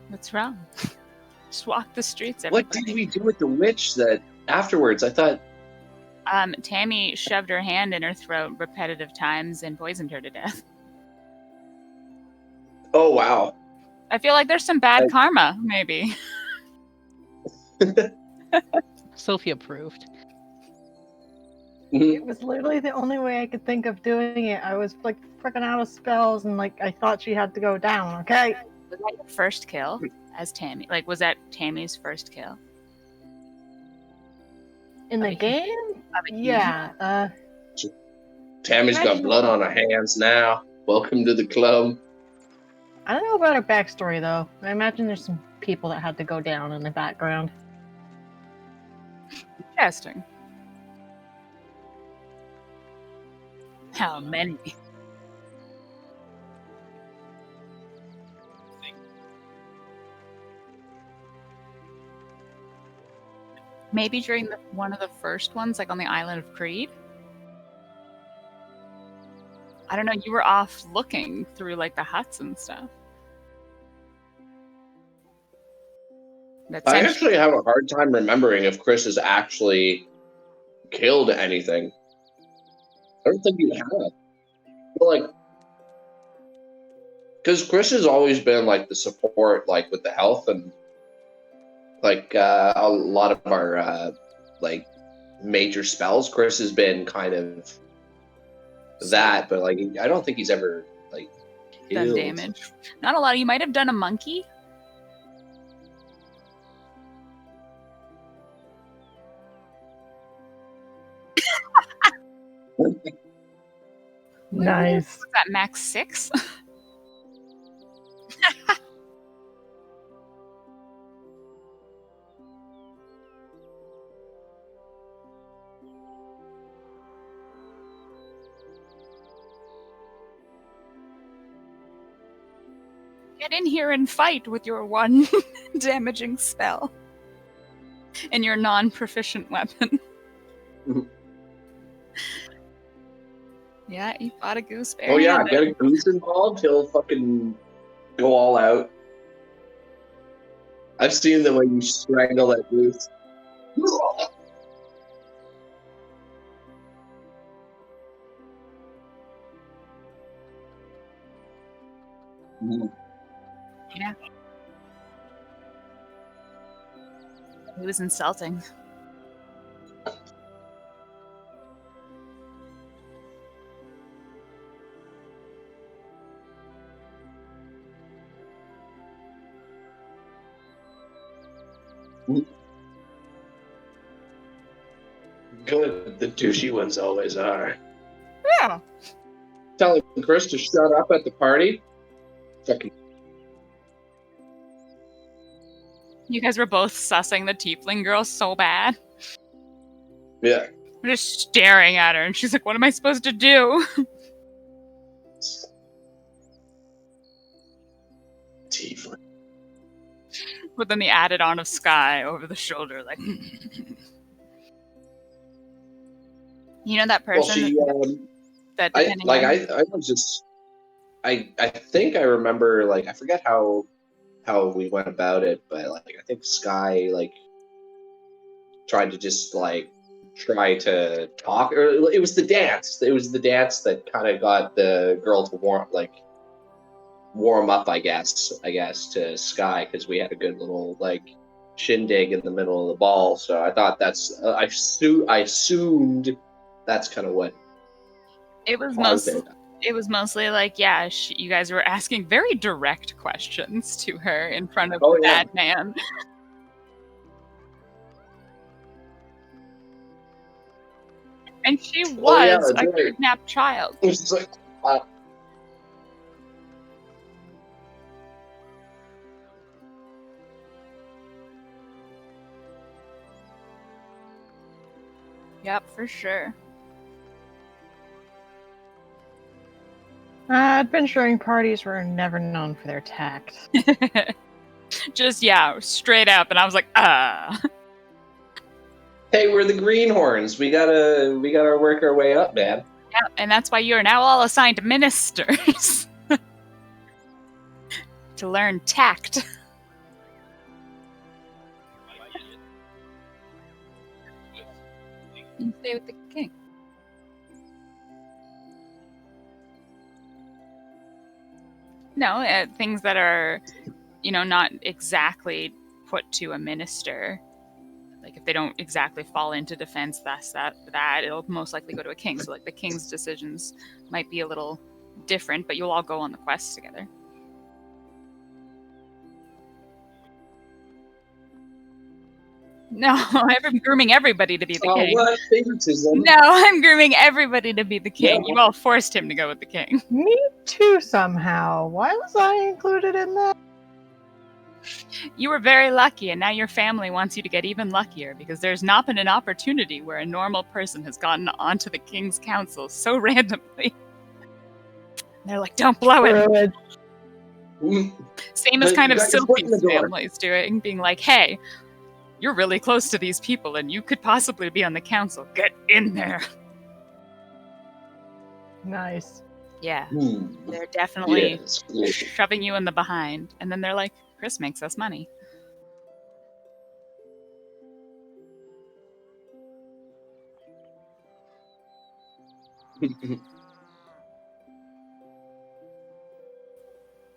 What's wrong? Just walk the streets, What everybody. did we do with the witch that afterwards? I thought... Tammy shoved her hand in her throat repetitive times and poisoned her to death. Oh, wow. I feel like there's some bad karma, maybe. Sophie approved. It was literally the only way I could think of doing it. I was like freaking out of spells, and like I thought she had to go down. Okay. Was that your first kill as Tammy? Like, was that Tammy's first kill? In the game? Yeah. Tammy's got blood on her hands now. Welcome to the club. I don't know about her backstory though. I imagine there's some people that had to go down in the background. Interesting. How many? Maybe during one of the first ones, like on the island of Creed? I don't know, you were off looking through like the huts and stuff. I actually have a hard time remembering if Chris has actually killed anything. I don't think you have. But like, because Chris has always been like the support, like with the health and like a lot of our like major spells. Chris has been kind of that, but like I don't think he's ever like done damage. Not a lot. You might have done a monkey. Nice. Was that max 6? Get in here and fight with your one damaging spell. And your non-proficient weapon. Yeah, you fought a goose bear. Oh yeah, get a goose involved, he'll fucking go all out. I've seen the way you strangle that goose. Yeah. He was insulting. Good, the douchey ones always are. Yeah. Telling Chris to shut up at the party? Fucking. You guys were both sussing the tiefling girl so bad. Yeah. We're just staring at her, and she's like, what am I supposed to do? Tiefling. But then the added on of Sky over the shoulder, like... You know that person that I was just I think I remember, like, I forget how we went about it, but like I think Sky like tried to just like try to talk, or it was the dance. It was the dance that kind of got the girl to warm up, I guess to Sky, because we had a good little like shindig in the middle of the ball. So I thought that's I assumed that's kind of what it was. It was mostly like, yeah, you guys were asking very direct questions to her in front of that man. And she was a kidnapped child. It's like, Yep, for sure. Adventuring parties were never known for their tact. Just, yeah, straight up. And I was like, Hey, we're the greenhorns. We gotta work our way up, man. Yeah, and that's why you're now all assigned ministers. To learn tact. You stay with the king. No, things that are, not exactly put to a minister. Like if they don't exactly fall into defense, that it'll most likely go to a king. So like the king's decisions might be a little different, but you'll all go on the quest together. No, I'm grooming everybody to be the king. What favoritism? No, I'm grooming everybody to be the king. Yeah. You all forced him to go with the king. Me too, somehow. Why was I included in that? You were very lucky, and now your family wants you to get even luckier because there's not been an opportunity where a normal person has gotten onto the king's council so randomly. They're like, don't blow it. Same as kind of Sylphie's family's doing, being like, hey, you're really close to these people and you could possibly be on the council. Get in there. Nice. Yeah. They're definitely shoving you in the behind. And then they're like, Chris makes us money.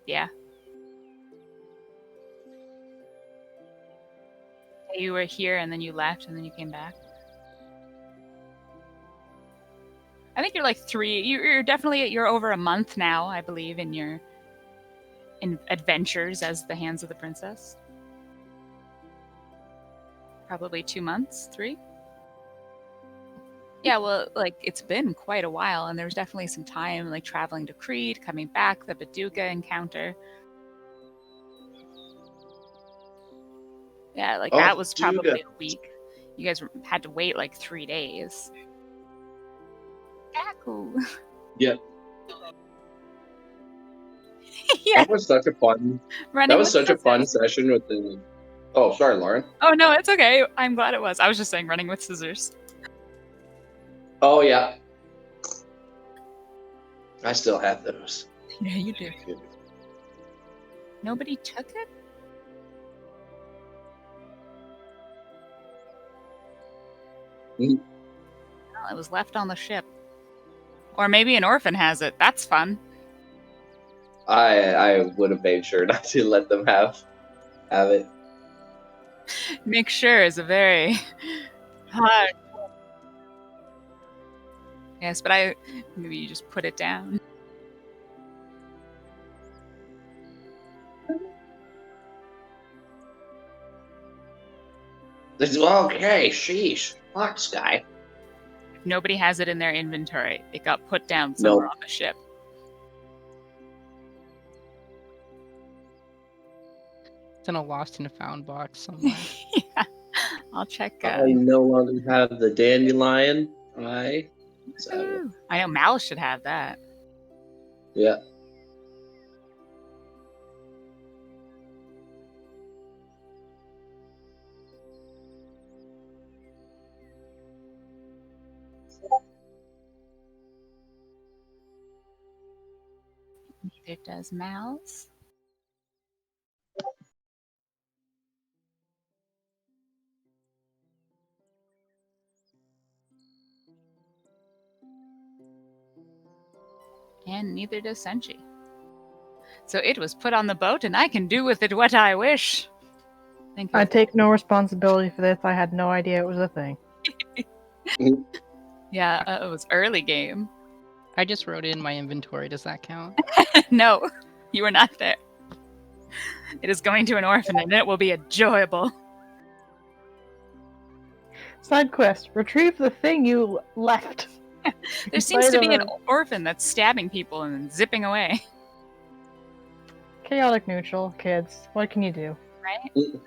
Yeah. You were here and then you left and then you came back. I think you're like 3. You're over a month now, I believe, in your adventures as the Hands of the Princess. Probably 2 months, 3. Yeah, well, like it's been quite a while, and there was definitely some time, like traveling to Crete, coming back, the Baduga encounter. Yeah, like that was probably a week. You guys had to wait like 3 days. Cool. Yep. Yeah. That was such a fun. That was such a fun session with the. Oh, sorry, Lauren. Oh no, it's okay. I'm glad it was. I was just saying, running with scissors. Oh yeah. I still have those. Yeah, you do. Nobody took it? Well, it was left on the ship. Or maybe an orphan has it. That's fun. I would have made sure not to let them have it. Make sure is a very hard. Yes, but maybe you just put it down. Okay, sheesh. Fox guy. Nobody has it in their inventory. It got put down somewhere on the ship. It's in a lost and found box somewhere. Yeah, I'll check. I no longer have the dandelion. I know Mal should have that. Yeah. Neither does Mal's. And neither does Senshi. So it was put on the boat, and I can do with it what I wish. Thank you. I take no responsibility for this. I had no idea it was a thing. Yeah, it was early game. I just wrote it in my inventory. Does that count? No, you were not there. It is going to an orphan, and it will be enjoyable. Side quest: retrieve the thing you left. There seems to be an orphan that's stabbing people and then zipping away. Chaotic neutral, kids. What can you do? Right? I'm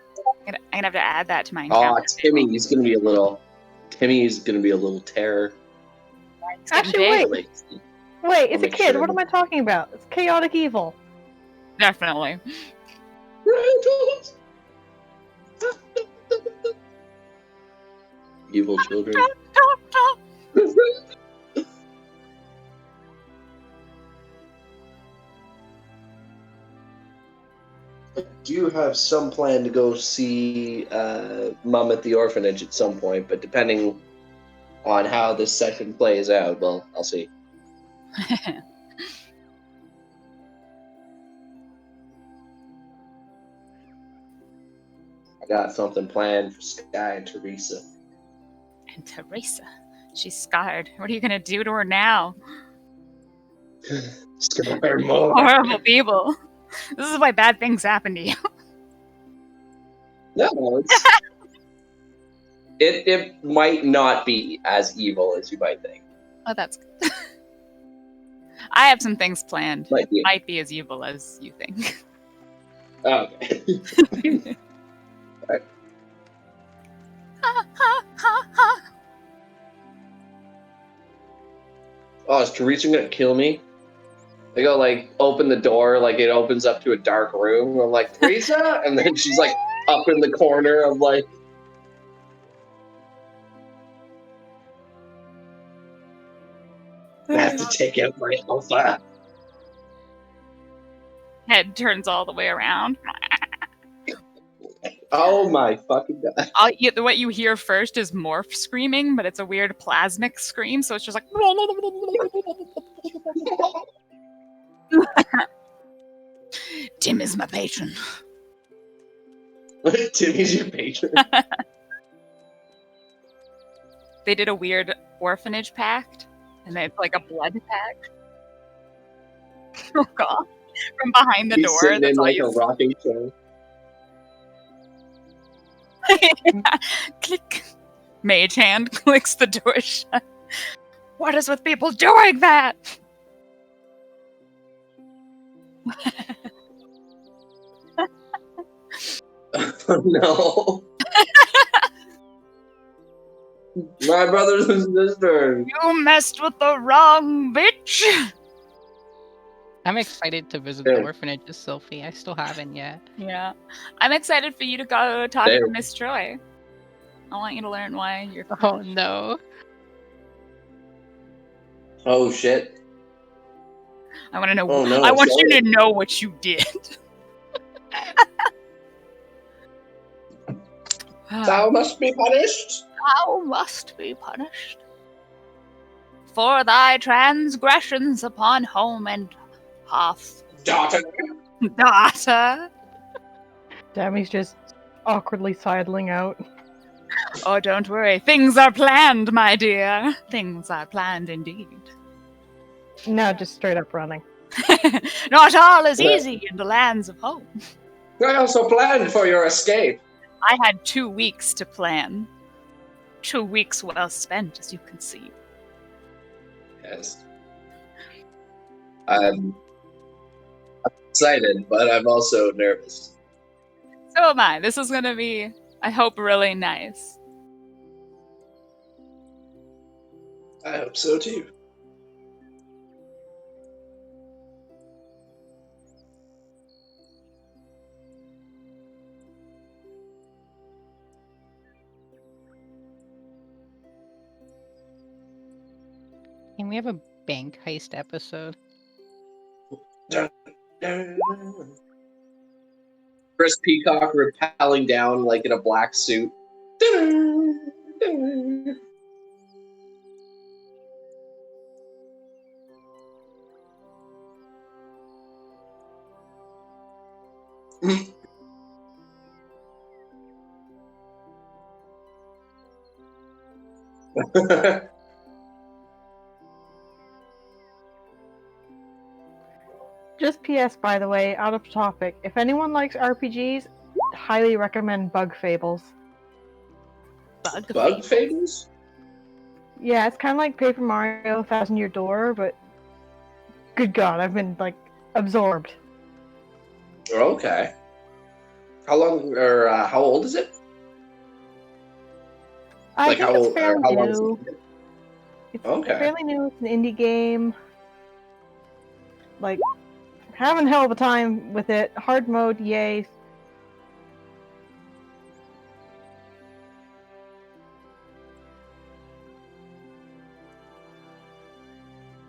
gonna have to add that to my encounter. Timmy's gonna be a little. Timmy's gonna be a little terror. Actually, wait, it's a kid. Sure. What am I talking about? It's chaotic evil. Definitely. Evil children. I do have some plan to go see Mom at the orphanage at some point, but depending on how this session plays out. Well, I'll see. I got something planned for Sky and Teresa. And Teresa, she's scarred. What are you gonna do to her now? Just gonna learn more. Horrible people. This is why bad things happen to you. No, it might not be as evil as you might think. Oh, that's good. I have some things planned. Might It be. might be as evil as you think. Okay. Oh, is Teresa gonna kill me? They go like open the door, like it opens up to a dark room. I'm like, Teresa, and then she's like up in the corner of like. I have to take out my alpha. Head turns all the way around. Oh my fucking god! What you hear first is Morph screaming, but it's a weird plasmic scream, so it's just like. Tim is my patron. Timmy's your patron. They did a weird orphanage pact, and it's like a blood pact. Oh god! From behind the He's door, sitting that's in all like you a rocking chair. Click. Mage hand clicks the door shut. What is with people doing that? Oh no! My brothers and sisters. You messed with the wrong bitch. I'm excited to visit Yeah. the orphanages, Sophie. I still haven't yet. Yeah. I'm excited for you to go talk There. to Miss Troy. I want you to learn why you're. Oh no. Oh shit! I want to know. Oh, no, I want you sorry. to know what you did. Thou must be punished. Thou must be punished for thy transgressions upon home and hearth, Daughter. daughter. Demi's just awkwardly sidling out. Oh, don't worry. Things are planned, my dear. Things are planned indeed. No, just straight up running. Not all is Well- easy in the lands of home. I also planned for your escape. I had 2 weeks to plan. 2 weeks well spent, as you can see. Yes. I'm excited, but I'm also nervous. So am I. This is going to be, I hope, really nice. I hope so too. Can we have a bank heist episode? Chris Peacock rappelling down like in a black suit. Just PS, by the way, out of topic. If anyone likes RPGs, highly recommend Bug Fables. Bug fables? Yeah, it's kind of like Paper Mario Thousand Year Door, but good God, I've been like absorbed. Okay. How long or how old is it? I Like think how it's old? Or fairly how long? Is new. it? It's Okay. fairly new. It's an indie game. Like, having hell of a time with it. Hard mode, yay.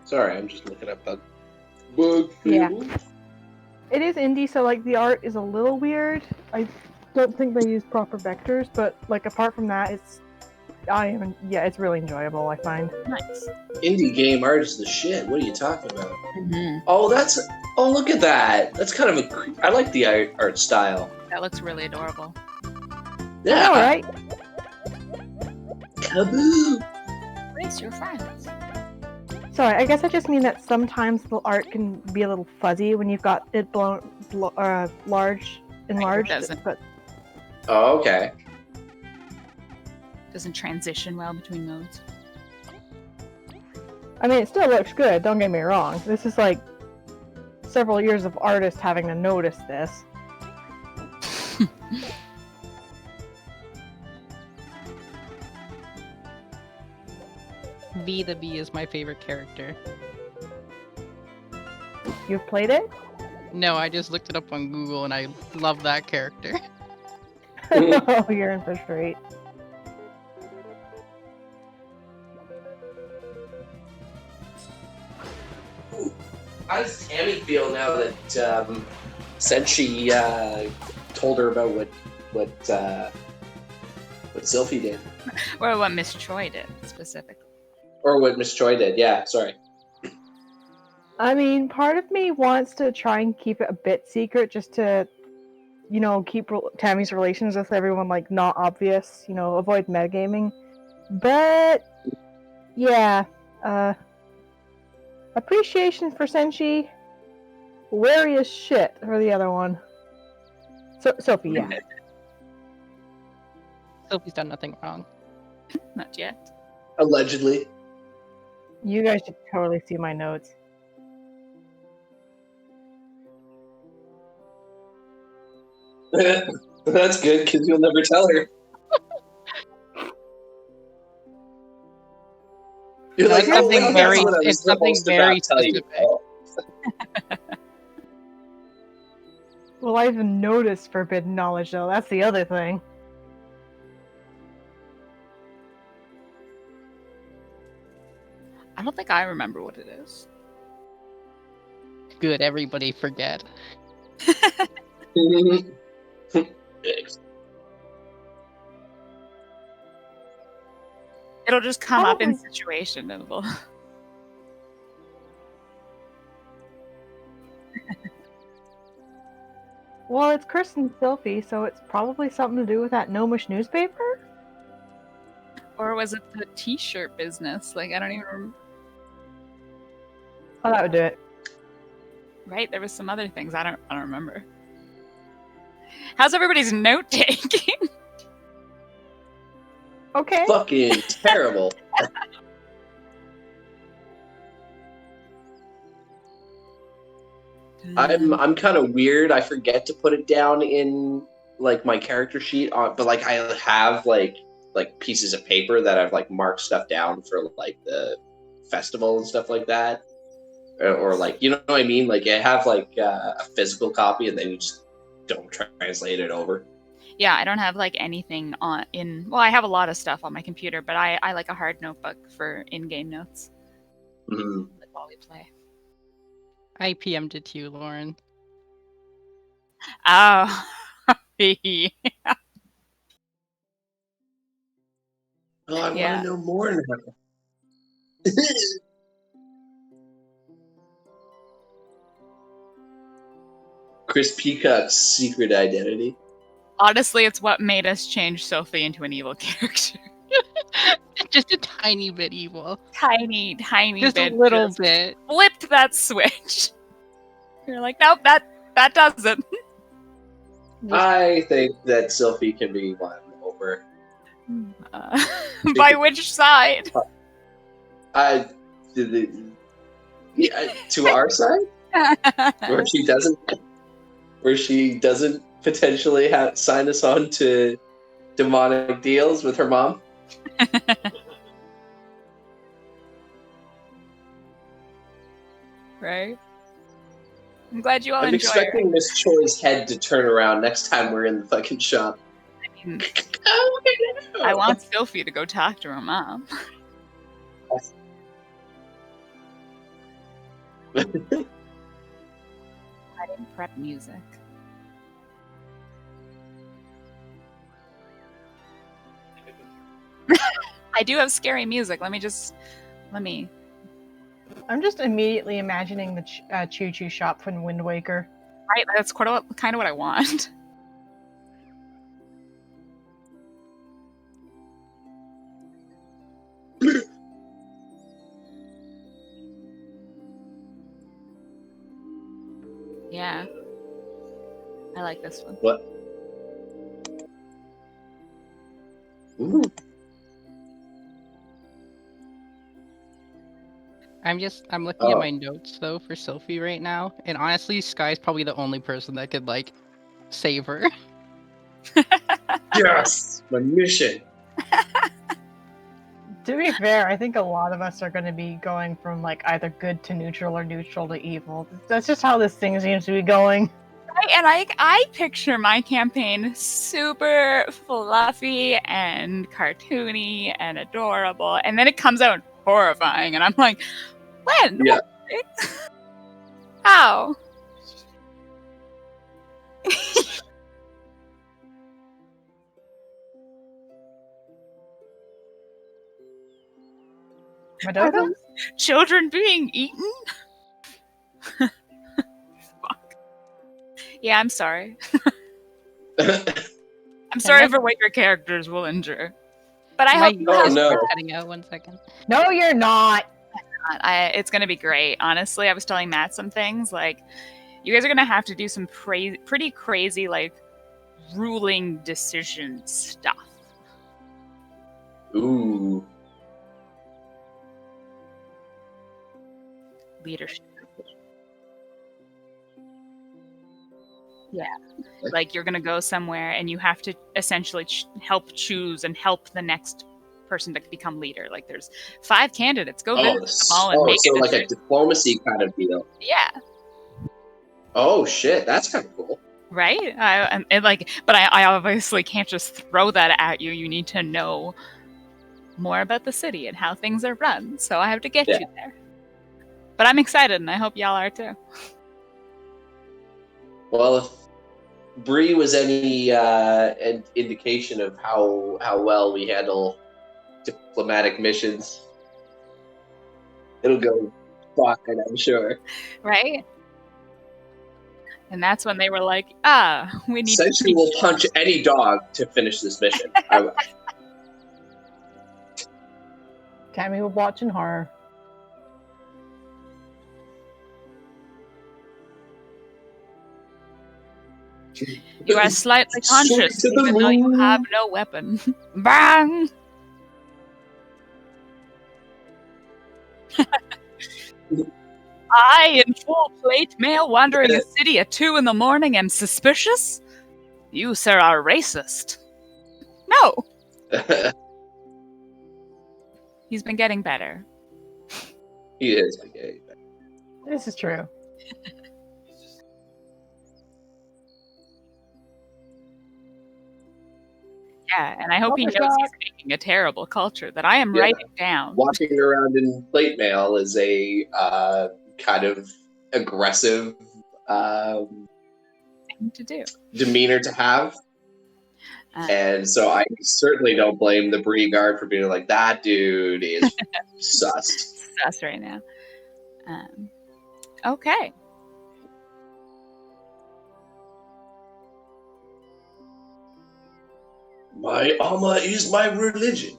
Sorry, I'm just looking up bug Yeah. fables. It is indie, so like the art is a little weird. I don't think they use proper vectors, but like apart from that, it's Yeah, it's really enjoyable, I find. Nice. Indie game art is the shit. What are you talking about? Mm-hmm. Oh, look at that. That's kind of I like the art style. That looks really adorable. Yeah. All right. Kaboo. Race your friends. Sorry, I guess I just mean that sometimes the art can be a little fuzzy when you've got it enlarged. doesn't. But Oh, okay. Doesn't transition well between modes. I mean, it still looks good. Don't get me wrong. This is like several years of artists having to notice this. V the Bee is my favorite character. You've played it? No, I just looked it up on Google and I love that character. Oh, you're in for a treat. How does Tammy feel now that since she told her about what Sylphie did, Or what Miss Choi did, specifically. or what Miss Choi did? Yeah, sorry. I mean, part of me wants to try and keep it a bit secret, just to, keep Tammy's relations with everyone like not obvious. Avoid metagaming. But yeah, appreciation for Senshi, wary as shit for the other one. Sophie, yeah. Sophie's done nothing wrong. Not yet. Allegedly. You guys should totally see my notes. That's good because you'll never tell her. You're like, It's something "Oh, very- that's what I was it's something supposed to very not tell you." specific. Oh. Well, I even noticed forbidden knowledge, though. That's the other thing. I don't think I remember what it is. Good, everybody forget. It'll just come up in Probably. situation and it'll... Well, it's Kristen Sylphie, so it's probably something to do with that gnomish newspaper? Or was it the t-shirt business? Like, I don't even remember. Oh, that would do it. Right? There was some other things. I don't remember. How's everybody's note taking? Okay. Fucking terrible. I'm kind of weird. I forget to put it down in like my character sheet but like I have like pieces of paper that I've like marked stuff down for like the festival and stuff like that, or like, you know what I mean? Like I have like a physical copy and then you just don't translate it over. Yeah, I don't have like anything well, I have a lot of stuff on my computer, but I like a hard notebook for in-game notes. Mm-hmm. Like while we play. I PM'd it to you, Lauren. Oh. Yeah. Oh, I Yeah. want to know more now. Chris Peacock's secret identity. Honestly, it's what made us change Sophie into an evil character. Just a tiny bit evil. Tiny Just bit. a little just bit. Flipped that switch. You're like, nope, that doesn't. I think that Sylphie can be won over. By which side? To our side, where she doesn't potentially sign us on to demonic deals with her mom. Right? I'm glad you all I'm enjoy expecting Miss Choi's head to turn around next time we're in the fucking shop. I mean, Oh, I want Sophie to go talk to her mom. I didn't prep music. I do have scary music. Let me. I'm just immediately imagining the Choo Choo shop from Wind Waker. Right, that's kind of what I want. Yeah. I like this one. What? Ooh. I'm looking at my notes though for Sophie right now, and honestly, Sky's probably the only person that could like save her. Yes, my mission. To be fair, I think a lot of us are going to be going from like either good to neutral or neutral to evil. That's just how this thing seems to be going. And I picture my campaign super fluffy and cartoony and adorable, and then it comes out horrifying, and I'm like, when? Yeah. How? Are Madoka? those children being eaten? Fuck. Yeah, I'm sorry. I'm sorry for what your characters will endure. But I My hope you Oh, have no. cutting out 1 second. No, you're not. it's going to be great. Honestly, I was telling Matt some things like you guys are going to have to do some pretty crazy like ruling decision stuff. Ooh. Leadership. Yeah. Like you're going to go somewhere and you have to essentially help choose and help the next person to become leader. Like there's 5 candidates. Go visit them all and make so a like a decision. diplomacy kind of deal. Yeah. Oh shit, that's kind of cool. Right? But I obviously can't just throw that at you. You need to know more about the city and how things are run. So I have to get you there. But I'm excited, and I hope y'all are too. Well, if Bree was any an indication of how well we handle diplomatic missions, it'll go fine, I'm sure. Right? And that's when they were like, we need Essentially, we'll punch any dog to finish this mission. Tammy was watching horror. You are slightly conscious, even though you have no weapon. Bang! I, in full plate mail, wandering a city at 2 a.m, am suspicious? You, sir, are racist. No! He's been getting better. He is getting better. This is true. Yeah, and I hope he knows he's making a terrible culture that I am writing down. Walking around in plate mail is a kind of aggressive thing to do. Demeanor to have. And so I certainly don't blame the Bree guard for being like, that dude is sus. Sus right now. Okay. My Amma is my religion.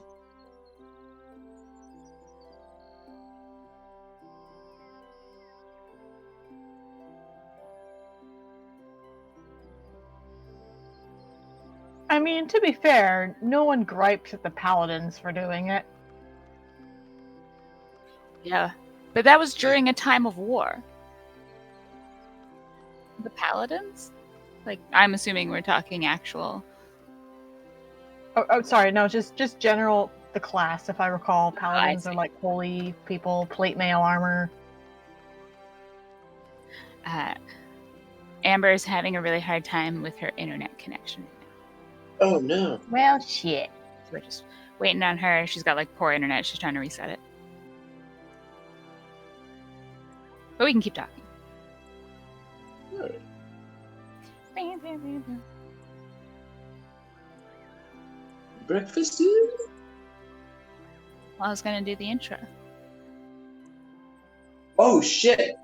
I mean, to be fair, no one gripes at the paladins for doing it. Yeah, but that was during a time of war. The paladins? Like, I'm assuming we're talking actual... Oh, sorry, no, just general, the class, if I recall. Paladins are like holy people, plate mail armor. Amber is having a really hard time with her internet connection. Oh, no. Well, shit. So we're just waiting on her. She's got, like, poor internet. She's trying to reset it. But we can keep talking. Right. Breakfast? Well, I was gonna do the intro. Oh shit!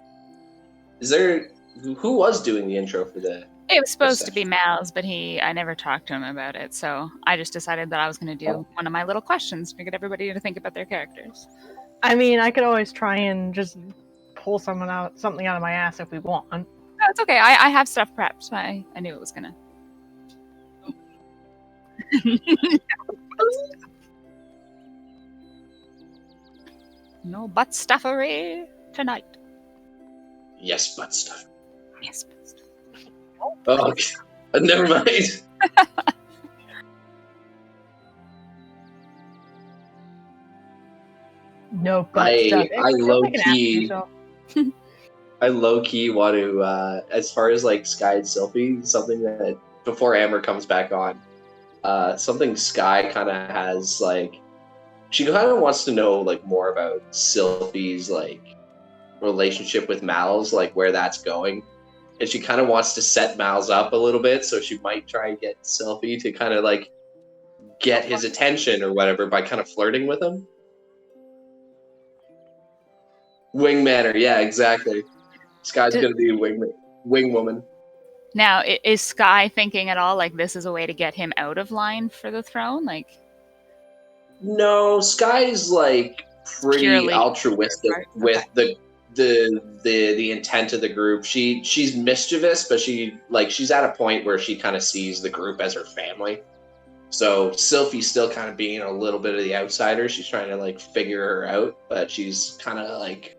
Is there who was doing the intro for the? It was supposed to be Mal's, but I never talked to him about it, so I just decided that I was going to do one of my little questions to get everybody to think about their characters. I mean, I could always try and just pull something out of my ass if we want. No, it's okay. I have stuff prepped, so I knew it was going to... No butt stuffery tonight. Yes, butt stuff. Yes, butt stuff. Oh, okay. Never mind. No butt stuff. I low key want to, as far as like Sky and Sylphie, something that before Amber comes back on, something Sky kind of has like, she kind of wants to know like more about Sylphie's like relationship with Mal's, like where that's going. And she kind of wants to set Mal's up a little bit, so she might try and get Sylphie to kind of like get his attention or whatever by kind of flirting with him. Wingman her, yeah, exactly. Sky's gonna be a wing woman. Now, is Sky thinking at all like this is a way to get him out of line for the throne? Like, no, Sky's like pretty altruistic with the intent of the group. She's mischievous, but she's at a point where she kind of sees the group as her family. So Sylphie's still kind of being a little bit of the outsider. She's trying to like figure her out, but she's kind of like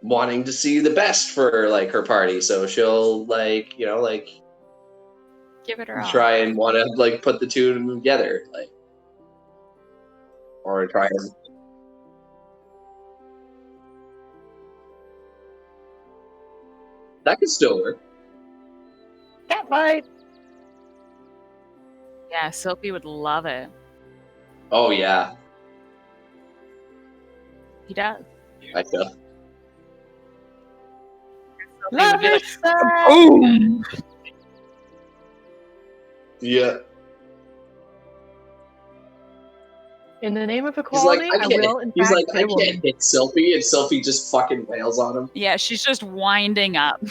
wanting to see the best for like her party. So she'll like, you know, like give it her all. Try and want to like put the two of them together, like, or try and. That could still work. Cat fight. Yeah, Sylphie would love it. Oh yeah. He does. I feel. Love it. Boom. Yeah. In the name of equality, I will in fact I can't hit Sylphie, and Sylphie just fucking wails on him. Yeah, she's just winding up.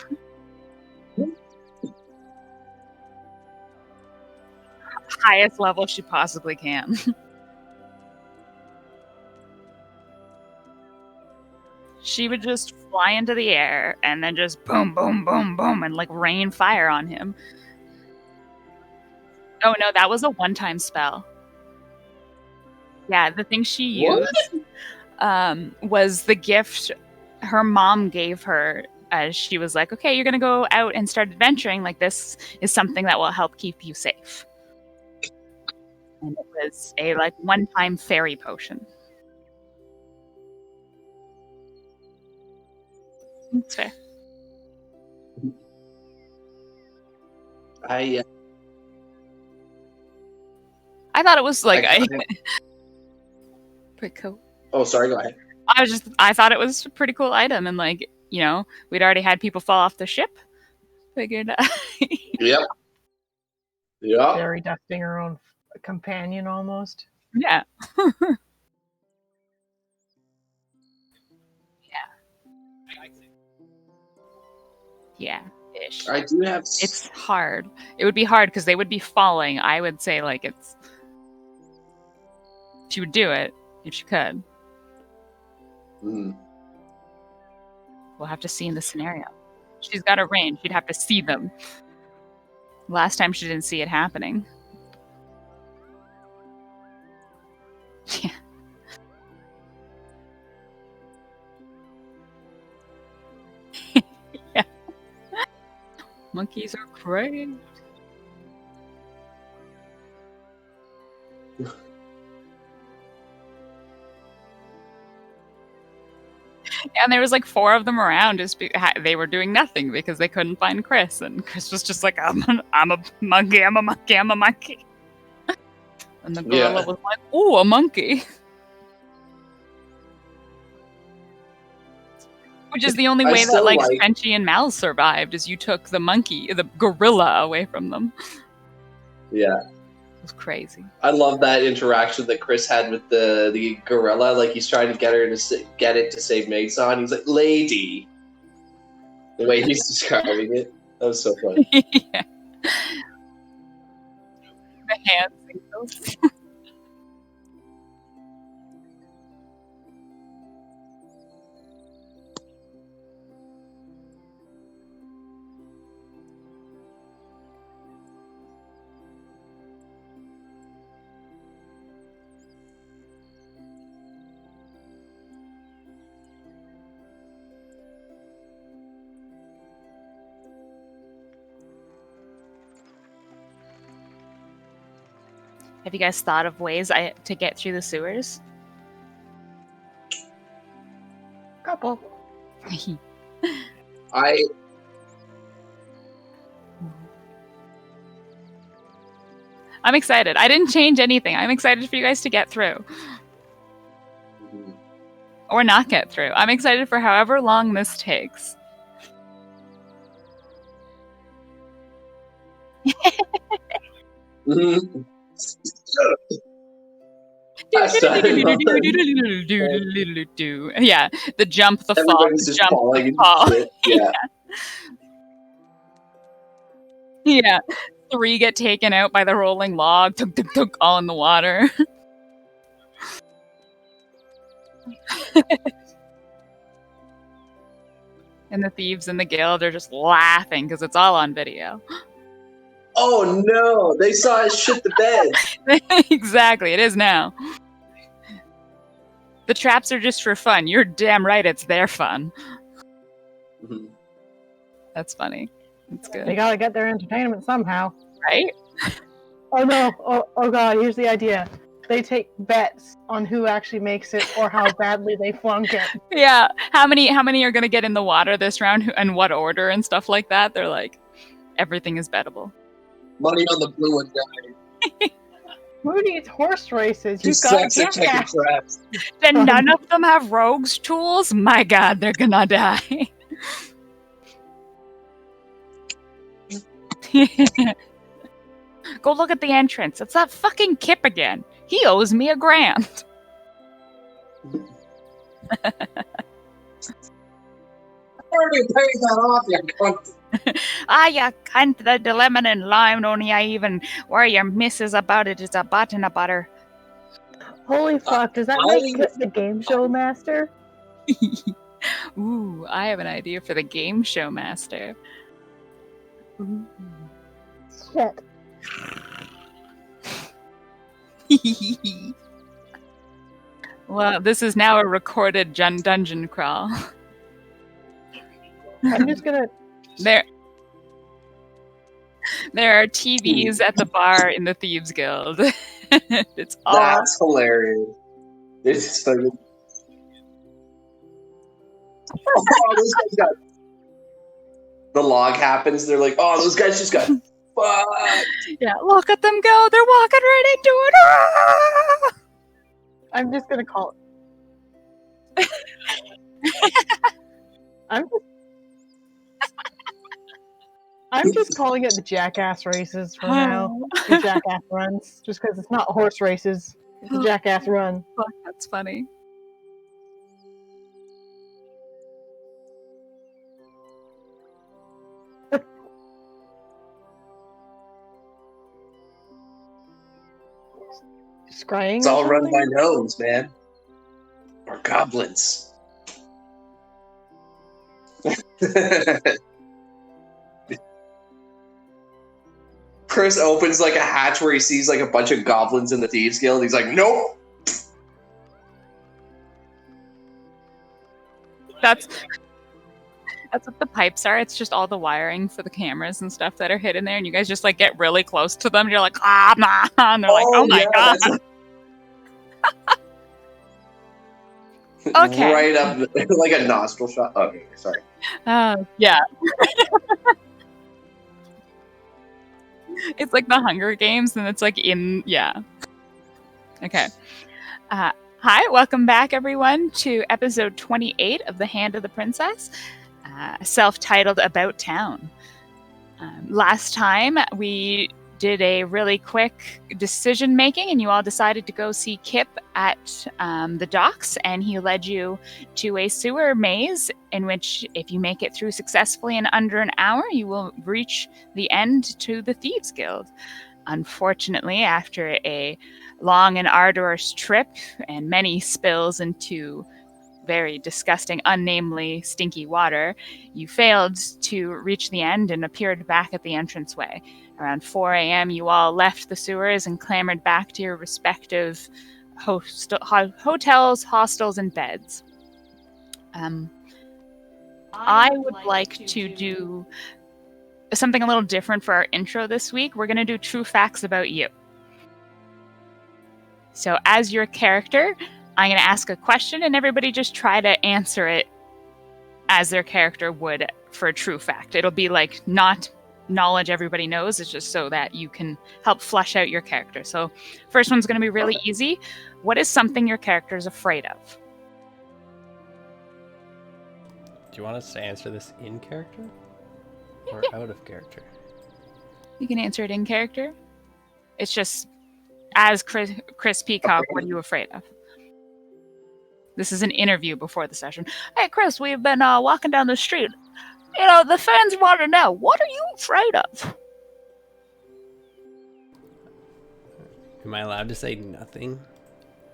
Highest level she possibly can. She would just fly into the air and then just boom, boom, boom, boom, and like rain fire on him. Oh no, that was a one-time spell. Yeah, the thing she used was the gift her mom gave her as she was like, okay, you're going to go out and start adventuring. Like, this is something that will help keep you safe. And it was a like one-time fairy potion. That's fair. I thought it was like pretty cool. Oh, sorry, go ahead. I thought it was a pretty cool item, and like, you know, we'd already had people fall off the ship. Figured. Yep. Yeah. Fairy dusting her own companion almost. Yeah. Yeah. Ish. I do have. It's hard. It would be hard because they would be falling. I would say like it's. She would do it if she could. Mm. We'll have to see in the scenario. She's got a range. She'd have to see them. Last time she didn't see it happening. Yeah. Yeah. Monkeys are great. And there was like 4 of them around. They were doing nothing because they couldn't find Chris, and Chris was just like, "I'm a monkey. I'm a monkey. I'm a monkey." And the gorilla was like, "Ooh, a monkey," which is the only way that like Frenchie and Mal survived. Is you took the gorilla away from them. Yeah. It was crazy. I love that interaction that Chris had with the gorilla. Like he's trying to get her to get it to save Megson. He's like, "Lady," the way he's describing it. That was so funny. Yeah. The hand signals. Have you guys thought of ways to get through the sewers? Couple. I'm excited. I didn't change anything. I'm excited for you guys to get through. Or not get through. I'm excited for however long this takes. Yeah, the jump, the fall, Everybody's the just jump, falling the into fall. shit. Yeah. Yeah. 3 get taken out by the rolling log, tuk, tuk, tuk, all in the water. And the thieves in the guild are just laughing because it's all on video. Oh no! They saw us shit the bed. Exactly, it is now. The traps are just for fun. You're damn right it's their fun. Mm-hmm. That's funny. That's good. They gotta get their entertainment somehow. Right? Oh no! Oh god! Here's the idea. They take bets on who actually makes it or how badly they flunk it. Yeah. How many are gonna get in the water this round and what order and stuff like that? They're like, everything is bettable. Money on the blue one guy. Who needs horse races? You Just got sucks at checking jackass. traps. Then none of them have rogues tools? My god, they're gonna die. Go look at the entrance. It's that fucking Kip again. He owes me $1,000. I already paid that off, you cunt. You cunt, the lemon and lime, only I even where your missus about it is a button of butter. Holy fuck, does that make Kip the game show master? Ooh, I have an idea for the game show master. Ooh. Shit. Well, this is now a recorded dungeon crawl. I'm just gonna... There are TVs at the bar in the Thieves Guild. It's all... That's hilarious. It's just like... Oh, those guys got... The log happens, they're like, oh, those guys just got fucked. Yeah, look at them go. They're walking right into it. Ah! I'm just gonna call it... I'm just calling it the jackass races for now. The jackass runs. Just because it's not horse races. It's a jackass run. Fuck, that's funny. Scrying. It's all run by gnomes, man. Or goblins. Chris opens like a hatch where he sees like a bunch of goblins in the Thieves Guild. He's like, nope. That's what the pipes are. It's just all the wiring for the cameras and stuff that are hidden there, and you guys just like get really close to them. And you're like, ah, nah, and they're like, oh my god. Okay. Right up, like a nostril shot. Okay, sorry. Yeah. It's like the Hunger Games, and it's like yeah. Okay. Hi, welcome back, everyone, to episode 28 of The Hand of the Princess, self-titled About Town. Last time, we did a really quick decision making, and you all decided to go see Kip at the docks, and he led you to a sewer maze in which, if you make it through successfully in under an hour, you will reach the end to the Thieves Guild. Unfortunately, after a long and arduous trip and many spills into very disgusting, unnamely, stinky water, you failed to reach the end and appeared back at the entranceway. Around 4 a.m., you all left the sewers and clambered back to your respective hotels, hostels, and beds. I would like to do something a little different for our intro this week. We're going to do true facts about you. So as your character, I'm going to ask a question, and everybody just try to answer it as their character would for a true fact. It'll be like not knowledge everybody knows. It's just so that you can help flesh out your character. So first one's going to be really easy. What is something your character is afraid of? Do you want us to answer this in character or out of character? You can answer it in character. It's just, as Chris Peacock, what are you afraid of? This is an interview before the session. Hey, Chris, we've been walking down the street. You know, the fans want to know, what are you afraid of? Am I allowed to say nothing?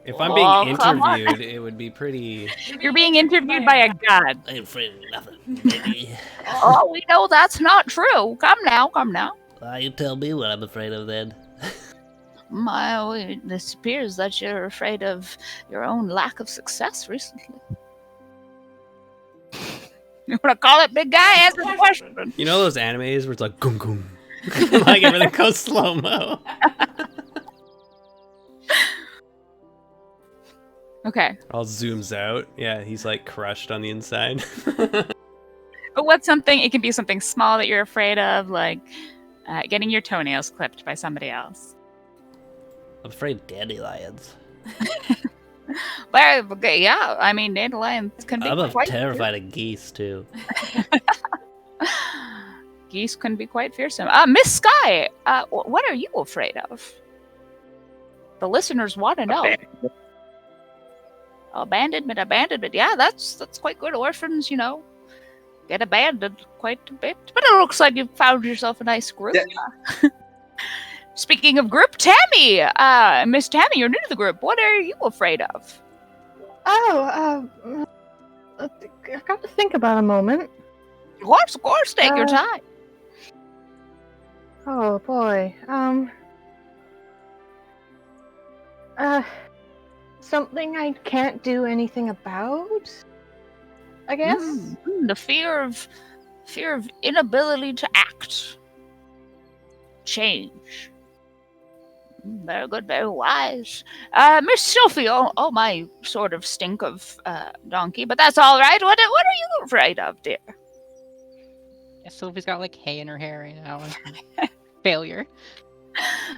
If I'm being interviewed, it would be pretty... You're being interviewed by a god. I'm afraid of nothing. Oh, we know that's not true. Come now, come now. You tell me what I'm afraid of then. This appears that you're afraid of your own lack of success recently. You want to call it, big guy? Answer the question. You know those animes where it's like, gung gung? Like everything goes slow-mo? Okay. All zooms out. Yeah, he's like crushed on the inside. But what's something, it can be something small that you're afraid of, like getting your toenails clipped by somebody else. I'm afraid of dandelions. Well, yeah, I mean, dandelions can be I'm quite terrified of geese, too. Geese can be quite fearsome. Miss Sky, what are you afraid of? The listeners want to know. Abandonment. Yeah, that's quite good. Orphans, you know, get abandoned quite a bit. But it looks like you found yourself a nice group. Yeah. Speaking of group, Tammy, Miss Tammy, you're new to the group. What are you afraid of? Oh, I got to think about a moment. Of course, take your time. Oh boy, something I can't do anything about, I guess. The fear of inability to act. Change. Very good, very wise. Miss Sophie, oh my sort of stink of donkey, but that's all right. What are you afraid of, dear? Yeah, Sophie's got like hay in her hair right now. Failure.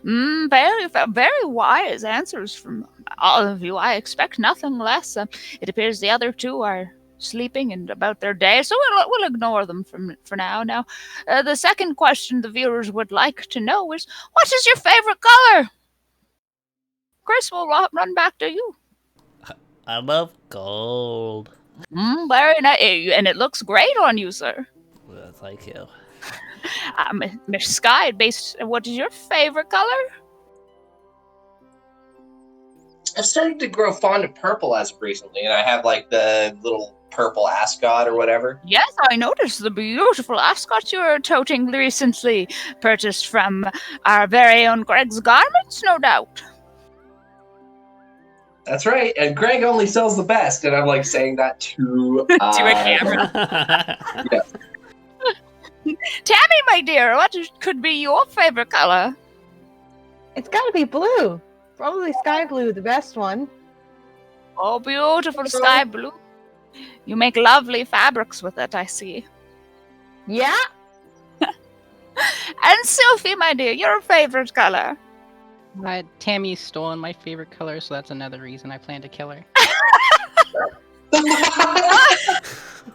Very wise answers from all of you. I expect nothing less. It appears the other two are sleeping and about their day, so we'll ignore them for now. Now, the second question the viewers would like to know is, what is your favorite color? Chris, we'll run back to you. I love gold. Very nice, and it looks great on you, sir. Well, thank you. Miss Sky, what is your favorite color? I've started to grow fond of purple as of recently, and I have like the little purple ascot or whatever. Yes, I noticed the beautiful ascot you were toting recently, purchased from our very own Greg's Garments, no doubt. That's right, and Greg only sells the best, and I'm like saying that to to a camera. Yeah. Tammy, my dear, what could be your favorite color? It's got to be blue. Probably sky blue, the best one. Oh, beautiful sky blue. You make lovely fabrics with it, I see. Yeah. And Sophie, my dear, your favorite color? Tammy's stolen my favorite color, so that's another reason I plan to kill her.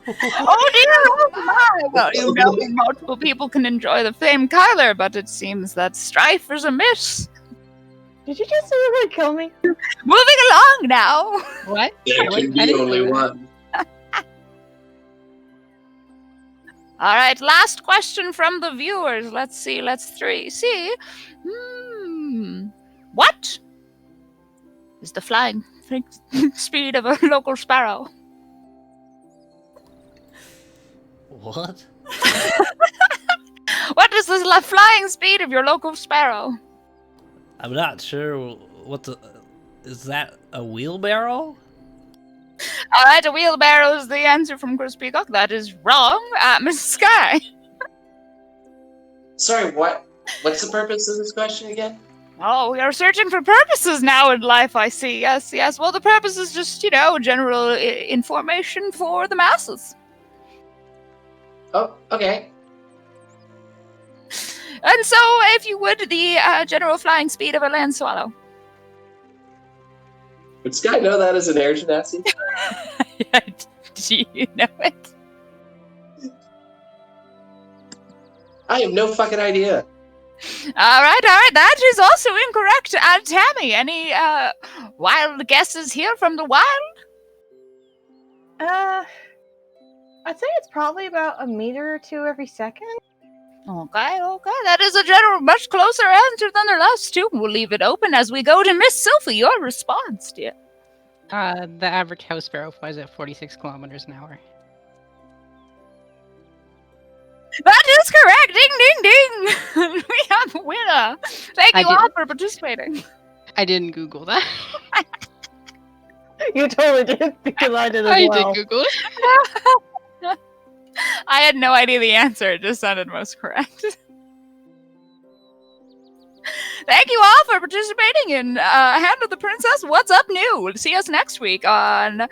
Oh dear, oh my! Well, you know, multiple people can enjoy the flame Kyler, but it seems that strife is amiss. Did you just say you were gonna kill me? Moving along now. What? There What? can I be didn't only know that. one. All right, last question from the viewers. Let's see. What is the flying speed of a local sparrow? What? What is the flying speed of your local sparrow? I'm not sure what the... Is that a wheelbarrow? All right, a wheelbarrow is the answer from Chris Peacock. That is wrong. Miss Sky. Sorry, what? What's the purpose of this question again? Oh, we are searching for purposes now in life, I see. Yes. Well, the purpose is just, general information for the masses. Oh, okay. And so, if you would, the general flying speed of a land swallow. Would Sky know that as an air genasi? Do you know it? I have no fucking idea. All right. That is also incorrect. Tammy, any wild guesses here from the wild? I'd say it's probably about a meter or two every second. Okay. That is a general much closer answer than the last two. We'll leave it open as we go to Miss Sophie. Your response, dear. The average house sparrow flies at 46 kilometers an hour. That is correct. Ding, ding, ding. We have a winner. Thank you all for participating. I didn't Google that. You totally did, because I did as well. I did Google it. I had no idea the answer. It just sounded most correct. Thank you all for participating in Hand of the Princess. What's up new? See us next week on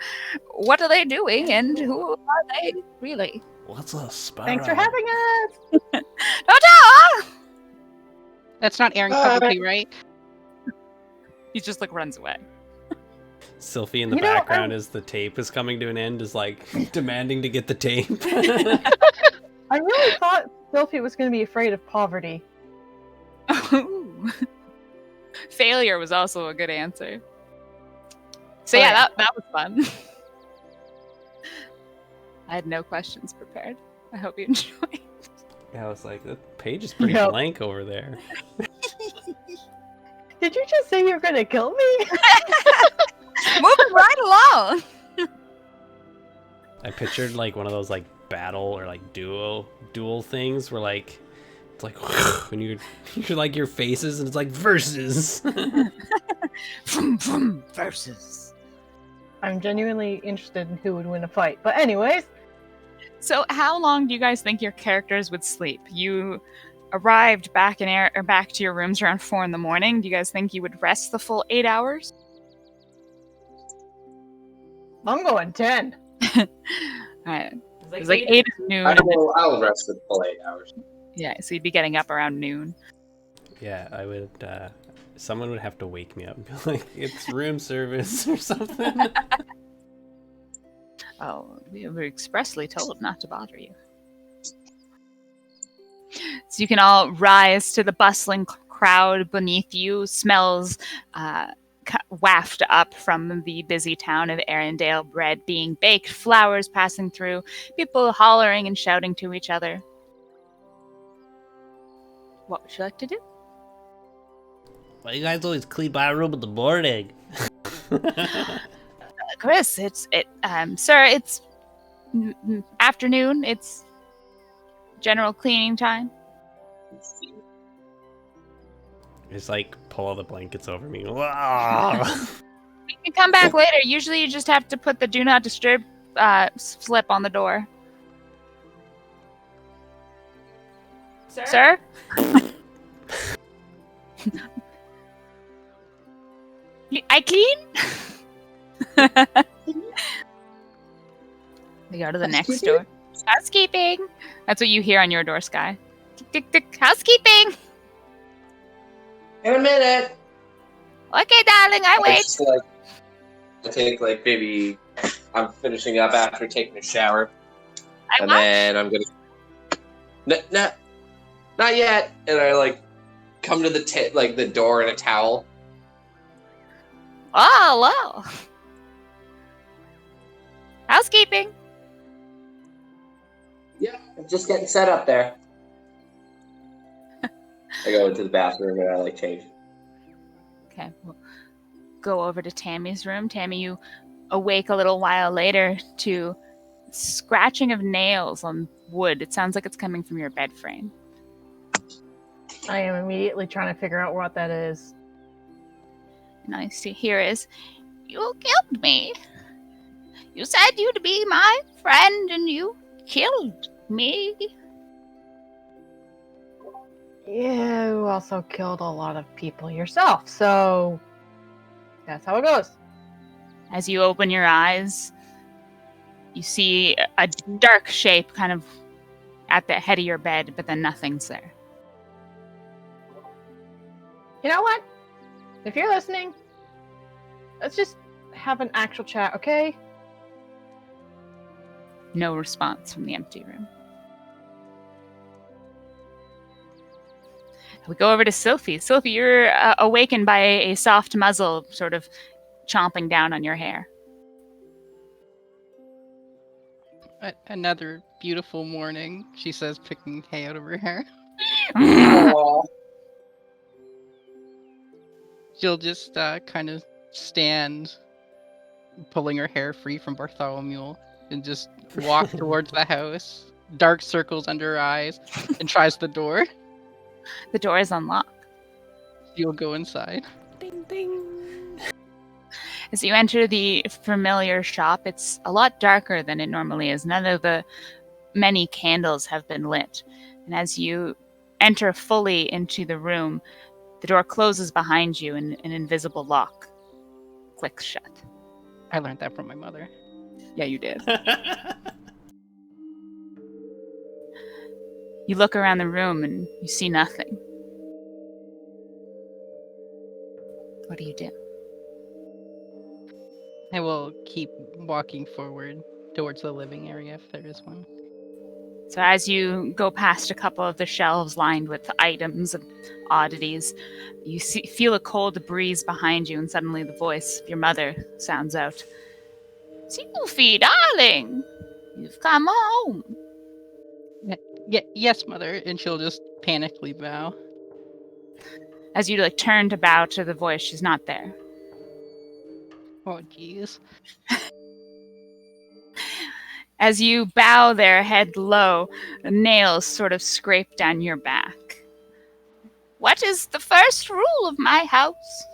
What Are They Doing and Who Are They Really? What's a sparrow? Thanks for having us. Ta-ta! That's not airing publicly, right? He just runs away. Sylphie in the background as the tape is coming to an end is demanding to get the tape. I really thought Sylphie was going to be afraid of poverty. Failure was also a good answer. So yeah, that was fun. I had no questions prepared. I hope you enjoyed. Yeah, I was like, the page is pretty blank over there. Did you just say you were going to kill me? Moving right along. I pictured one of those battle or duel things where it's when you're your faces and it's versus. Versus. I'm genuinely interested in who would win a fight. But anyways. So how long do you guys think your characters would sleep? You arrived back to your rooms around 4 a.m. Do you guys think you would rest the full 8 hours? I'm going 10. All right. It's 8 is noon. I'll rest for the full 8 hours. Yeah, so you'd be getting up around noon. Yeah, I would, someone would have to wake me up and be like, it's room service or something. Oh, we were expressly told not to bother you. So you can all rise to the bustling crowd beneath you. Smells waft up from the busy town of Arendelle, bread being baked, flowers passing through, people hollering and shouting to each other. What would you like to do? Why you guys always clean my room in the morning? Chris, sir, it's afternoon. It's general cleaning time. Just pull all the blankets over me. You can come back later. Usually you just have to put the do not disturb slip on the door. Sir? I clean? We go to the next door. Housekeeping. That's what you hear on your door, Sky. Tick, tick, tick. Housekeeping. In a minute. Okay, darling, I wait. Just, I take maybe I'm finishing up after taking a shower. And then I'm gonna not yet. And I like come to the door in a towel. Oh, well. Housekeeping. Yeah, I'm just getting set up there. I go into the bathroom and I like change. Okay, we'll go over to Tammy's room. Tammy, you awake a little while later to scratching of nails on wood. It sounds like it's coming from your bed frame. I am immediately trying to figure out what that is. And I see here is, you killed me. You said you'd be my friend and you killed me. You also killed a lot of people yourself, so that's how it goes. As you open your eyes, you see a dark shape kind of at the head of your bed, but then nothing's there. You know what? If you're listening, let's just have an actual chat, okay? No response from the empty room. We go over to Sophie. Sophie, you're awakened by a soft muzzle sort of chomping down on your hair. Another beautiful morning, she says, picking hay out of her hair. Aww. She'll just kind of stand, pulling her hair free from Bartholomew, and just walk towards the house, dark circles under her eyes, and tries the door. The door is unlocked. She'll go inside. Ding ding. As you enter the familiar shop, it's a lot darker than it normally is. None of the many candles have been lit. And as you enter fully into the room, the door closes behind you and an invisible lock clicks shut. I learned that from my mother. Yeah, you did. You look around the room and you see nothing. What do you do? I will keep walking forward towards the living area if there is one. So as you go past a couple of the shelves lined with items and oddities, you feel a cold breeze behind you, and suddenly the voice of your mother sounds out. Sophie, darling, you've come home. Yes, mother, and she'll just panically bow. As you turn to bow to the voice, she's not there. Oh, jeez. As you bow there, head low, nails sort of scrape down your back. What is the first rule of my house?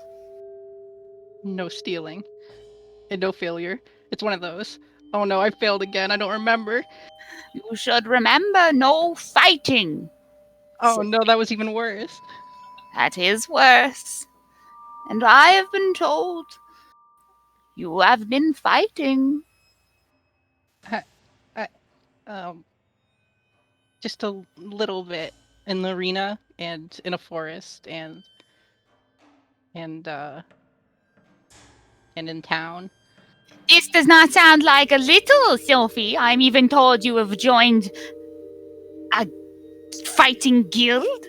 No stealing. And no failure. It's one of those. Oh no, I failed again. I don't remember. You should remember no fighting. Oh no, that was even worse. That is worse. And I have been told you have been fighting. Just a little bit in the arena and in a forest and in town. This does not sound like a little, Sophie. I'm even told you have joined a fighting guild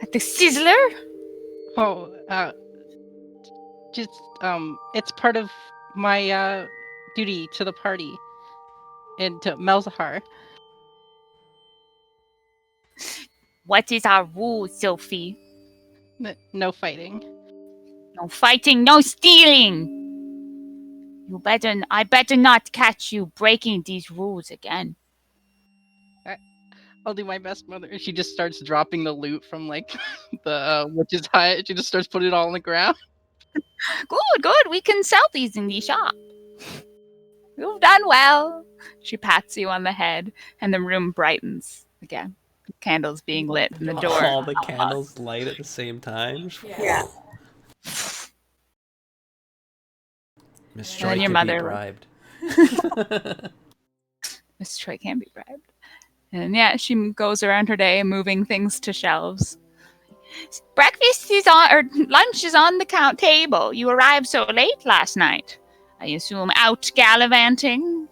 at the Sizzler. Oh, just it's part of my duty to the party and to Melzahar. What is our rule, Sophie? No fighting. No fighting, no stealing. I better not catch you breaking these rules again. I'll do my best, mother. And she just starts dropping the loot from the witch's hut. She just starts putting it all on the ground. Good. We can sell these in the shop. You've done well. She pats you on the head, and the room brightens again. The candles being lit and the door. All the candles light at the same time. Yeah. Miss And Troy then your can mother, be bribed. Miss Troy can be bribed. And yeah, she goes around her day moving things to shelves. Breakfast is on, or lunch is on the table. You arrived so late last night. I assume out gallivanting?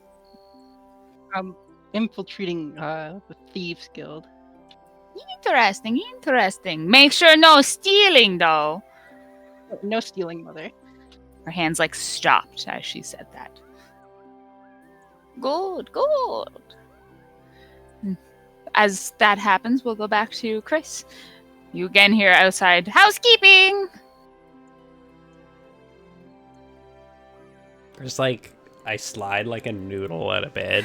infiltrating the Thieves Guild. Interesting. Make sure no stealing, though. No stealing, Mother. Her hands like stopped as she said that. Good. As that happens, we'll go back to Chris. You again hear outside, housekeeping! Just like I slide like a noodle out of bed,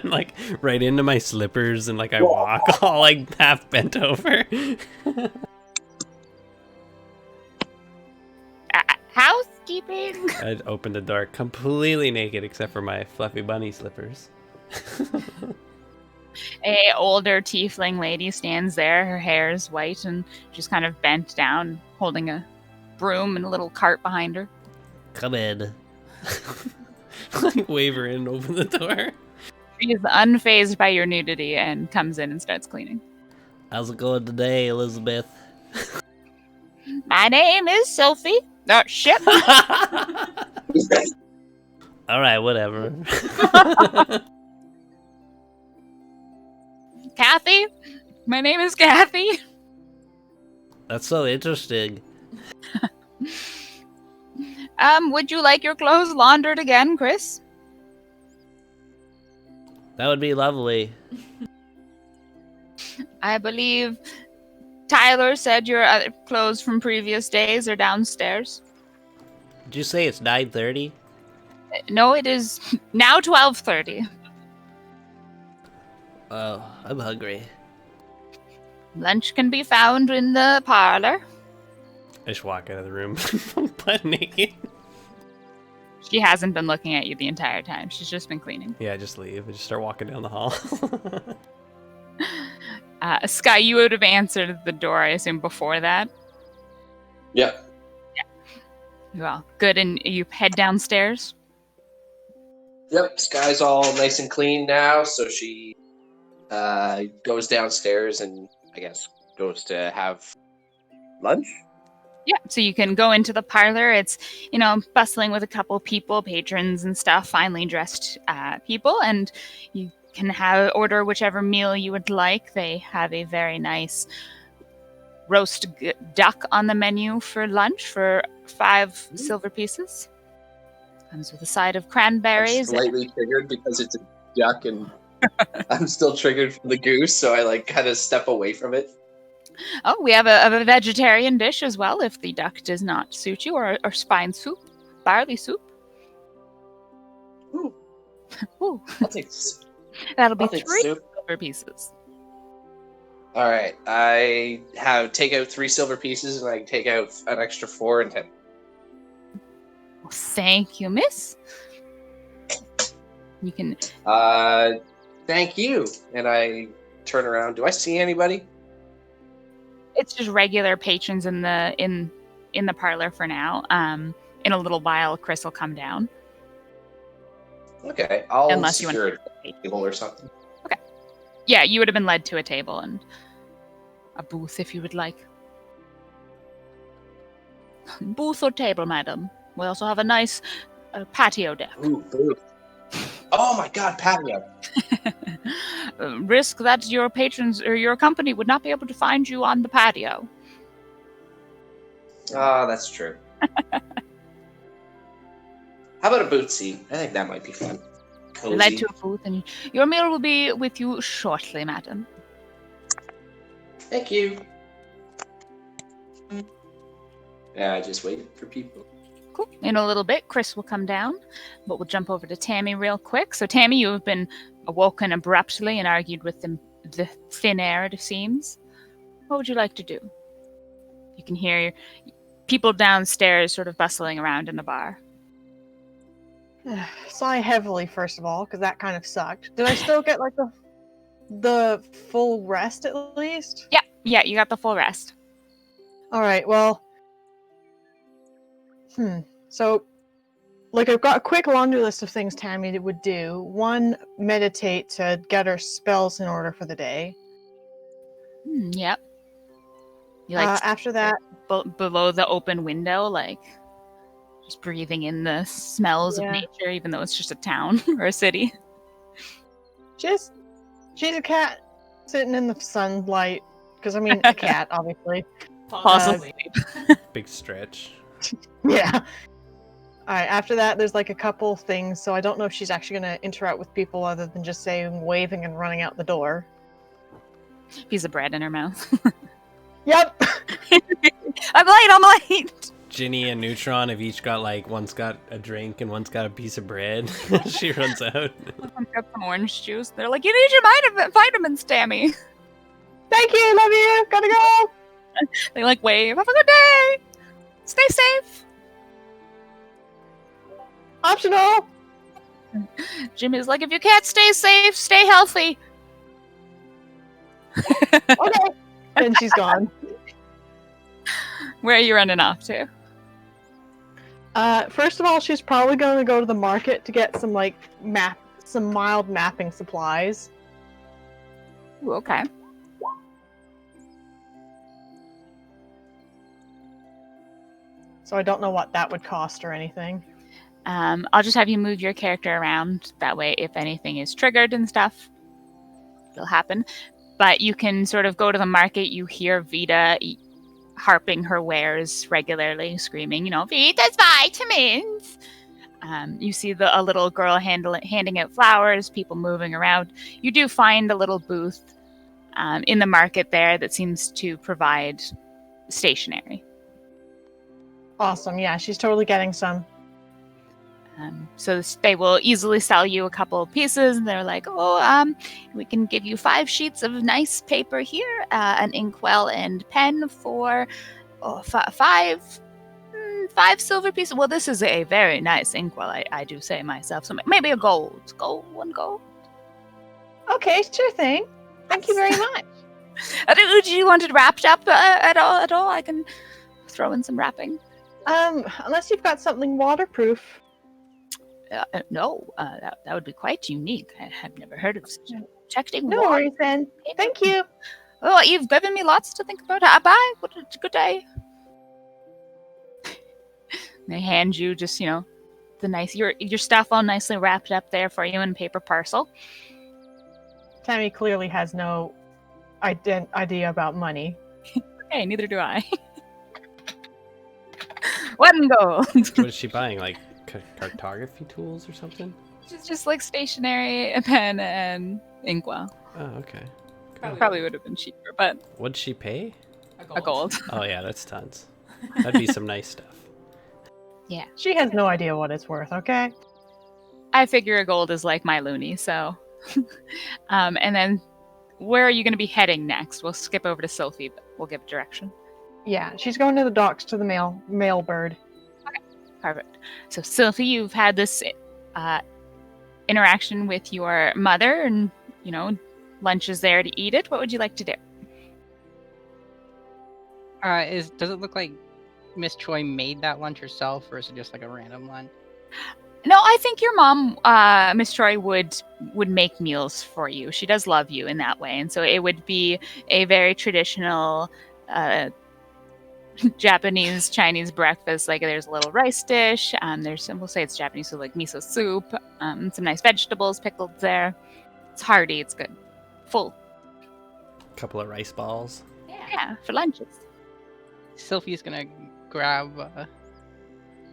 like right into my slippers, and like I walk all like half bent over. Housekeeping! I'd open the door completely naked except for my fluffy bunny slippers. A older tiefling lady stands there. Her hair is white and she's kind of bent down, holding a broom and a little cart behind her. Come in. Like wave her in and open the door. She is unfazed by your nudity and comes in and starts cleaning. How's it going today, Elizabeth? My name is Sophie. Oh, shit. All right, whatever. Kathy? My name is Kathy. That's so interesting. Would you like your clothes laundered again, Chris? That would be lovely. I believe Tyler said your other clothes from previous days are downstairs. Did you say it's 9:30? No, it is now 12:30. Oh, I'm hungry. Lunch can be found in the parlor. I just walk out of the room, butt naked. She hasn't been looking at you the entire time. She's just been cleaning. Yeah, I just leave. I just start walking down the hall. Sky, you would have answered the door, I assume, before that. Yep. Well, good. And you head downstairs? Yep. Sky's all nice and clean now, so she goes downstairs and I guess goes to have lunch. Yeah, so you can go into the parlor. It's, bustling with a couple people, patrons and stuff, finely dressed people, and you can order whichever meal you would like. They have a very nice roast duck on the menu for lunch for 5 silver pieces. Comes with a side of I'm cranberries. slightly triggered because it's a duck and I'm still triggered from the goose, so I kind of step away from it. Oh, we have a vegetarian dish as well if the duck does not suit you, or spine soup, barley soup. Ooh. Ooh. I'll take That'll be I'll take 3 soup. silver pieces. All right, I take out 3 silver pieces and I take out an extra 4 and 10. Well, thank you, miss. You can. Thank you. And I turn around. Do I see anybody? It's just regular patrons in the parlor for now. In a little while, Chris will come down. Okay, I'll Unless you secure want a table or something. Okay. Yeah, you would have been led to a table and a booth if you would like. Booth or table, madam. We also have a nice patio deck. Ooh, booth. Oh my god, patio. Risk that your patrons or your company would not be able to find you on the patio. Ah, that's true. How about a booth seat? I think that might be fun. Cozy. Led to a booth, and your meal will be with you shortly, madam. Thank you. Yeah, I just wait for people. Cool. In a little bit, Chris will come down, but we'll jump over to Tammy real quick. So, Tammy, you have been awoken abruptly and argued with the thin air, it seems. What would you like to do? You can hear people downstairs sort of bustling around in the bar. Sigh heavily, first of all, because that kind of sucked. Did I still get like the full rest at least? Yeah, you got the full rest. All right. Well, so like I've got a quick laundry list of things Tammy would do. 1, meditate to get her spells in order for the day. Yep. You like After that, below the open window, like just breathing in the smells of nature, even though it's just a town or a city. She's a cat sitting in the sunlight. Because, I mean, a cat, obviously. Possibly. Big stretch. Yeah. Alright, after that, there's like a couple things, so I don't know if she's actually going to interact with people other than just saying, waving, and running out the door. Piece of bread in her mouth. Yep! I'm late! Ginny and Neutron have each got like, one's got a drink and one's got a piece of bread. She runs out. I've got some orange juice. They're like, you need your vitamins, Tammy. Thank you, love you, gotta go! They like wave. Have a good day. Stay safe. Optional! Jimmy's like, if you can't stay safe, stay healthy. Okay. And she's gone. Where are you running off to? First of all, she's probably going to go to the market to get some like some mild mapping supplies. Ooh, okay. So I don't know what that would cost or anything. I'll just have you move your character around. That way, if anything is triggered and stuff, it'll happen. But you can sort of go to the market. You hear Vita harping her wares regularly, screaming, you know, Vita's vitamins. You see a little girl handing out flowers, people moving around. You do find a little booth in the market there that seems to provide stationery. Awesome, yeah, she's totally getting some. So they will easily sell you a couple of pieces, and they're like, we can give you 5 sheets of nice paper here, an inkwell and pen for 5 silver pieces. Well, this is a very nice inkwell, I do say myself. So maybe a gold. One gold. Okay, sure thing. Thank you very much. Do you want it wrapped up at all? I can throw in some wrapping. Unless you've got something waterproof. No, that would be quite unique. I have never heard of such a protecting No wall. worries then. Thank you. Oh, you've given me lots to think about. Bye. What a good day. They hand you just, the nice your stuff all nicely wrapped up there for you in a paper parcel. Tammy clearly has no idea about money. Okay, neither do I. 1 gold. What is she buying? Like cartography tools or something? Just like stationery, a pen, and inkwell. Oh, okay. Probably would have been cheaper, but What'd she pay? a gold. Oh yeah, that's tons. That'd be some nice stuff. Yeah. She has no idea what it's worth, okay? I figure a gold is like my loony, so. And then, where are you going to be heading next? We'll skip over to Sophie, but we'll give direction. Yeah, she's going to the docks to the mail bird. Okay, perfect. So, Sophie, you've had this interaction with your mother, and, lunch is there to eat it. What would you like to do? Does it look like Miss Choi made that lunch herself, or is it just like a random lunch? No, I think your mom, Miss Troy, would make meals for you. She does love you in that way, and so it would be a very traditional Japanese Chinese breakfast. Like there's a little rice dish. We'll say it's Japanese, so like miso soup, some nice vegetables pickled there. It's hearty. It's good, full. Couple of rice balls. Yeah, for lunches. Sylphie's gonna grab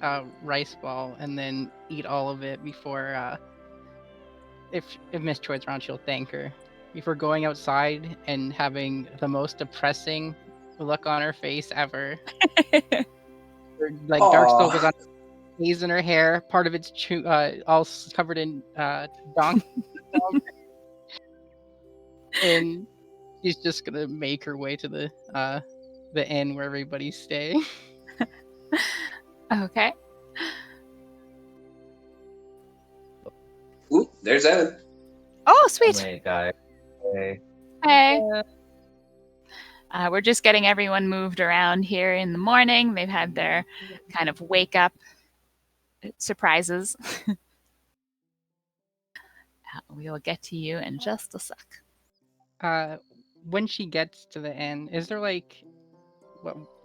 a rice ball and then eat all of it before if Miss Choi's around, she'll thank her before going outside and having the most depressing look on her face ever. Like dark circles on haze in her hair, part of it's all covered in donk. And she's just gonna make her way to the inn where everybody's staying. Okay. Ooh, there's Evan. Oh, sweet. Hey, guy. Hey. Hey. We're just getting everyone moved around here in the morning. They've had their kind of wake up surprises. We will get to you in just a sec. When she gets to the inn, is there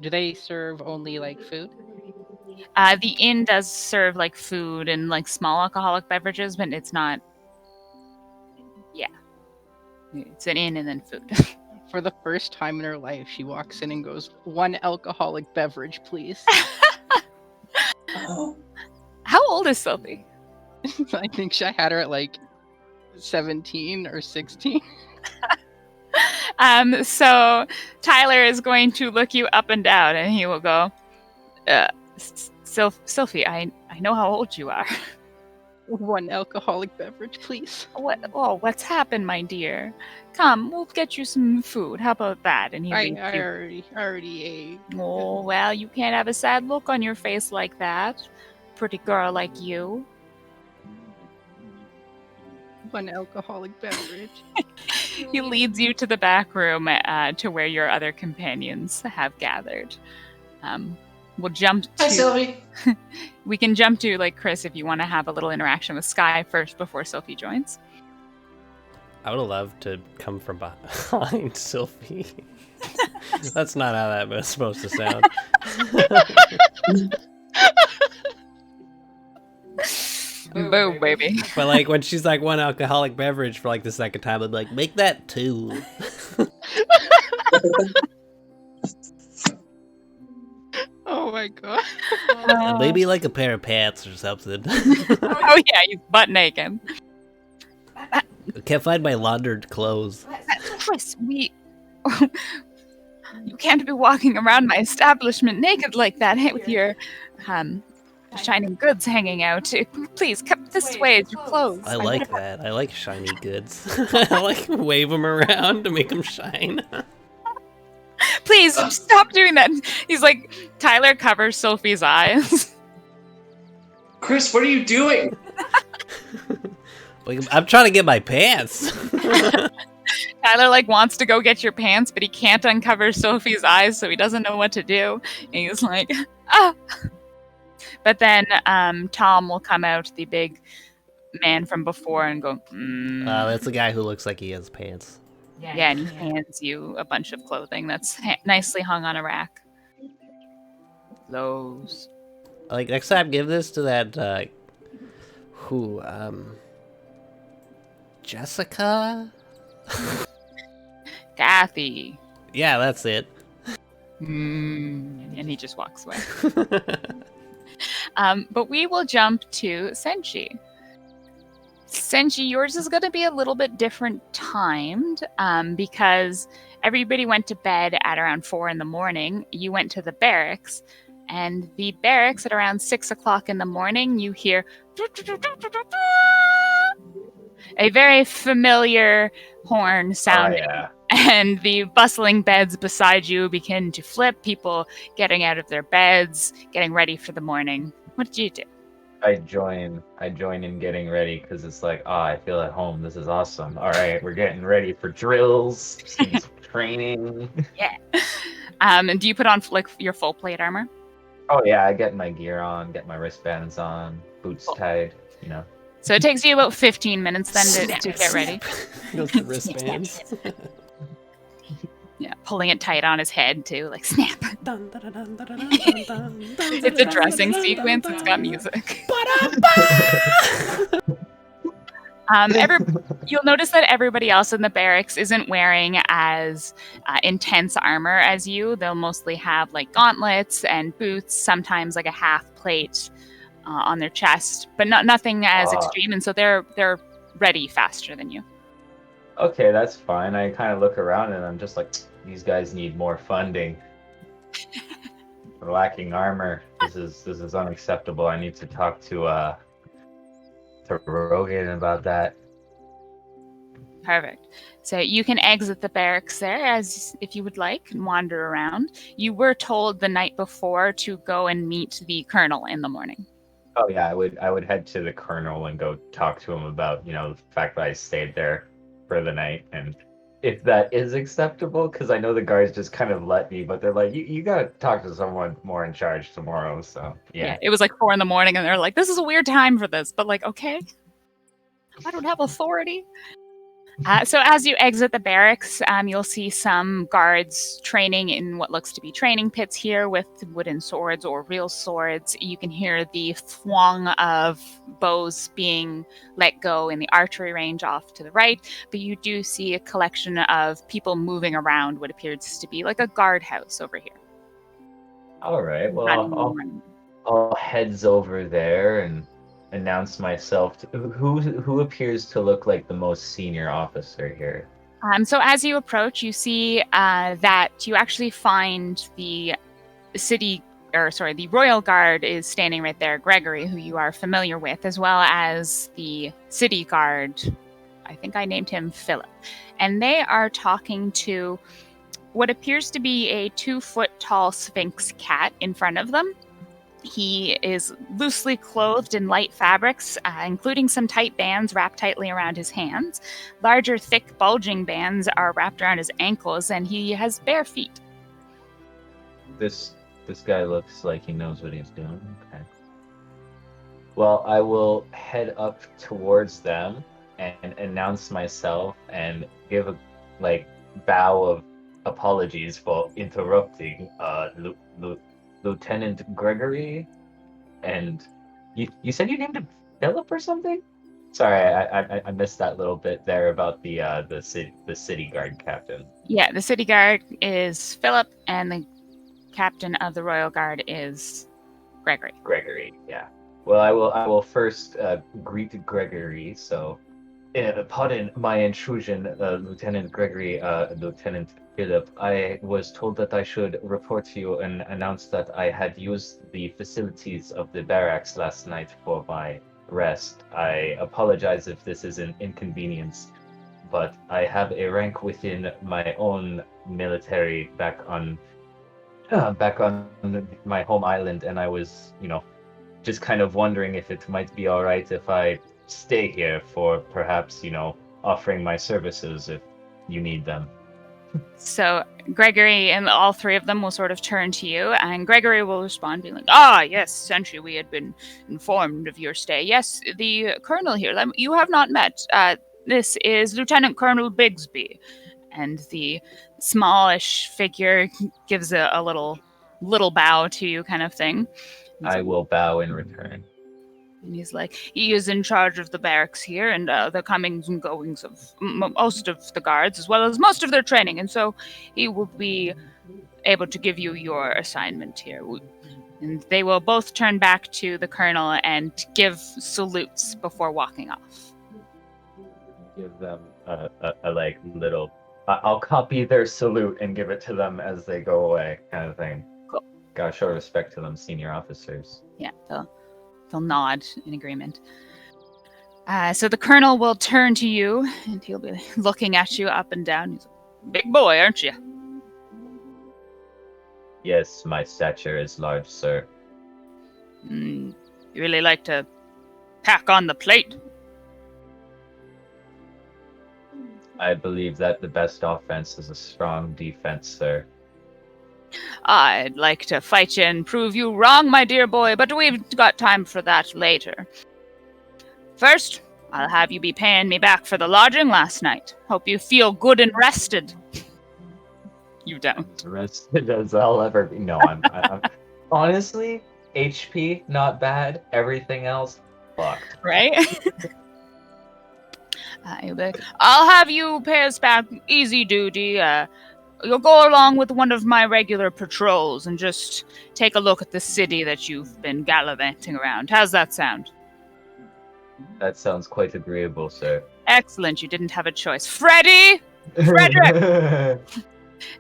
do they serve only like food? The inn does serve like food and like small alcoholic beverages, but it's not It's an inn and then food. For the first time in her life, she walks in and goes, 1 alcoholic beverage, please. Oh. How old is Sophie? I think I had her at like 17 or 16. So Tyler is going to look you up and down, and he will go, Sophie, I know how old you are. 1 alcoholic beverage, please. What's happened, my dear? Come, we'll get you some food. How about that? And he I leads you. already ate. Oh, well, you can't have a sad look on your face like that. Pretty girl like you. 1 alcoholic beverage. He leads you to the back room to where your other companions have gathered. We'll jump to... Hi, Sylvie. We can jump to, like, Chris, if you want to have a little interaction with Sky first before Sophie joins. I would have loved to come from behind Sylvie. That's not how that was supposed to sound. Boo, baby. But like when she's like 1 alcoholic beverage for like the second time, I'd be like, make that 2. Oh my god. Maybe like a pair of pants or something. Oh yeah, he's butt naked. I can't find my laundered clothes. Chris, you can't be walking around my establishment naked like that with your shining goods hanging out. Please, come this way, it's your clothes. I like that. I like shiny goods. I like wave them around to make them shine. Please, stop doing that. He's like, Tyler covers Sophie's eyes. Chris, what are you doing? Like, I'm trying to get my pants. Tyler like wants to go get your pants, but he can't uncover Sophie's eyes, so he doesn't know what to do. And he's like, ah. But then Tom will come out, the big man from before, and go, That's the guy who looks like he has pants. Yeah, and he hands you a bunch of clothing that's nicely hung on a rack. Clothes. Like, next time, give this to that, Jessica? Kathy. Yeah, that's it. And he just walks away. But we will jump to Senshi. Senshi, yours is going to be a little bit different timed because everybody went to bed at around 4 a.m. You went to the barracks, and the barracks at around 6 o'clock in the morning, you hear a very familiar horn sounding. Oh, yeah. And the bustling beds beside you begin to flip, people getting out of their beds, getting ready for the morning. What did you do? I join in getting ready because it's like, I feel at home. This is awesome. All right, we're getting ready for drills, training. Yeah. And do you put on like your full plate armor? Oh yeah, I get my gear on, get my wristbands on, boots tied, you know. So it takes you about 15 minutes then to get ready. Those wristbands. Yeah, pulling it tight on his head too, like snap. It's It's a dressing sequence. It's got music. You'll notice that everybody else in the barracks isn't wearing as intense armor as you. They'll mostly have like gauntlets and boots, sometimes like a half plate on their chest, but nothing as extreme. And so they're ready faster than you. Okay, that's fine. I kind of look around and I'm just like, these guys need more funding. We're lacking armor. This is unacceptable. I need to talk to Rogan about that. Perfect. So you can exit the barracks there as if you would like and wander around. You were told the night before to go and meet the colonel in the morning. Oh yeah, I would head to the colonel and go talk to him about, the fact that I stayed there for the night and if that is acceptable, because I know the guards just kind of let me, but they're like, you gotta talk to someone more in charge tomorrow. So yeah. It was like 4 a.m. and they're like, this is a weird time for this, but like, okay, I don't have authority. So as you exit the barracks, you'll see some guards training in what looks to be training pits here with wooden swords or real swords. You can hear the thwong of bows being let go in the archery range off to the right, but you do see a collection of people moving around what appears to be like a guardhouse over here. All right. Well, Running I'll, around. I'll heads over there and announce myself. Who appears to look like the most senior officer here? So as you approach, you see that you actually find the Royal Guard is standing right there, Gregory, who you are familiar with, as well as the City Guard. I think I named him Philip. And they are talking to what appears to be a 2-foot-tall Sphinx cat in front of them. He is loosely clothed in light fabrics, including some tight bands wrapped tightly around his hands. Larger, thick, bulging bands are wrapped around his ankles, and he has bare feet. This guy looks like he knows what he's doing. Okay. Well, I will head up towards them and announce myself and give a bow of apologies for interrupting Lieutenant Gregory. And you said you named him Philip or something? Sorry, I missed that little bit there about the city guard captain. Yeah, the City Guard is Philip, and the captain of the Royal Guard is Gregory. Gregory, yeah. Well, I will first greet Gregory. So, pardon my intrusion, Lieutenant Gregory, Lieutenant Philip. I was told that I should report to you and announce that I had used the facilities of the barracks last night for my rest. I apologize if this is an inconvenience, but I have a rank within my own military back on my home island, and I was, just kind of wondering if it might be all right if I stay here for perhaps, offering my services if you need them. So Gregory and all three of them will sort of turn to you, and Gregory will respond being like, "Ah, yes, Sentry, we had been informed of your stay. Yes, the Colonel here, you have not met. This is Lieutenant Colonel Bigsby." And the smallish figure gives a little bow to you kind of thing. I will bow in return. And he's like, he is in charge of the barracks here and the comings and goings of most of the guards, as well as most of their training. And so he will be able to give you your assignment here. And they will both turn back to the colonel and give salutes before walking off. Give them a little... I'll copy their salute and give it to them as they go away, kind of thing. Cool. Gotta show respect to them senior officers. Yeah, they'll nod in agreement. So the colonel will turn to you, and he'll be looking at you up and down. He's like, "Big boy, aren't you?" Yes, my stature is large, sir. You really like to pack on the plate? I believe that the best offense is a strong defense, sir. I'd like to fight you and prove you wrong, my dear boy, but we've got time for that later. First, I'll have you be paying me back for the lodging last night. Hope you feel good and rested. You don't. As rested as I'll ever be. No, I'm honestly, HP, not bad. Everything else, fucked. Right? I'll have you pay us back easy duty. You'll go along with one of my regular patrols and just take a look at the city that you've been gallivanting around. How's that sound? That sounds quite agreeable, sir. Excellent. You didn't have a choice. Freddy! Frederick!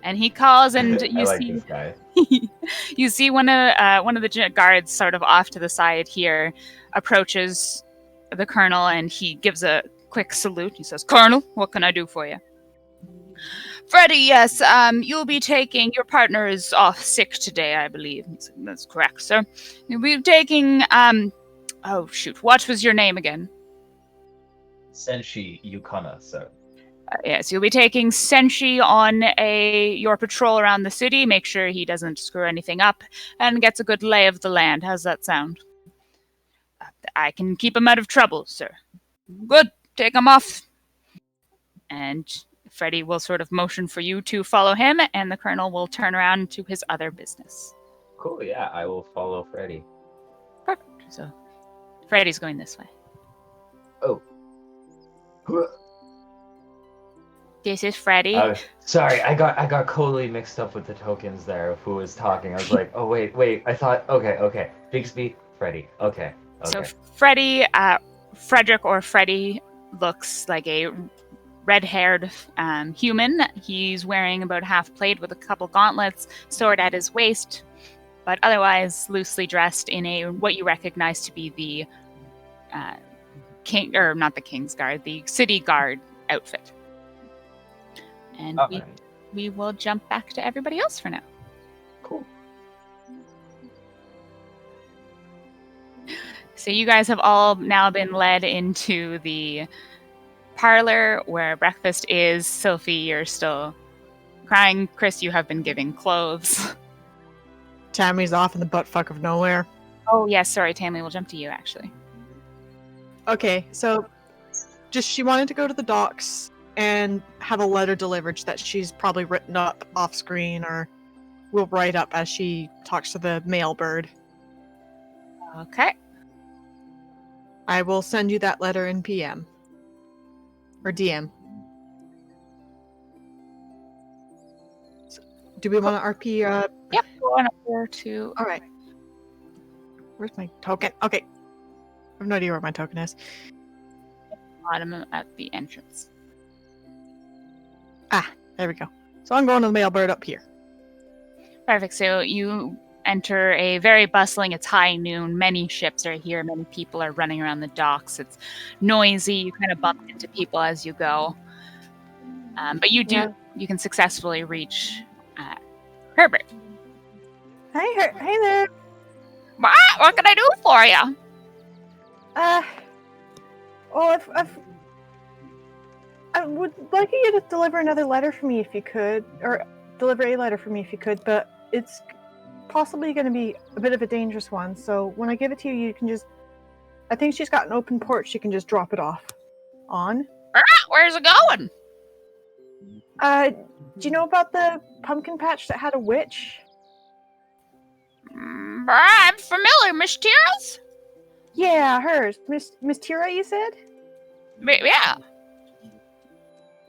And he calls, and you I like see this guy. you see one of the guards sort of off to the side here approaches the colonel, and he gives a quick salute. He says, "Colonel, what can I do for you?" "Freddy, yes, you'll be taking... Your partner is off sick today, I believe." "That's correct, sir. You'll be taking... Oh, shoot. What was your name again?" Senshi Yukana, sir. Yes, you'll be taking Senshi on your patrol around the city. Make sure he doesn't screw anything up and gets a good lay of the land. How's that sound? I can keep him out of trouble, sir. Good. Take him off. And Freddy will sort of motion for you to follow him, and the Colonel will turn around to his other business. Cool, yeah, I will follow Freddy. Perfect. So Freddy's going this way. Oh. This is Freddy. Sorry, I got totally mixed up with the tokens there of who was talking. I was like, oh wait, I thought okay. Bixby, Freddy. Okay. So Freddy, Frederick or Freddy looks like a red-haired human. He's wearing about half plate with a couple gauntlets, sword at his waist, but otherwise loosely dressed in a what you recognize to be the king, or not the King's Guard, the City Guard outfit. And we will jump back to everybody else for now. Cool. So you guys have all now been led into the parlor where breakfast is. Sophie, you're still crying. Chris, you have been giving clothes. Tammy's off in the buttfuck of nowhere. Oh, yes, sorry, Tammy, we'll jump to you, actually. Okay, so she wanted to go to the docks and have a letter delivered that she's probably written up off screen or will write up as she talks to the mail bird. Okay. I will send you that letter in PM. Or DM. Do we want to RP? Yep, go on over to... Alright. Where's my token? Okay. I have no idea where my token is. Bottom at the entrance. There we go. So I'm going to the mail bird up here. Perfect. So you enter a very bustling, it's high noon, many ships are here, many people are running around the docks, it's noisy, you kind of bump into people as you go. But you can successfully reach Herbert. Hey there. What can I do for you? I would like you to deliver another letter for me if you could, or deliver a letter for me if you could, but it's possibly going to be a bit of a dangerous one, so when I give it to you, you can just... I think she's got an open porch you can just drop it off on. Where's it going? Do you know about the pumpkin patch that had a witch? I'm familiar, Miss Tira's? Yeah, hers. Miss Tira, you said? Yeah.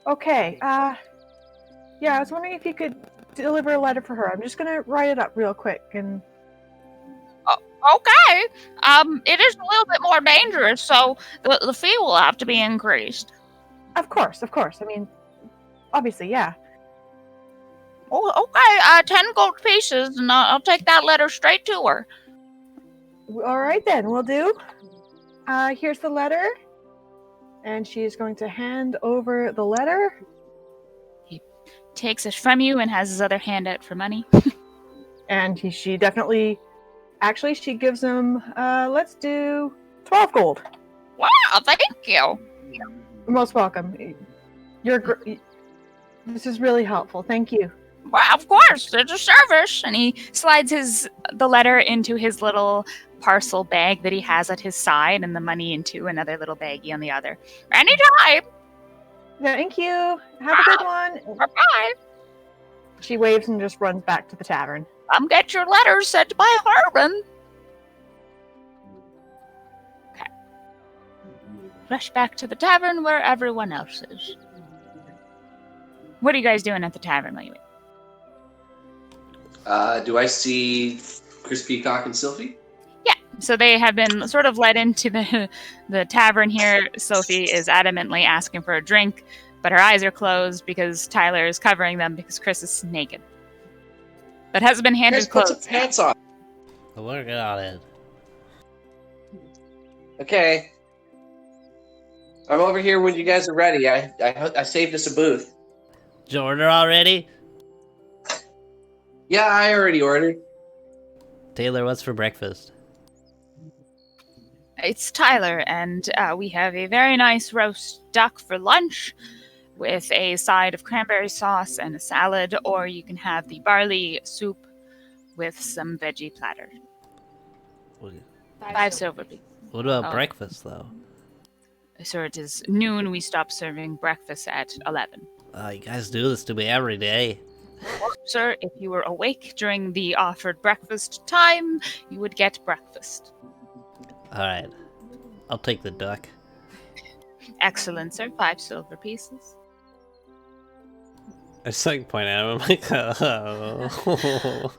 Okay, yeah, I was wondering if you could deliver a letter for her. I'm just gonna write it up real quick and... Okay. It is a little bit more dangerous, so the fee will have to be increased. Of course. I mean, obviously, yeah. Oh, okay, 10 gold pieces, and I'll take that letter straight to her. Alright then, we'll do. Here's the letter. And she is going to hand over the letter. He takes it from you and has his other hand out for money. And she definitely... Actually, she gives him, let's do 12 gold. Wow, thank you. You're most welcome. This is really helpful. Thank you. Well, of course, it's a service. And he slides the letter into his little parcel bag that he has at his side, and the money into another little baggie on the other. Anytime. Thank you. Have a good one. Bye-bye. She waves and just runs back to the tavern. Come get your letters sent by Harbin. Okay. Rush back to the tavern where everyone else is. What are you guys doing at the tavern while you wait? Do I see Chris Peacock and Sylvie? Yeah, so they have been sort of led into the tavern here. Sophie is adamantly asking for a drink, but her eyes are closed because Tyler is covering them because Chris is naked. But hasn't been handed Chris, clothes. put some pants on. I'm working on it. Okay. I'm over here when you guys are ready. I saved us a booth. Did you order already? Yeah, I already ordered. Taylor, what's for breakfast? It's Tyler, and we have a very nice roast duck for lunch with a side of cranberry sauce and a salad, or you can have the barley soup with some veggie platter. What 5 silver pieces. about breakfast, though? Sir, it is noon. We stop serving breakfast at 11. You guys do this to me every day. Sir, if you were awake during the offered breakfast time, you would get breakfast. Alright. I'll take the duck. Excellent, sir. 5 silver pieces. I just like point at him. I'm like, oh.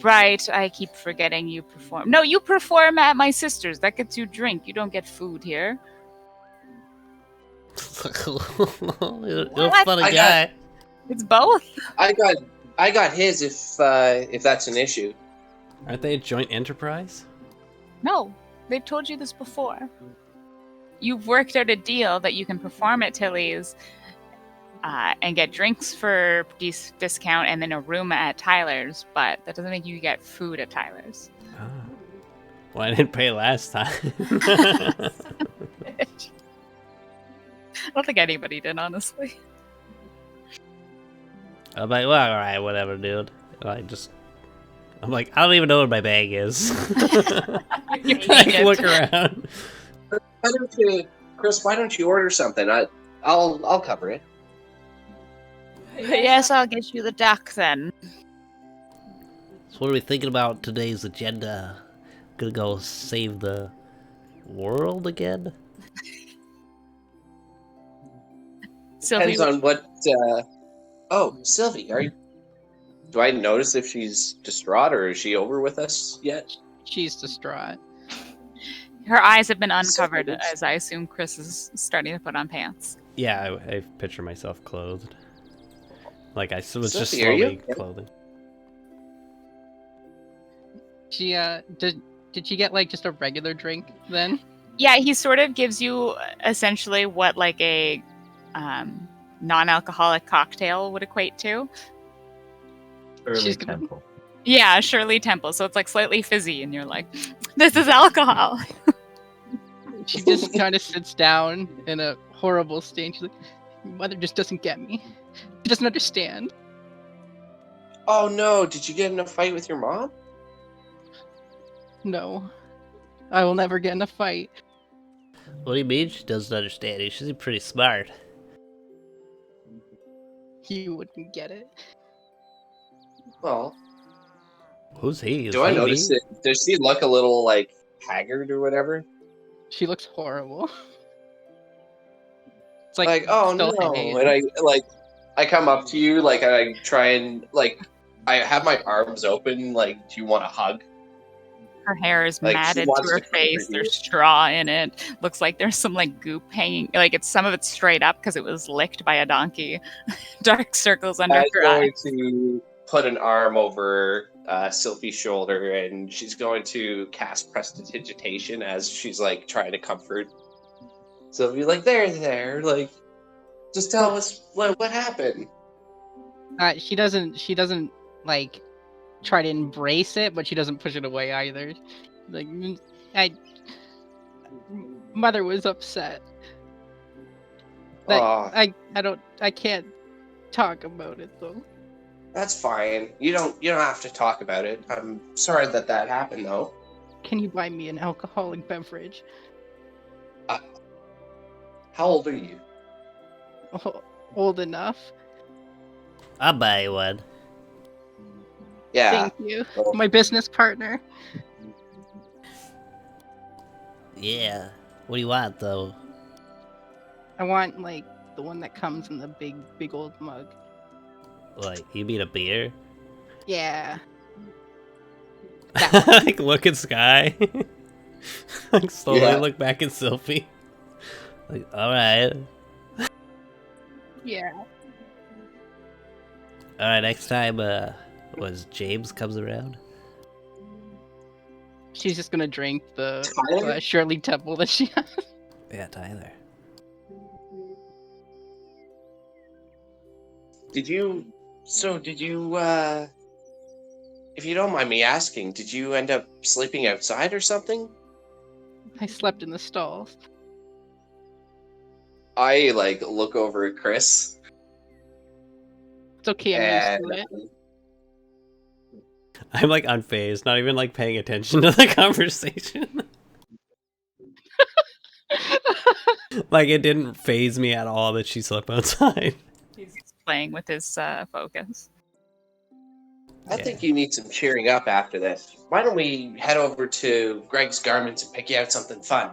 Right, I keep forgetting you perform. No, you perform at my sister's. That gets you drink. You don't get food here. You're a What? funny I guy. It's both. I got his if that's an issue. Aren't they a joint enterprise? No, they've told you this before. You've worked out a deal that you can perform at Tilly's and get drinks for discount and then a room at Tyler's, but that doesn't make you get food at Tyler's. Oh. Well, I didn't pay last time. I don't think anybody did, honestly. I'm like, well, alright, whatever, dude. I'm like, I don't even know where my bag is. Like, look around. Chris, why don't you order something? I'll cover it. Yes, I'll get you the duck then. So what are we thinking about today's agenda? Gonna go save the world again? Sylvie, Depends on what. Oh, Sylvie, do I notice if she's distraught or is she over with us yet? She's distraught. her eyes have been uncovered as I assume Chris is starting to put on pants. Yeah, I picture myself clothed. Like I was just Sophie, are you slowly okay? clothing. She did she get like just a regular drink then? Yeah, he sort of gives you essentially what like a non-alcoholic cocktail would equate to. Early She's gonna- temple. Yeah, Shirley Temple. So it's like slightly fizzy, and you're like, this is alcohol. She just kind of sits down in a horrible state. She's like, "Mother just doesn't get me. She doesn't understand." Oh no, did you get in a fight with your mom? No, I will never get in a fight. What do you mean she doesn't understand you? She's pretty smart. He wouldn't get it. Well, Who's he? Is do I he notice me? it? Does she look a little like haggard or whatever? She looks horrible. It's Like, oh still no, hanging. and I come up to you, like, and I try and I have my arms open, like, do you want a hug? Her hair is Like, she matted wants to her to comfort face. you. There's straw in it. Looks like there's some like goop hanging. Like it's some of it's straight up because it was licked by a donkey. Dark circles under I'm her eyes. going to put an arm over Sylvie's shoulder, and she's going to cast prestidigitation as she's like trying to comfort Sylvie. Like, there, like, just tell us what happened. She doesn't like try to embrace it, but she doesn't push it away either. Like, Mother was upset. Like, Aw, I can't talk about it though. that's fine. You don't have to talk about it. I'm sorry that happened though. Can you buy me an alcoholic beverage? How old are you? Old enough. I'll buy you one. Yeah. Thank you. Well, My business partner. Yeah. What do you want, though? I want like the one that comes in the big old mug. Like, you mean a beer? Yeah. Like, look at Sky. Like, slowly Yeah. look back at Sylvie. Like, alright. Yeah. Alright, next time, was James comes around? She's just gonna drink the Tyler? Shirley Temple that she has. Yeah, Tyler. Did you if you don't mind me asking, did you end up sleeping outside or something? I slept in the stalls. I like look over at Chris It's okay, I'm and used to it. I'm like unfazed, not even like paying attention to the conversation. Like, it didn't phase me at all that she slept outside. He's playing with his focus. I think you need some cheering up after this. Why don't we head over to Greg's Garments and pick you out something fun?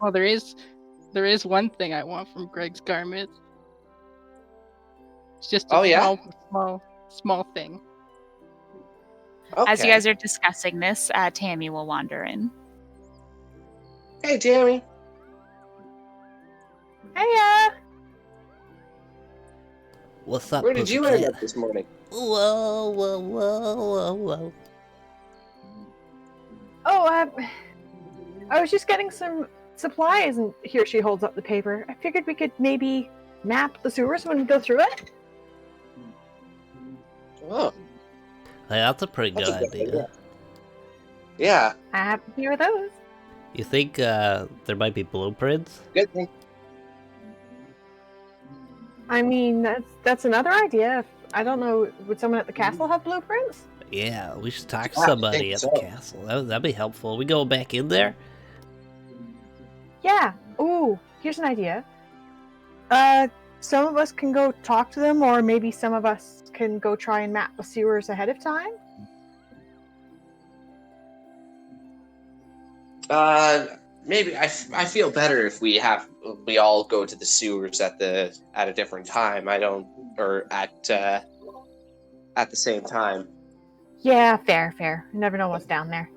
Well, there is one thing I want from Greg's Garments. It's just a small thing. Okay. As you guys are discussing this, Tammy will wander in. Hey, Tammy. Hey, What's up, Where did you end pussycat? up this morning? Whoa, whoa, whoa, whoa, whoa. Oh, I was just getting some supplies, and here she holds up the paper. I figured we could maybe map the sewers when we go through it. Oh, Hey, that's a pretty that's good a good idea. idea. Yeah, I happen to hear those. You think there might be blueprints? good thing. I mean, that's another idea. I don't know, would someone at the castle have blueprints? Yeah, we should talk to Yeah, I somebody think at so. the castle. That'd be helpful. We go back in there? Yeah. Ooh, here's an idea. Some of us can go talk to them, or maybe some of us can go try and map the sewers ahead of time. Maybe I feel better if we all go to the sewers at a different time. Or at the same time. Yeah, fair. You never know what's down there.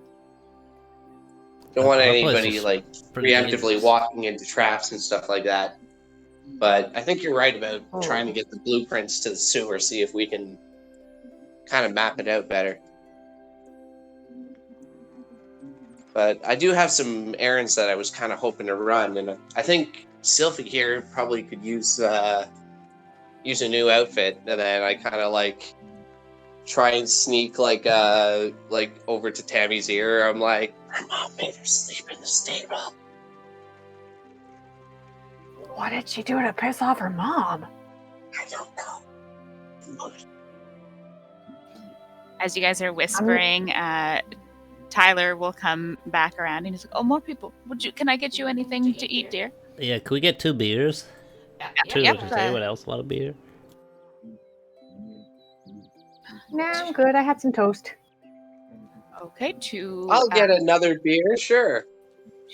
Don't want Our place anybody is like pretty preemptively dangerous. walking into traps and stuff like that. But I think you're right about Oh. trying to get the blueprints to the sewer, see if we can kind of map it out better. But I do have some errands that I was kind of hoping to run, and I think Sylphie here probably could use a new outfit, and then I kind of like try and sneak like over to Tammy's ear. I'm like, her mom made her sleep in the stable. What did she do to piss off her mom? I don't know. As you guys are whispering, Tyler will come back around and he's like, "Oh, more people. Can I get you anything to eat, dear?" Yeah, can we get 2 beers? Two. Yep. Does anyone else want a beer? Nah, I'm good. I had some toast. Okay, two. I'll get another beer, sure.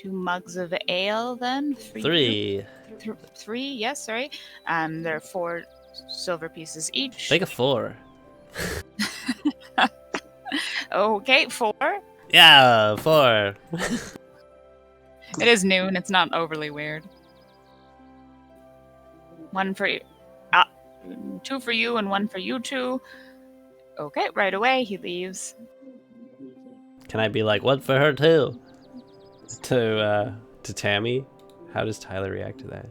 2 mugs of ale then. 3. 3. Yes, sorry. There are 4 silver pieces each. Make a 4. Okay, 4. Yeah, 4. It is noon. It's not overly weird. 1 for 2 for you and 1 for you 2. Okay, right away he leaves. Can I be like, "One for her too"? To Tammy? How does Tyler react to that?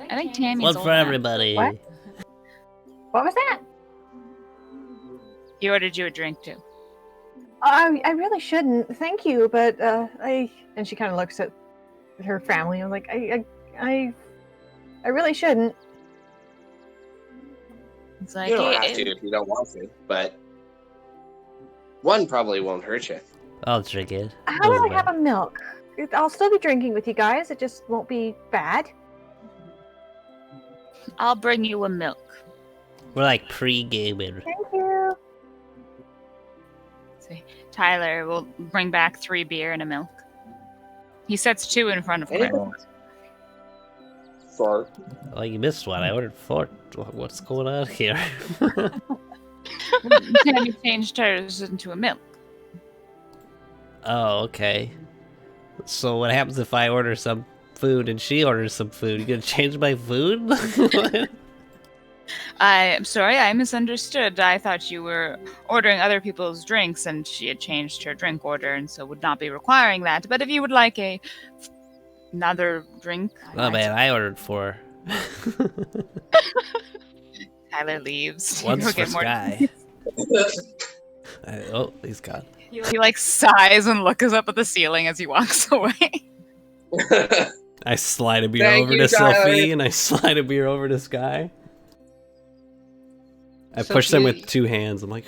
I think Tammy's One old for enough. everybody. What? What was that? He ordered you a drink too. I really shouldn't. Thank you, but and she kind of looks at her family. I'm like, I really shouldn't. It's like, You don't have to if you don't want to, but 1 probably won't hurt you. I'll drink it. How Doesn't about I have matter. a milk? I'll still be drinking with you guys. It just won't be bad. I'll bring you a milk. We're like pre-gaming. Thank you. See, Tyler will bring back 3 beer and a milk. He sets 2 in front of her. Anyone? For Oh, you missed one. I ordered 4. What's going on here? Tammy changed hers into a milk. Oh, okay. So what happens if I order some food and she orders some food? You gonna change my food? What? I'm sorry, I misunderstood. I thought you were ordering other people's drinks and she had changed her drink order and so would not be requiring that. But if you would like another drink... Oh man, I ordered 4. Tyler leaves. to One's go for get more Sky. Oh, he's gone. He like sighs and looks up at the ceiling as he walks away. I slide a beer Thank over you, to Sophie, Tyler. and I slide a beer over to Sky. I push them with 2 hands. I'm like,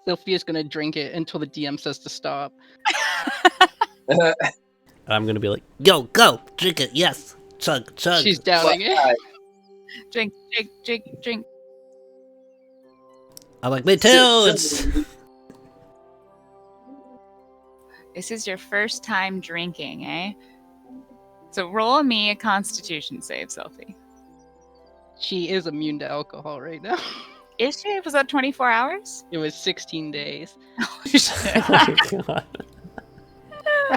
Sophia's gonna drink it until the DM says to stop. I'm gonna be like, yo, go, drink it, yes, chug, chug. She's downing it. Drink, drink, drink, drink. I'm like, me too. It's... This is your first time drinking, eh? So roll me a Constitution save, Sophie. She is immune to alcohol right now. Is she? Was that 24 hours? It was 16 days. Oh, shit. Oh my god.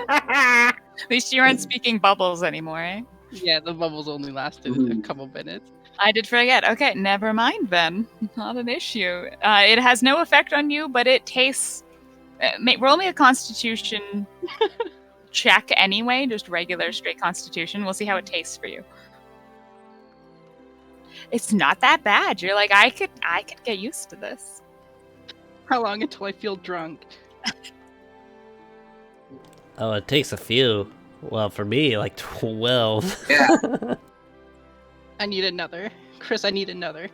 At least you aren't speaking bubbles anymore, eh? Yeah, the bubbles only lasted a couple minutes. I did forget. Okay, never mind then. Not an issue. It has no effect on you, but it tastes... roll me a Constitution check anyway, just regular straight Constitution. We'll see how it tastes for you. It's not that bad. You're like, I could get used to this. How long until I feel drunk? Oh, it takes a few. Well, for me, like 12. Yeah. I need another. Chris, I need another.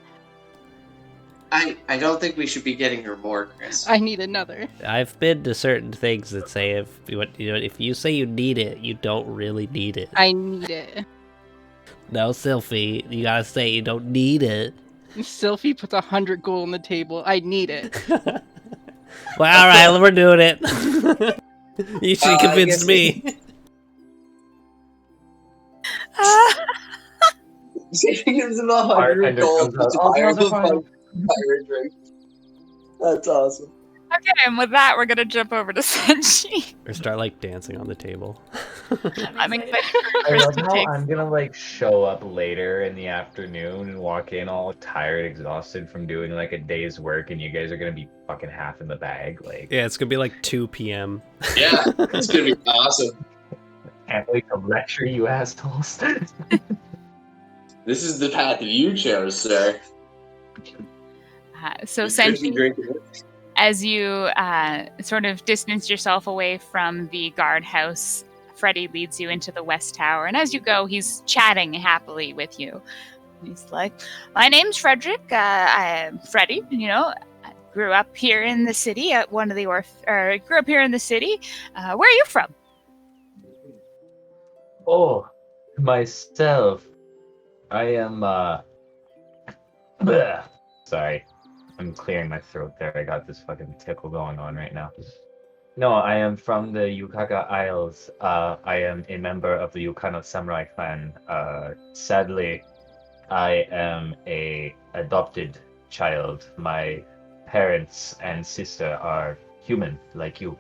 I don't think we should be getting her more, Chris. I need another. I've been to certain things that say if you say you need it, you don't really need it. I need it. No, Sylphie, you gotta say you don't need it. Sylphie puts 100 gold on the table. I need it. Well, alright, we're doing it. You should convince me. She gives him 100 gold to buy her the pirate drink. That's awesome. Okay, and with that, we're gonna jump over to Senshi. Or start like dancing on the table. I'm excited for I Chris love to how take. I'm gonna like show up later in the afternoon and walk in all tired, exhausted from doing like a day's work, and you guys are gonna be fucking half in the bag. Like, Yeah, it's gonna be like 2 p.m. Yeah, it's gonna be awesome. can't wait to lecture you assholes. This is the path that you chose, sir. So You should be Senshi, drinking it. as you sort of distance yourself away from the guardhouse, Freddy leads you into the West Tower, and as you go, he's chatting happily with you. He's like, "My name's Frederick. I'm Freddy. You know, I grew up here in the city at one of the grew up here in the city. Where are you from?" Oh, myself. I am, bleh. Sorry. I'm clearing my throat there. I got this fucking tickle going on right now. No, I am from the Yukaka Isles. I am a member of the Yukano Samurai clan. Sadly, I am a adopted child. My parents and sister are human, like you.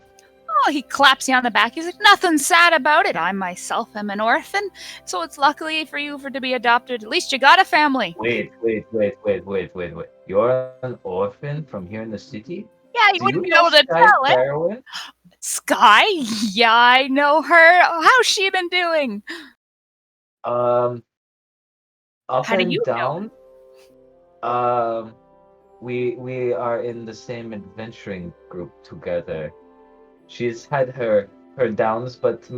Oh, he claps you on the back. He's like, "Nothing sad about it. I myself am an orphan, so it's luckily for you to be adopted. At least you got a family." Wait. You're an orphan from here in the city? Yeah, you Do wouldn't you be able know to tell it. Heroin? Sky? Yeah, I know her. How's she been doing? Up How do and you know? down. We are in the same adventuring group together. She's had her downs, but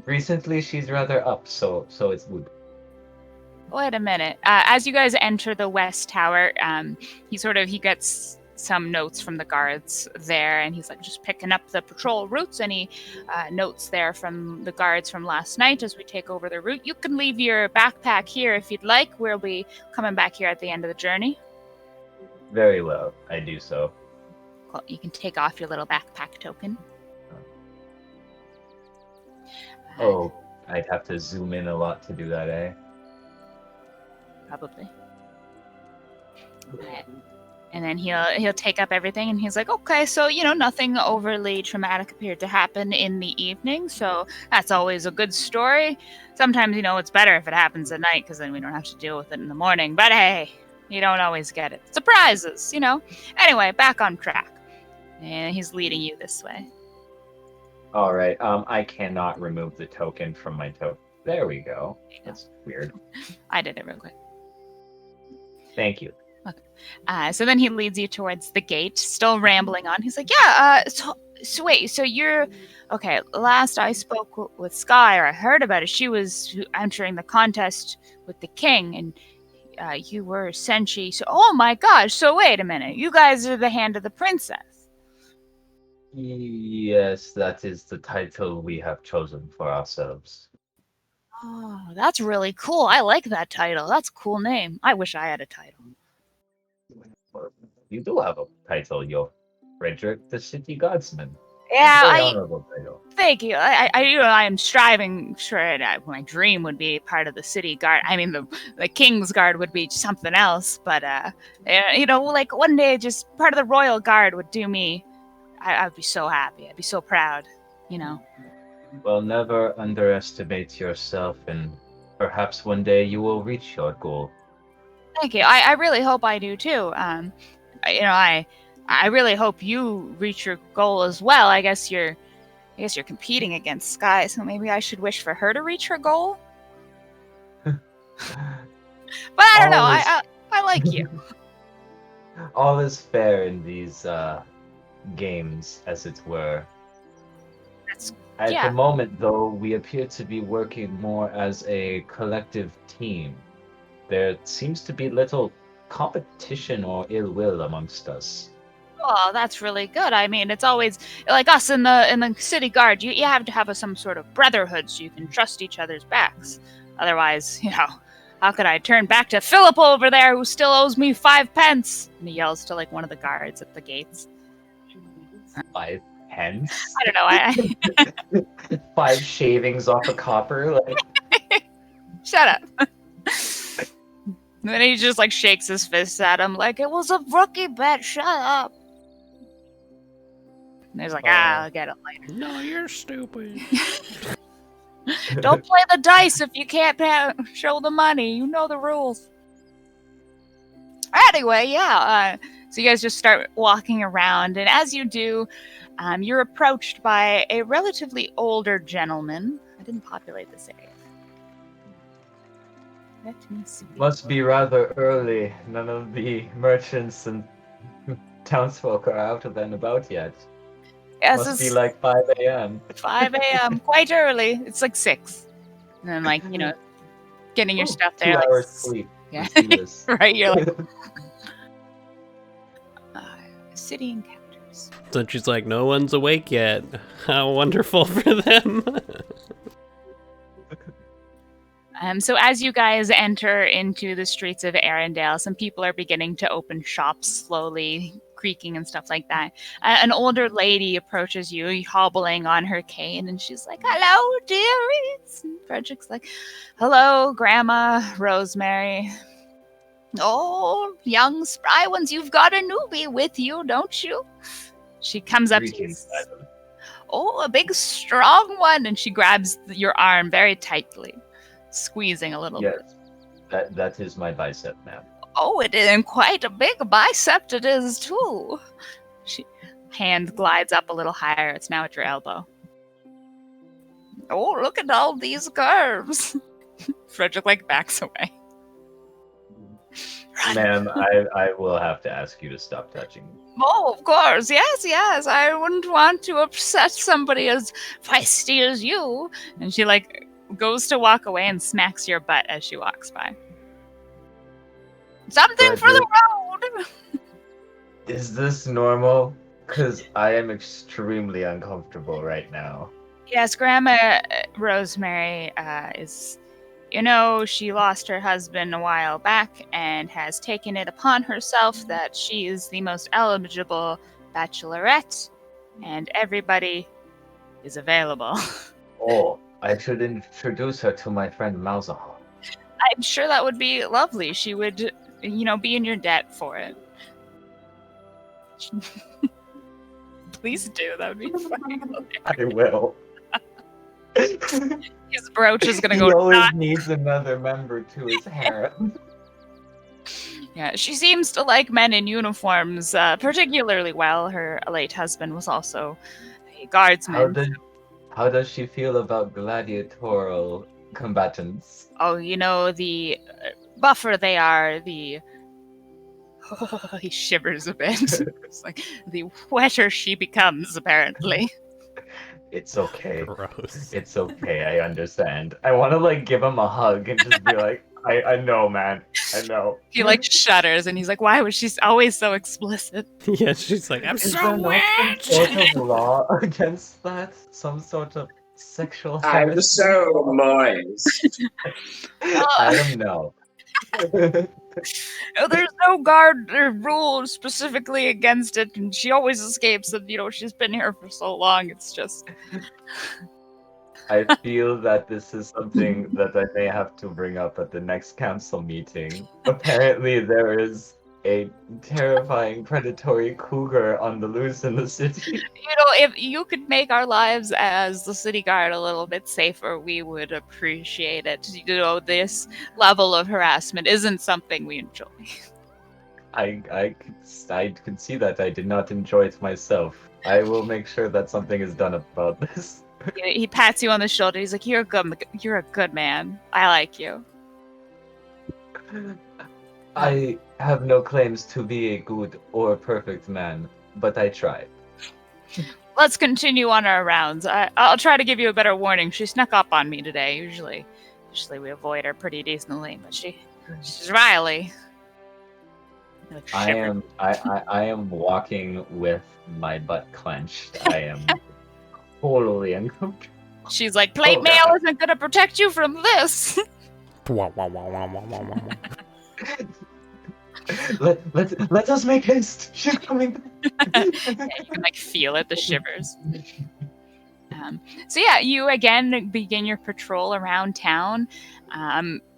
recently she's rather up, so it's good. Wait a minute. As you guys enter the West Tower, he gets some notes from the guards there, and he's like just picking up the patrol routes. Any notes there from the guards from last night as we take over the route. You can leave your backpack here if you'd like. We'll be coming back here at the end of the journey. Very well, I do so. Cool. You can take off your little backpack token. Oh, I'd have to zoom in a lot to do that, eh? Probably. And then he'll take up everything, and he's like, "Okay, so nothing overly traumatic appeared to happen in the evening, so that's always a good story. Sometimes it's better if it happens at night, because then we don't have to deal with it in the morning. But hey, you don't always get it. Surprises, Anyway, back on track." And he's leading you this way. All right. I cannot remove the token from my token. There we go. That's weird. I did it real quick. Thank you. So then he leads you towards the gate, still rambling on. He's like, "Yeah, so wait, so you're... Okay, last I spoke with Sky, or I heard about it, she was entering the contest with the king, and you were Senshi. So, oh my gosh, so wait a minute. You guys are the hand of the princess." Yes, that is the title we have chosen for ourselves. Oh, that's really cool. I like that title. That's a cool name. I wish I had a title. You do have a title, you're Frederick the City Guardsman. Yeah, Very I honorable title. thank you. I am striving. Sure, my dream would be part of the city guard. I mean, the king's guard would be something else. But like one day, just part of the royal guard would do me. I'd be so happy. I'd be so proud. You know. Well, never underestimate yourself, and perhaps one day you will reach your goal. Thank you. I really hope I do too. I really hope you reach your goal as well. I guess you're competing against Sky, so maybe I should wish for her to reach her goal. But I don't know. I like you. All is fair in these games, as it were. At Yeah. the moment, though, we appear to be working more as a collective team. There seems to be little competition or ill will amongst us. Oh, that's really good. I mean, it's always like us in the city guard. You have to have some sort of brotherhood so you can trust each other's backs. Otherwise, how could I turn back to Philip over there who still owes me 5 pence? And he yells to like one of the guards at the gates. 5 pence? I don't know. 5 shavings off a copper? Like... Shut up. And then he just like shakes his fists at him like it was a rookie bet. Shut up. And he's like, I'll get it later. No, you're stupid. Don't play the dice if you can't show the money. You know the rules. Anyway, yeah. So you guys just start walking around, and as you do, you're approached by a relatively older gentleman. I didn't populate this area. Let me see. Must be rather early. None of the merchants and townsfolk are out and about yet. Yes, Must be like 5 a.m. 5 a.m. Quite early. It's like 6. And then, like, getting your stuff there. 2 like, hours sleep. Yeah. Let's do this. Right? You're like, city encounters. So she's like, no one's awake yet. How wonderful for them. So as you guys enter into the streets of Arendelle, some people are beginning to open shops slowly, creaking and stuff like that. An older lady approaches you, hobbling on her cane, and she's like, hello, dearies. And Frederick's like, hello, Grandma Rosemary. Oh, young spry ones, you've got a newbie with you, don't you? She comes up to you. Oh, a big, strong one. And she grabs your arm very tightly, squeezing a little bit. Yes, that is my bicep, ma'am. Oh, it is quite a big bicep it is, too. She hand glides up a little higher. It's now at your elbow. Oh, look at all these curves. Frederick, backs away. Ma'am, I will have to ask you to stop touching me. Oh, of course. Yes. I wouldn't want to upset somebody as feisty as you. And she, goes to walk away and smacks your butt as she walks by. Something for the road! Is this normal? Because I am extremely uncomfortable right now. Yes, Grandma Rosemary is... she lost her husband a while back and has taken it upon herself that she is the most eligible bachelorette, and everybody is available. Oh, I should introduce her to my friend Malzahar. I'm sure that would be lovely. She would, be in your debt for it. Please do. That would be funny. I will. His brooch is going to go. He always needs another member to his harem. Yeah, she seems to like men in uniforms particularly well. Her late husband was also a guardsman. How does she feel about gladiatorial combatants? Oh, the buffer they are, he shivers a bit. It's like, the wetter she becomes, apparently. It's okay. Gross. It's okay, I understand. I want to, give him a hug and just be like, I know, man. I know. He like shudders and he's like, why was she always so explicit? Yeah, she's like, I'm Is so there not some wet. sort of law against that? Some sort of sexual I'm harassment? so moist. Adam, no. Oh, there's no guard or rule specifically against it, and she always escapes. And she's been here for so long. It's just I feel that this is something that I may have to bring up at the next council meeting. Apparently, there is a terrifying predatory cougar on the loose in the city. if you could make our lives as the city guard a little bit safer, we would appreciate it. This level of harassment isn't something we enjoy. I could see that. I did not enjoy it myself. I will make sure that something is done about this. He pats you on the shoulder. He's like, you're a good man. I like you. I have no claims to be a good or perfect man, but I try. Let's continue on our rounds. I'll try to give you a better warning. She snuck up on me today. Usually we avoid her pretty decently, but she's Riley. Like, I am walking with my butt clenched. I am totally uncomfortable. She's like, plate mail isn't gonna protect you from this. Let us make haste. She's coming. Yeah, you can like feel it, the shivers. So yeah, you again begin your patrol around town.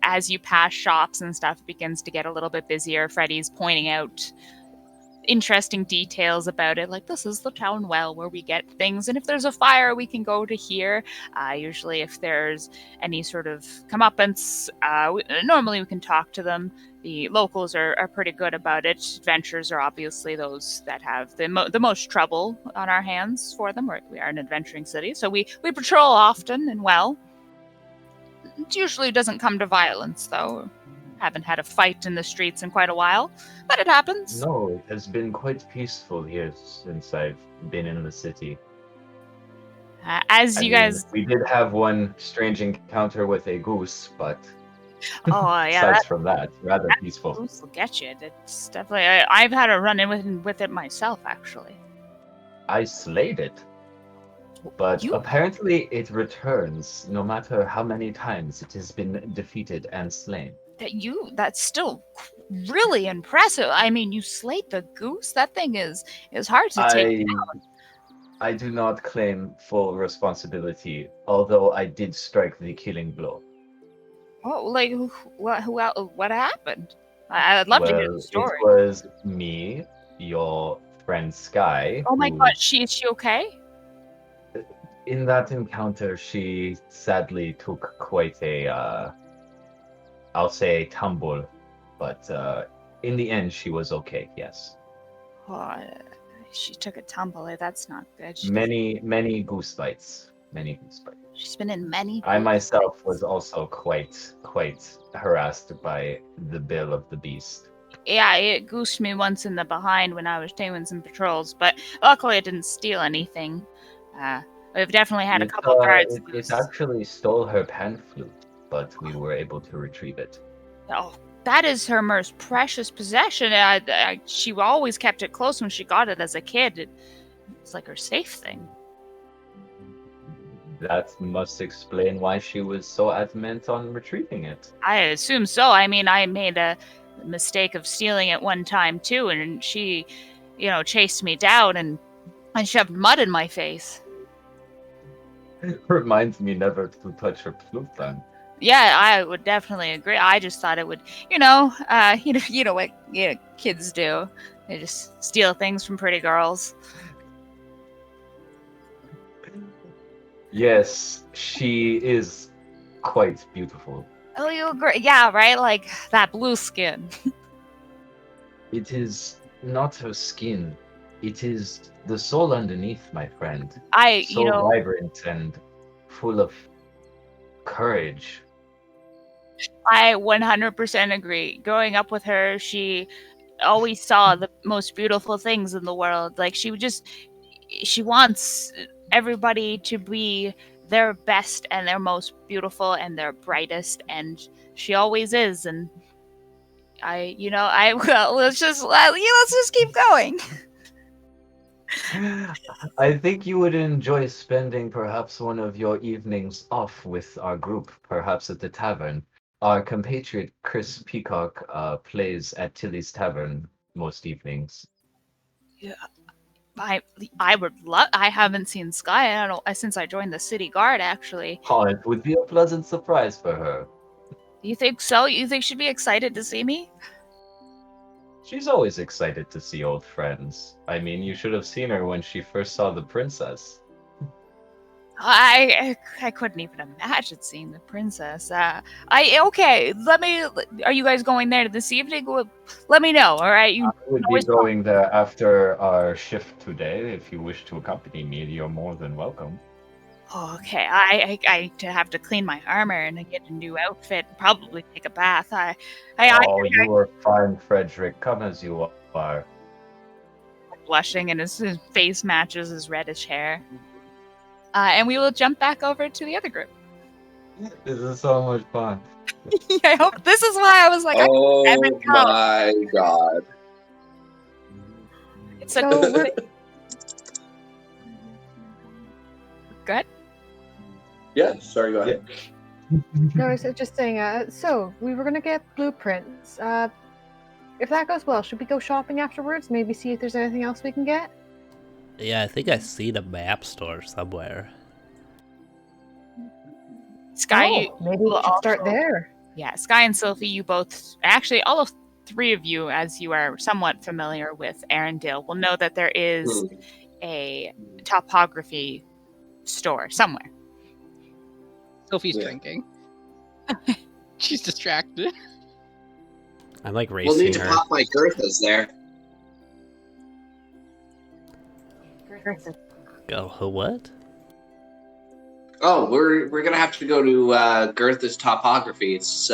As you pass shops and stuff, it begins to get a little bit busier. Freddie's pointing out interesting details about it, like this is the town well where we get things, and if there's a fire we can go to here. Usually if there's any sort of comeuppance, normally we can talk to them. The locals are pretty good about it. Adventurers are obviously those that have the most trouble on our hands for them. We are an adventuring city, so we patrol often and well. It usually doesn't come to violence, though. Haven't had a fight in the streets in quite a while, but it happens. No, it has been quite peaceful here since I've been in the city. We did have one strange encounter with a goose, but oh yeah, aside from that, rather peaceful. Goose will get you. It's definitely. I've had a run-in with it myself, actually. I slayed it, but apparently it returns no matter how many times it has been defeated and slain. That's still really impressive. I mean, you slayed the goose. That thing is hard to take down. I do not claim full responsibility, although I did strike the killing blow. Oh, like what happened? I'd love to hear the story. It was me, your friend Sky. Oh my god, is she okay? In that encounter, she sadly took quite a I'll say tumble, but in the end, she was okay. Yes. Oh, she took a tumble. That's not good. Many goose bites. Many goose bites. She's been in many. I myself was also quite harassed by the bill of the beast. Yeah, it goosed me once in the behind when I was doing some patrols, but luckily it didn't steal anything. We've definitely had a couple guards. It actually stole her pan flute, but we were able to retrieve it. Oh, that is her most precious possession. She always kept it close when she got it as a kid. It's like her safe thing. That must explain why she was so adamant on retrieving it. I assume so. I mean, I made a mistake of stealing it one time too, and she, chased me down and shoved mud in my face. Reminds me never to touch her flute then. Yeah, I would definitely agree. I just thought it would, you know what kids do. They just steal things from pretty girls. Yes, she is quite beautiful. Oh, you agree? Yeah, right? Like that blue skin. It is not her skin. It is the soul underneath, my friend. Vibrant and full of courage. I 100% agree. Growing up with her, she always saw the most beautiful things in the world. Like she wants everybody to be their best and their most beautiful and their brightest, and She always is, and well, let's just keep going. I think you would enjoy spending perhaps one of your evenings off with our group, perhaps at the tavern. Our compatriot Chris Peacock plays at Tilly's Tavern most evenings. I would love. I haven't seen Sky. I don't know since I joined the city guard. Actually, Oh, it would be a pleasant surprise for her. you think so? You think she'd be excited to see me? She's always excited to see old friends. I mean, you should have seen her when she first saw the princess. I couldn't even imagine seeing the princess. Okay. Are you guys going there this evening? Let me know. All right. I would be going there after our shift today. If you wish to accompany me, you're more than welcome. Okay. I have to clean my armor and get a new outfit. Probably take a bath. You are fine, Frederick. Come as you are. Blushing, and his face matches his reddish hair. And we will jump back over to the other group. This is so much fun. I hope this is why I was like, Oh I haven't come. my god. It's a So we're- good. Yeah, sorry, go ahead. No, I was just saying. So we were gonna get blueprints. If that goes well, should we go shopping afterwards? Maybe see if there's anything else we can get. Yeah, I think I see the map store somewhere. Sky, Maybe we should start there. Yeah, Sky and Sylvie, you both, actually, all of three of you, as you are somewhat familiar with Arendelle, will know that there is a topography store somewhere. Sophie's Yeah. drinking. She's distracted. I'm like We'll need racing to her. pop my Girthas there. Oh, what? Oh, we're gonna have to go to Girtha's topography. It's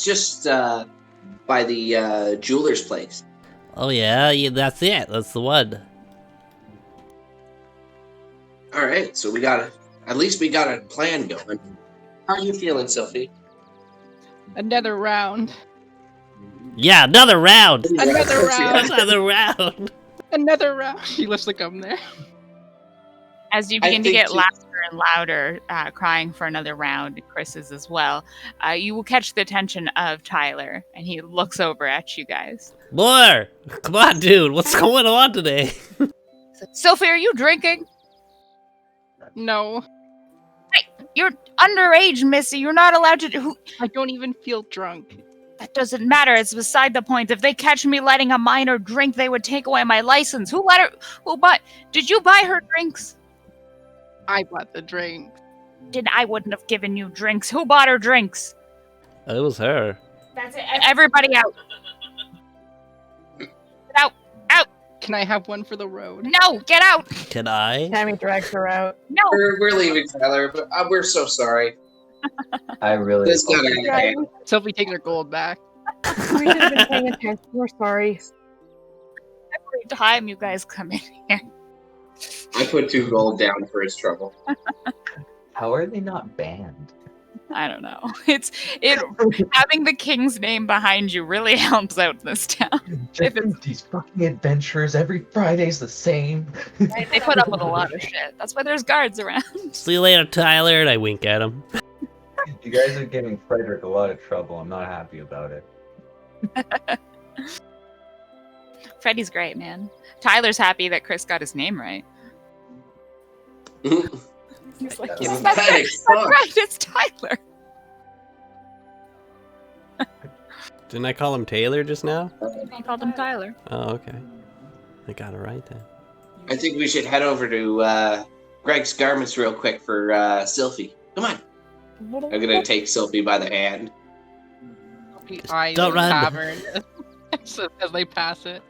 just by the jeweler's place. Oh yeah, that's it. That's the one. All right, so at least we got a plan going. How are you feeling, Sophie? Another round. Yeah, another round. Another round. Another round. Another round. She lifts the gum there. As you I begin to think get too- louder and louder, crying for another round, Chris is as well, you will catch the attention of Tyler, and he looks over at you guys. More. Come on, dude. What's going on today? Sophie, are you drinking? No, You're underage, Missy. You're not allowed to do... I don't even feel drunk. That doesn't matter. It's beside the point. If they catch me letting a minor drink, they would take away my license. Who let her... Did you buy her drinks? I bought the drink. I wouldn't have given you drinks. Who bought her drinks? It was her. That's it. Everybody out. Get out. Can I have one for the road? No, get out. Can I? Tammy drags her out. No. We're leaving, Tyler, but we're so sorry. I really This hope- gotta Yeah, end. Sophie takes her gold back. we should have been paying attention. We're sorry. Every time you guys come in here. I put 2 gold down for his trouble. How are they not banned? I don't know. Having the king's name behind you really helps out this town. Just these fucking adventures every Friday's the same. They put up with a lot of shit. That's why there's guards around. See you later, Tyler. And I wink at him. You guys are giving Frederick a lot of trouble. I'm not happy about it. Freddy's great, man. Tyler's happy that Chris got his name right. He's like, Yeah. yes, that's right. Thanks, That's fuck. right. It's Tyler. Didn't I call him Taylor just now? I called him Tyler. Oh, okay. I got it right then. I think we should head over to Greg's Garments real quick for Sylvie. Come on. I'm gonna take Sylvie by the hand. Sophie eyes Don't the run. tavern as they pass it.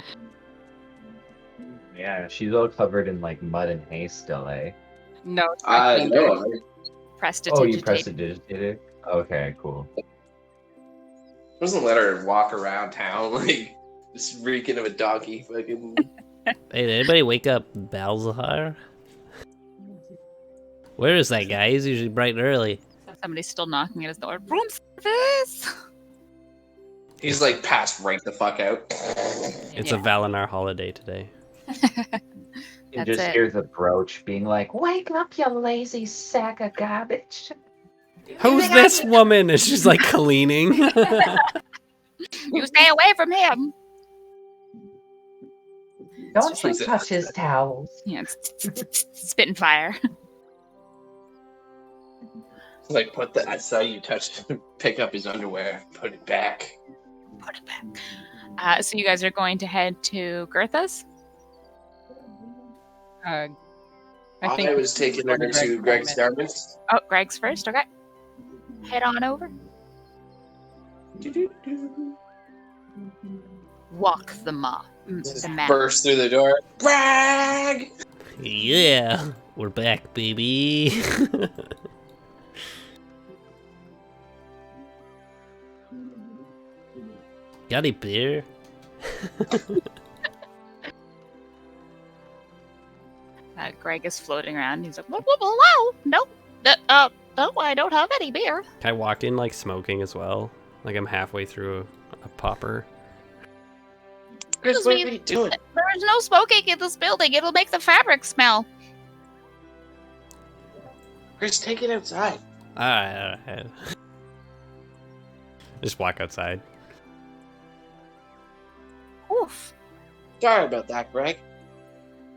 Yeah, she's all covered in like mud and hay still, eh? No, it's my finger. No. Oh, you Prestidigitate. prestidigitated? Okay, cool. Doesn't let her walk around town like just reeking of a donkey. Fucking. Hey, did anybody wake up Balzahar? Where is that guy? He's usually bright and early. Somebody's still knocking at his door. Room service. He's like passed right the fuck out. It's a Valinar holiday today. You That's just it. hear the brooch being like, "Wake up, you lazy sack of garbage." Who's this woman? And she's like cleaning. You stay away from him. Don't just you like- touch his towels. Yeah, it's spitting fire. Like, I saw you pick up his underwear, put it back. Put it back. So you guys are going to head to Gertha's? I I was taking her to Greg's Gardens. Oh, Greg's first. Okay. Head on over. Walk the Just map. burst through the door. Greg! Yeah, we're back, baby. Got any beer? Greg is floating around. He's like, hello? Nope. No, I don't have any beer. Can I walk in like smoking as well? Like I'm halfway through a popper. Chris, what are you doing? There is no smoking in this building. It'll make the fabric smell. Chris, take it outside. Alright. Just walk outside. Oof. Sorry about that, Greg.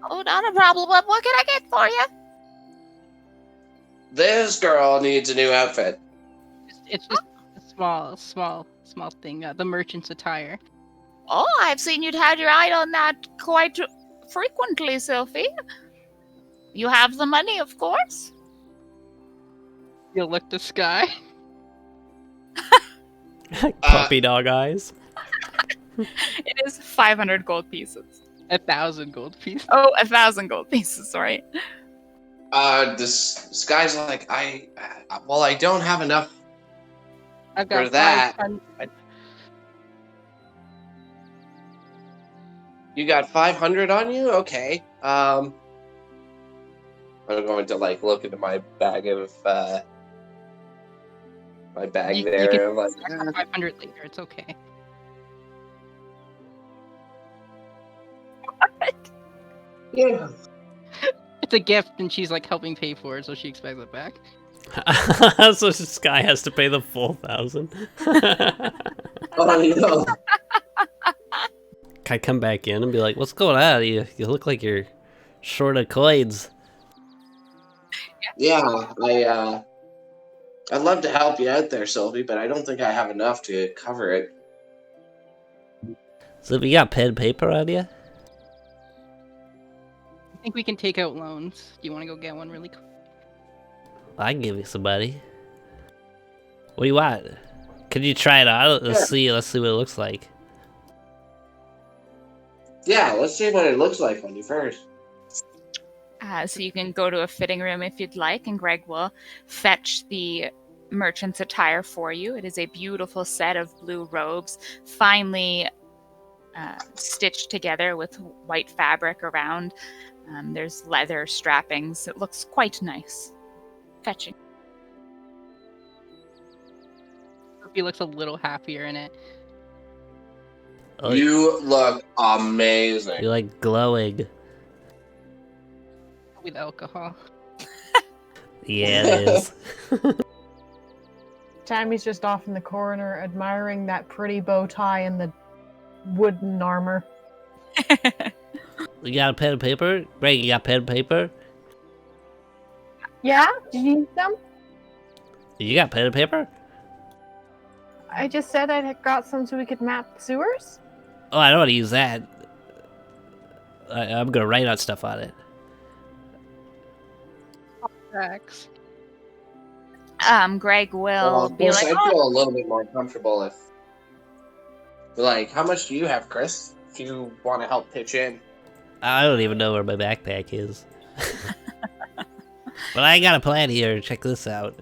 Oh, not a problem. What can I get for you? This girl needs a new outfit. It's just a small thing. The merchant's attire. Oh, I've seen you'd had your eye on that quite frequently, Sophie. You have the money, of course. You look to Sky. Puppy dog eyes. It is 500 gold pieces. 1,000 gold pieces. Oh, 1,000 gold pieces, sorry. This guy's like, I don't have enough I've got for that. 500. You got 500 on you? Okay. I'm going to like look into my bag of my bag You there. can- I'm like, I got 500 later. It's okay. yeah. It's a gift, and she's like helping pay for it, so she expects it back. So Sky has to pay the full 1,000. Oh, no. Can I come back in and be like, what's going on? You look like you're short of coins. Yeah, I'd love to help you out there, Sylvie, but I don't think I have enough to cover it. So if you got pen and paper on you? I think we can take out loans. Do you want to go get one really quick? I can give you some money. What do you want? Can you try it on? Let's see what it looks like. Yeah, let's see what it looks like on you first. So you can go to a fitting room if you'd like, and Greg will fetch the merchant's attire for you. It is a beautiful set of blue robes, finely stitched together with white fabric around. There's leather strappings. It looks quite nice. Fetching. Sophie looks a little happier in it. Oh, You look amazing. you're like glowing. With alcohol. Yeah, it is. Tammy's just off in the corner admiring that pretty bow tie and the wooden armor. You got a pen and paper? Greg, you got pen and paper? Yeah? Did you need some? You got pen and paper? I just said I had got some so we could map the sewers. Oh, I don't want to use that. I'm gonna write out stuff on it. Tracks. Greg will Well, of be course, like, I'd feel a little bit more comfortable if, like, how much do you have, Chris? If you want to help pitch in. I don't even know where my backpack is. But I got a plan here. Check this out.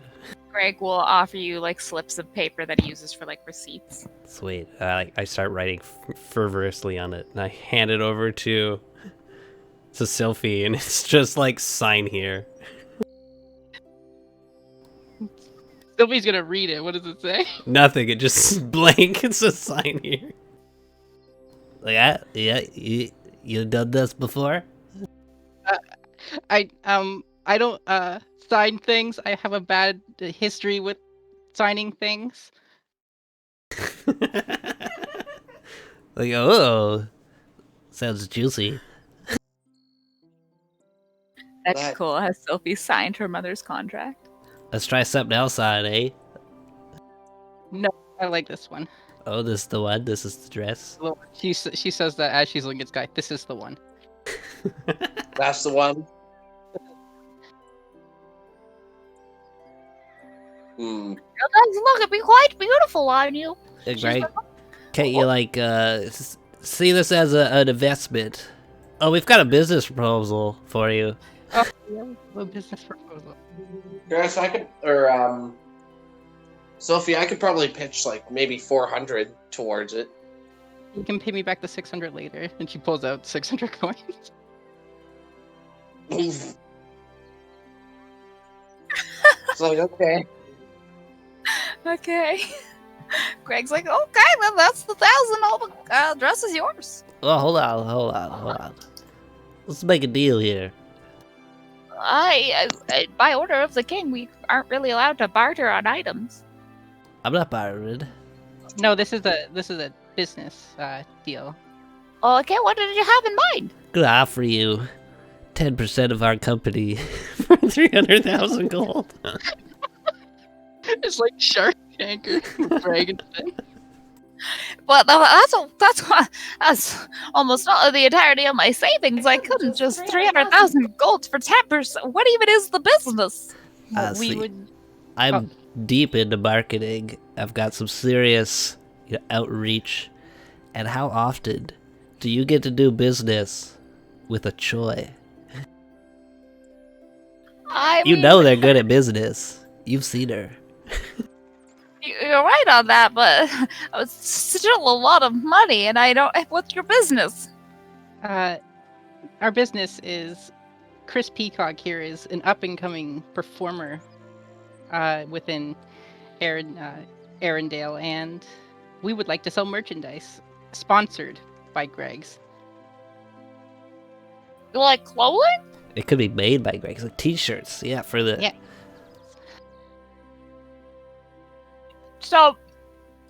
Greg will offer you like slips of paper that he uses for like receipts. Sweet. I start writing fervorously on it, and I hand it over to Sylphie, and it's just like, sign here. Nobody's gonna read it. What does it say? Nothing. It just blank. It's a sign here. Yeah. You done this before? I don't sign things. I have a bad history with signing things. Like, oh, sounds juicy. That's That- cool. Has Sophie signed her mother's contract? Let's try something else on, eh? No, I like this one. Oh, this is the one. This is the dress. She says that as she's looking at Sky. This is the one. That's the one. Hmm. It does look it'd be quite beautiful on you. Hey, Greg, can't you like see this as an investment? Oh, we've got a business proposal for you. Oh, yeah, a business proposal. Guys, I could, Sophie, I could probably pitch like maybe 400 towards it. You can pay me back the 600 later. And she pulls out 600 coins. It's like, okay. Okay. Greg's like, okay, then that's the 1,000. All the dress is yours. Oh, hold on. Let's make a deal here. By order of the king, we aren't really allowed to barter on items. I'm not bartering. No, this is a business deal. Okay, what did you have in mind? I'm gonna offer you 10% of our company for 300,000 gold. It's like Shark Tank or Dragon Fin. Well, that's almost all of the entirety of my savings. I couldn't just 300,000 gold for 10%. What even is the business? We See, would. I'm deep into marketing. I've got some serious outreach. And how often do you get to do business with a Choi? You know they're good at business. You've seen her. You're right on that, but it's still a lot of money, and I don't. What's your business? Our business is Chris Peacock here is an up and coming performer within Arendelle, and we would like to sell merchandise sponsored by Greg's. You like clothing? It could be made by Greg. It's like t-shirts. Yeah, for the... Yeah. So,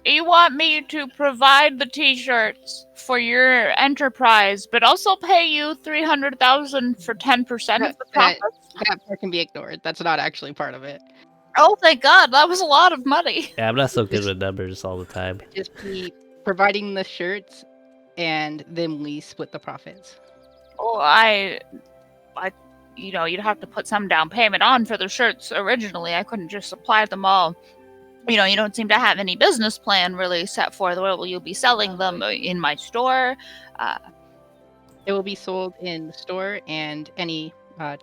you want me to provide the T-shirts for your enterprise, but also pay you 300,000 for 10% of the profits? That part can be ignored. That's not actually part of it. Oh, thank God! That was a lot of money. Yeah, I'm not so good with numbers all the time. Just be providing the shirts, and then we split the profits. Oh, you'd have to put some down payment on for the shirts originally. I couldn't just supply them all. You don't seem to have any business plan really set forth. Where will you be selling them? In my store? It will be sold in the store and any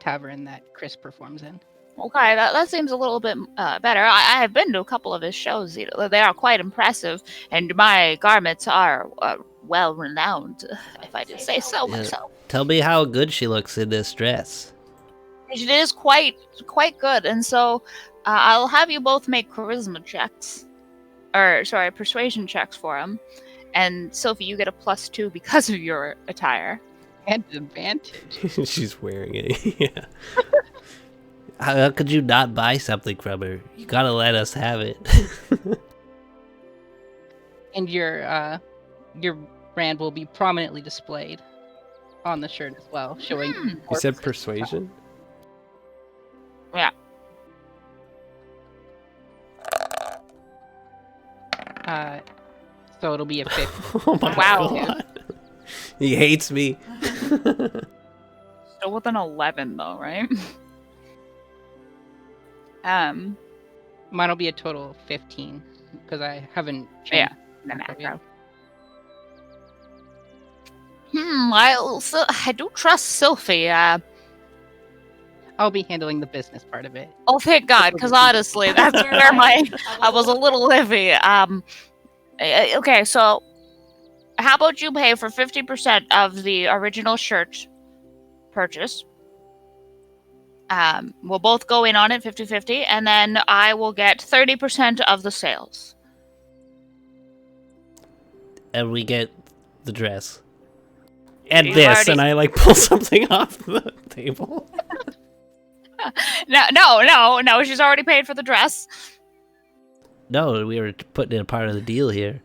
tavern that Chris performs in. Okay, that seems a little bit better. I have been to a couple of his shows. They are quite impressive, and my garments are well renowned, if I do say so myself. Tell me how good she looks in this dress. It is quite good, and so I'll have you both make charisma checks, persuasion checks for him. And Sophie, you get a +2 because of your attire. And advantage. She's wearing it. Yeah. How could you not buy something from her? You gotta let us have it. And your brand will be prominently displayed on the shirt as well, showing. You said persuasion? Yeah. So it'll be a 50. Oh my God. He hates me. Still with an 11 though, right? Mine will be a total of 15 because I haven't changed. The macro. I do trust Sophie. I'll be handling the business part of it. Oh, thank God, because honestly, that's where I was a little iffy. Okay, so how about you pay for 50% of the original shirt purchase? We'll both go in on it 50-50, and then I will get 30% of the sales. And we get the dress. And You've this, already- and I like pull something off the table. No, she's already paid for the dress. No, we were putting in a part of the deal here.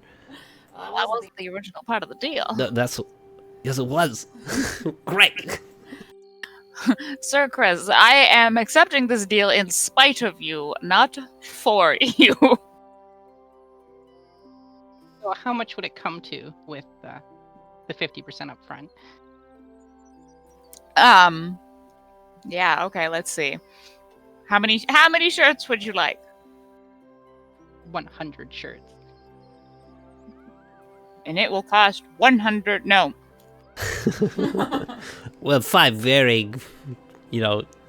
That wasn't the original part of the deal. No, yes, it was. Great. Sir Chris, I am accepting this deal in spite of you, not for you. So how much would it come to with the 50% up front? Yeah, okay, let's see. How many shirts would you like? 100 shirts. And it will cost 100. No. Well, 5 varying,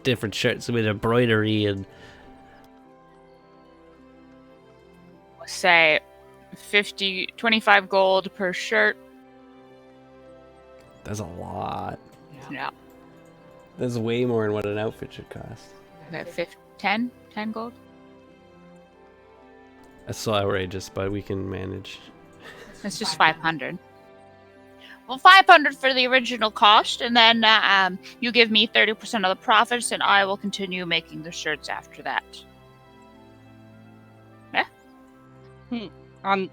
different shirts with embroidery and... Say 25 gold per shirt. That's a lot. Yeah. That's way more than what an outfit should cost. Okay, 10 gold. That's so outrageous, but we can manage. It's just 500. Well, 500 for the original cost, and then you give me 30% of the profits, and I will continue making the shirts after that. Yeah?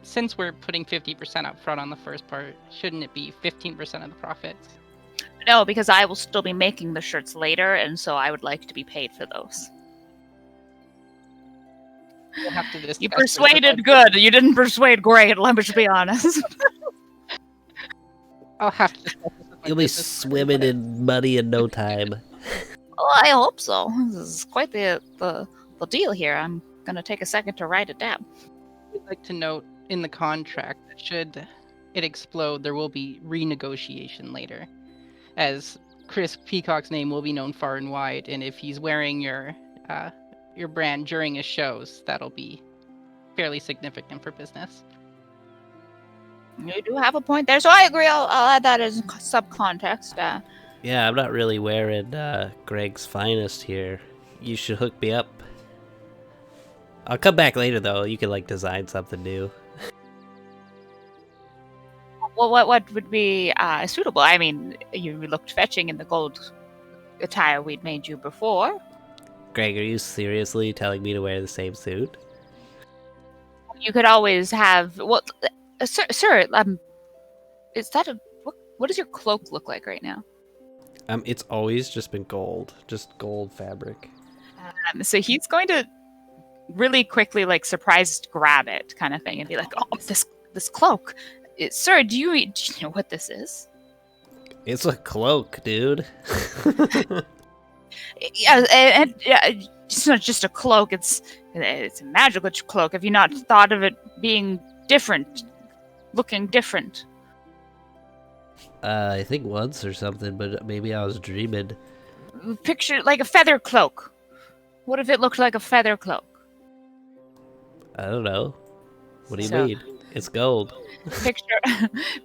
Since we're putting 50% up front on the first part, shouldn't it be 15% of the profits? No, because I will still be making the shirts later, and so I would like to be paid for those. We'll have to discuss You this persuaded with- good. You didn't persuade great, let me just be honest. I'll have to discuss this with my You'll be business swimming partner, in money in no time. Well, I hope so. This is quite the deal here. I'm going to take a second to write it down. but I'd like to note in the contract that should it explode, there will be renegotiation later, as Chris Peacock's name will be known far and wide, and if he's wearing your brand during his shows, that'll be fairly significant for business. You do have a point there, so I agree. I'll add that as subcontext. Yeah, I'm not really wearing Greg's finest here. You should hook me up. I'll come back later, though. You can, design something new. Well, what would be suitable? I mean, you looked fetching in the gold attire we'd made you before. Greg, are you seriously telling me to wear the same suit? You could always have... Well, sir, is that a... What does your cloak look like right now? It's always just been gold. Just gold fabric. So he's going to really quickly, surprised grab it kind of thing and be like, oh, this cloak. Sir, do you know what this is? It's a cloak, dude. Yeah, and it's not just a cloak. It's a magical cloak. Have you not thought of it being different, looking different? I think once or something, but maybe I was dreaming. Picture like a feather cloak. What if it looked like a feather cloak? I don't know. What do you So- mean? It's gold.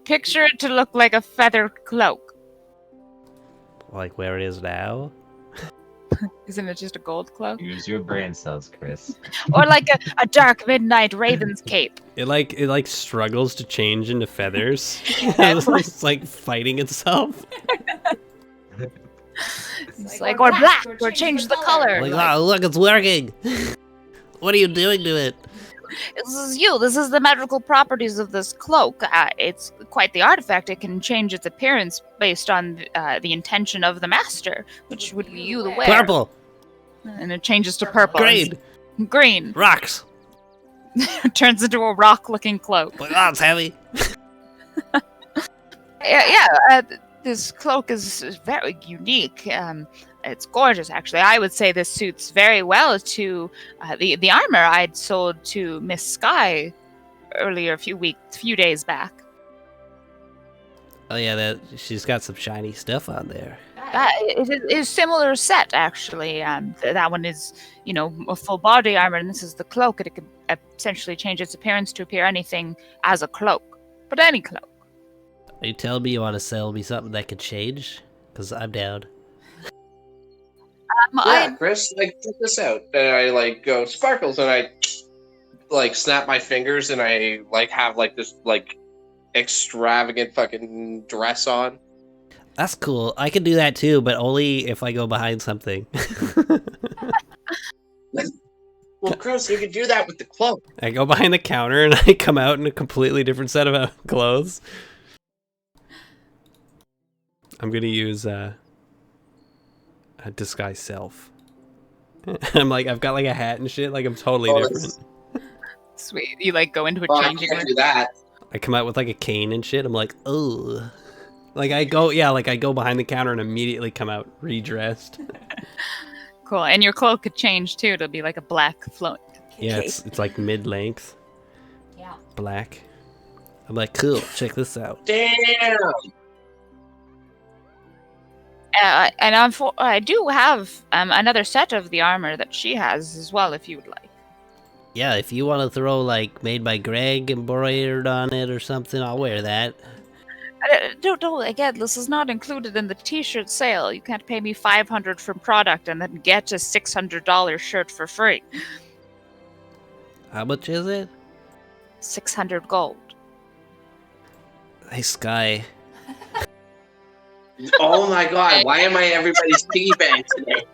Picture it to look like a feather cloak. Like where it is now? Isn't it just a gold cloak? Use your brain cells, Chris. Or like a dark midnight raven's cape. It struggles to change into feathers. It's It's like fighting itself. It's like, or black, or change the color. Like, oh, look, it's working. What are you doing to it? This is you. This is the magical properties of this cloak. It's quite the artifact. It can change its appearance based on the intention of the master, which would be you, the wearer. Purple, And it changes to purple. green, Green. rocks. Turns into a rock-looking cloak. Like, oh, it's heavy. This cloak is very unique. It's gorgeous, actually. I would say this suits very well to the armor I'd sold to Miss Sky earlier, a few days back. Oh yeah, she's got some shiny stuff on there. It is similar set, actually. That one is, a full body armor, and this is the cloak. It can essentially change its appearance to appear anything as a cloak, but any cloak. Are you telling me you want to sell me something that could change? Because I'm down. Yeah, Chris, like check this out. And I like go sparkles, and I like snap my fingers, and I like have like this like extravagant fucking dress on. That's cool. I can do that too, but only if I go behind something. Well, Chris, you can do that with the cloak. I go behind the counter and I come out in a completely different set of clothes. I'm gonna use a disguise self. I'm like, I've got like a hat and shit, like I'm totally different. Sweet. You like go into a I changing can't room. do that. I come out with like a cane and shit. I'm like, oh. Like I go behind the counter and immediately come out redressed. Cool. And your cloak could change too. It'll be like a black float. Yeah, it's like mid-length. Yeah. Black. I'm like, cool, check this out. Damn. And I do have another set of the armor that she has as well, if you would like. Yeah, if you want to throw like made by Greg embroidered on it or something, I'll wear that. Don't, again, this is not included in the t-shirt sale. You can't pay me $500 for product and then get a $600 shirt for free. How much is it? 600 gold. Hey, Sky. Oh my god, why am I everybody's piggy bank today?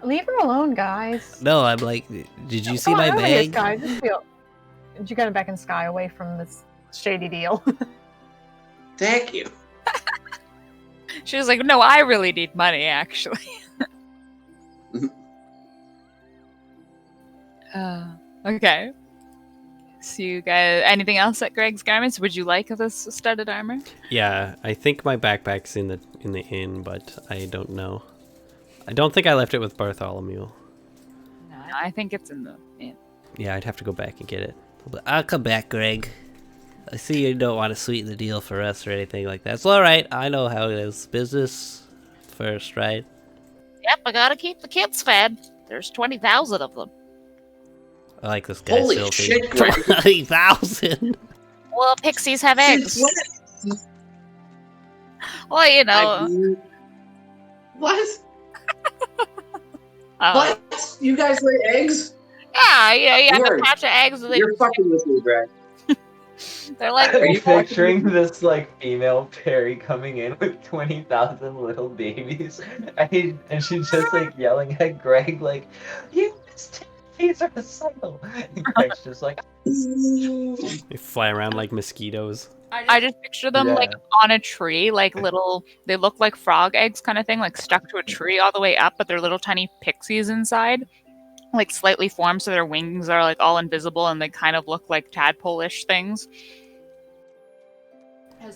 Leave her alone, guys. No, I'm like, did you see Come my on over here, bag? Sky. Just feel. You gotta beckon Sky away from this shady deal. Thank you. She was like, no, I really need money, actually. Okay. So you guys, anything else at Greg's Garments? Would you like this studded armor? Yeah, I think my backpack's in the inn, but I don't know. I don't think I left it with Bartholomew. No, I think it's in the inn. Yeah, I'd have to go back and get it. But I'll come back, Greg. I see you don't want to sweeten the deal for us or anything like that. It's alright, I know how it is. Business first, right? Yep, I gotta keep the kids fed. There's 20,000 of them. I like this guy. Holy Filthy. shit, Greg. 20,000! Well, pixies have eggs. What? Well, you know. What? What? You guys lay eggs? Yeah, you have a Word. patch of eggs. And You're fucking with me, Greg. they're like, I'm picturing this like female fairy coming in with 20,000 little babies, and she's just like yelling at Greg like, "You missed it. These are the cycle." And Greg's just like, They fly around like mosquitoes. I just picture them Yeah. like on a tree, like little, they look like frog eggs kind of thing, like stuck to a tree all the way up, but they're little tiny pixies inside, like slightly formed so their wings are like all invisible and they kind of look like tadpole-ish things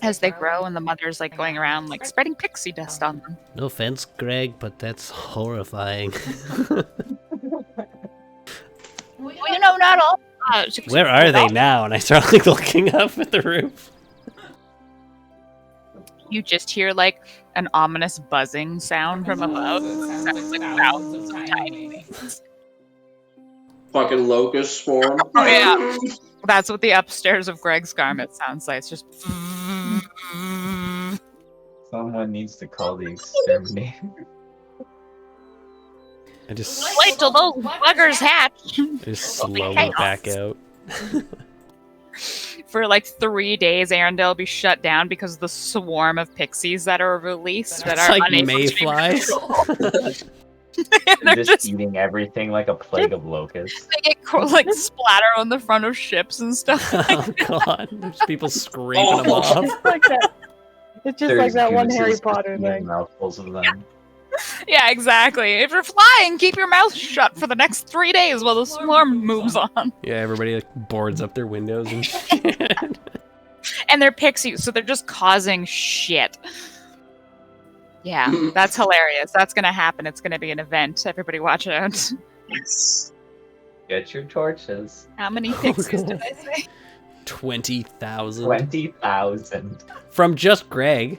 as they grow, and the mother's like going around like spreading pixie dust on them. No offense, Greg, but that's horrifying. well, you know, not all. Where are they now? And I start like looking up at the roof. You just hear like an ominous buzzing sound from above. It sounds like thousands of tiny things. Fucking locust swarm. Oh yeah, that's what the upstairs of Greg's Garment sounds like. It's just. someone needs to call the exterminator. I just Wait till those buggers hatch. slowly chaos. back out. For like 3 days, Arendelle will be shut down because of the swarm of pixies that are released that It's are like unable mayflies. to be controlled. And they're Just just eating everything like a plague of locusts. they get like splatter on the front of ships and stuff. Oh god, there's people scraping them Oh. off. It's like that. It's just There's like that one gooses Harry just Potter eating thing. mouthfuls of them. Yeah, exactly. If you're flying, keep your mouth shut for the next 3 days while the swarm moves on. Yeah, everybody like boards up their windows and shit. And they're pixies, so they're just causing shit. Yeah, that's hilarious. That's gonna happen. It's gonna be an event. Everybody watch out. Yes. Get your torches. How many pixies did I say? 20,000 20,000. from just Greg.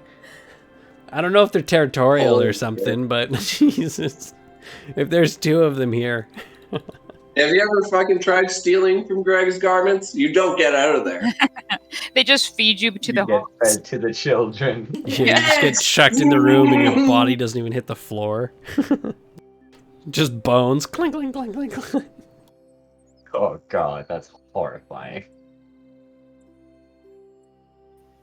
I don't know if they're territorial Holy or something, but Jesus, if there's 2 of them here. Have you ever fucking tried stealing from Greg's garments? You don't get out of there. They just feed you to You the get hogs. fed to the children. Yeah, you just get chucked in the room and your body doesn't even hit the floor. Just bones. Clink, clink, clink, clink, clink. Oh god, that's horrifying.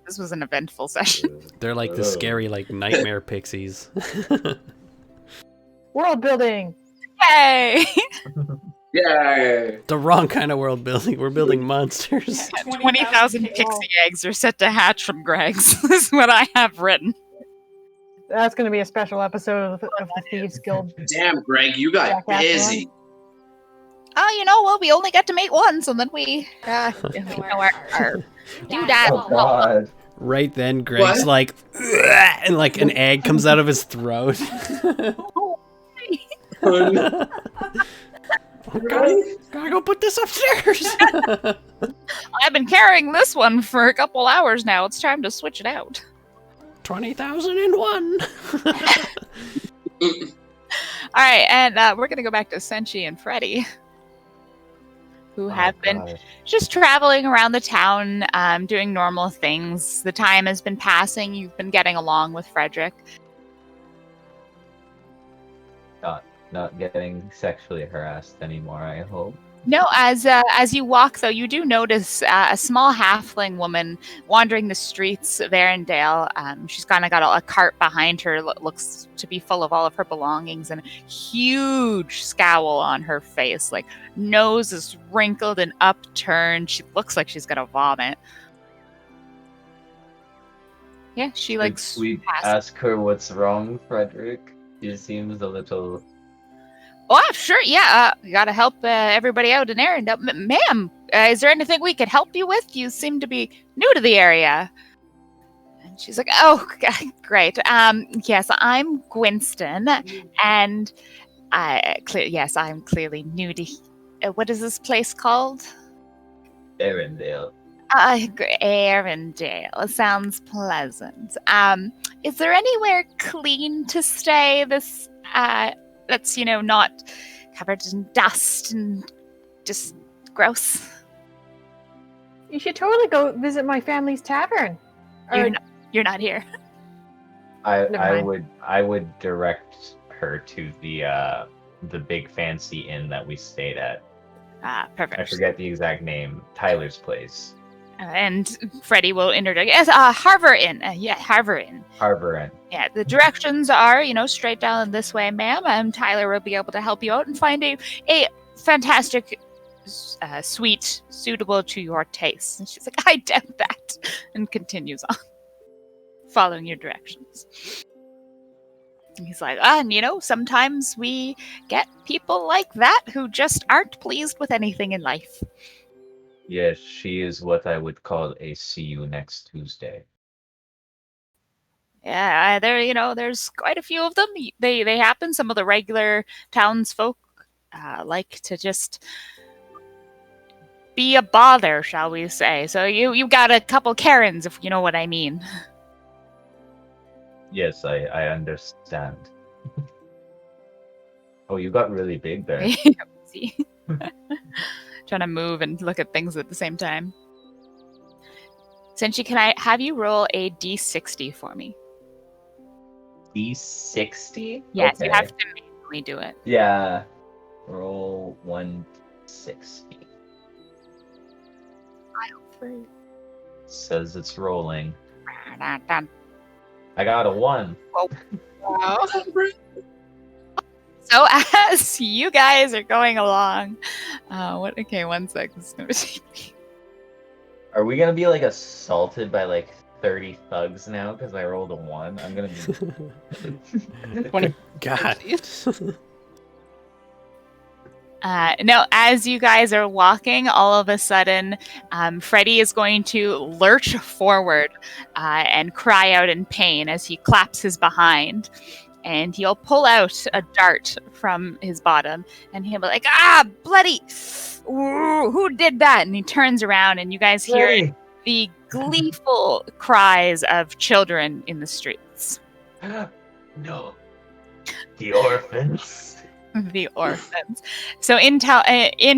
This was an eventful session. They're like the scary, like, nightmare pixies. World building. Yay! Yeah. The wrong kind of world building. We're building monsters. 20,000 pixie eggs are set to hatch from Greg's. This is what I have written. That's going to be a special episode of the Thieves Guild. Damn, Greg, you got Jackass busy. Oh, well, we only get to make one, so then we our do that. Oh god. Right then, Greg's What? like, "Ugh," and like an egg comes out of his throat. Gotta go put this upstairs. I've been carrying this one for a couple hours now. It's time to switch it out. 20,001. All right, and we're going to go back to Senshi and Freddy, who have been just traveling around the town, doing normal things. The time has been passing. You've been getting along with Frederick. Not getting sexually harassed anymore, I hope. No, as you walk, though, you do notice a small halfling woman wandering the streets of Arendelle. She's kind of got a cart behind her, looks to be full of all of her belongings, and a huge scowl on her face. Like, nose is wrinkled and upturned. She looks like she's gonna vomit. Yeah, she like Should we passes. ask her what's wrong, Frederick? She seems a little... Oh, sure, yeah. You gotta help everybody out in Arendelle. Ma'am, is there anything we could help you with? You seem to be new to the area. And she's like, oh, great. Yes, I'm Gwinston, and yes, I'm clearly new to... what is this place called? Arendelle. Arendelle. Sounds pleasant. Is there anywhere clean to stay this... that's, not covered in dust and just gross? You should totally go visit my family's tavern. Or, You're not here. I would direct her to the big fancy inn that we stayed at. Perfect. I forget the exact name. Tyler's place. And Freddy will interject. Yes, Harbor Inn. Yeah, Harbor Inn. Harbor Inn. Yeah, the directions are, straight down this way, ma'am. Tyler will be able to help you out and find a fantastic suite suitable to your taste. And she's like, I doubt that. And continues on, following your directions. And he's like, sometimes we get people like that who just aren't pleased with anything in life. Yes, she is what I would call a see you next Tuesday. Yeah, there's quite a few of them. They happen. Some of the regular townsfolk like to just be a bother, shall we say. So you got a couple Karens, if you know what I mean. Yes, I understand. Oh, you got really big there. See? Trying to move and look at things at the same time. Senshi, can I have you roll a d60 for me? D60? Yes, Okay. you have to manually do it. Yeah. Roll 160. Says it's rolling. I got a 1. Wow. So as you guys are going along, okay, 1 sec. This is gonna take me. Are we gonna be like assaulted by like 30 thugs now because I rolled a 1? I'm gonna be 20. God. No, as you guys are walking, all of a sudden, Freddy is going to lurch forward and cry out in pain as he claps his behind. And he'll pull out a dart from his bottom, and he'll be like, bloody! Ooh, who did that? And he turns around, and you guys hear the gleeful cries of children in the streets. No. The orphans. the orphans. So in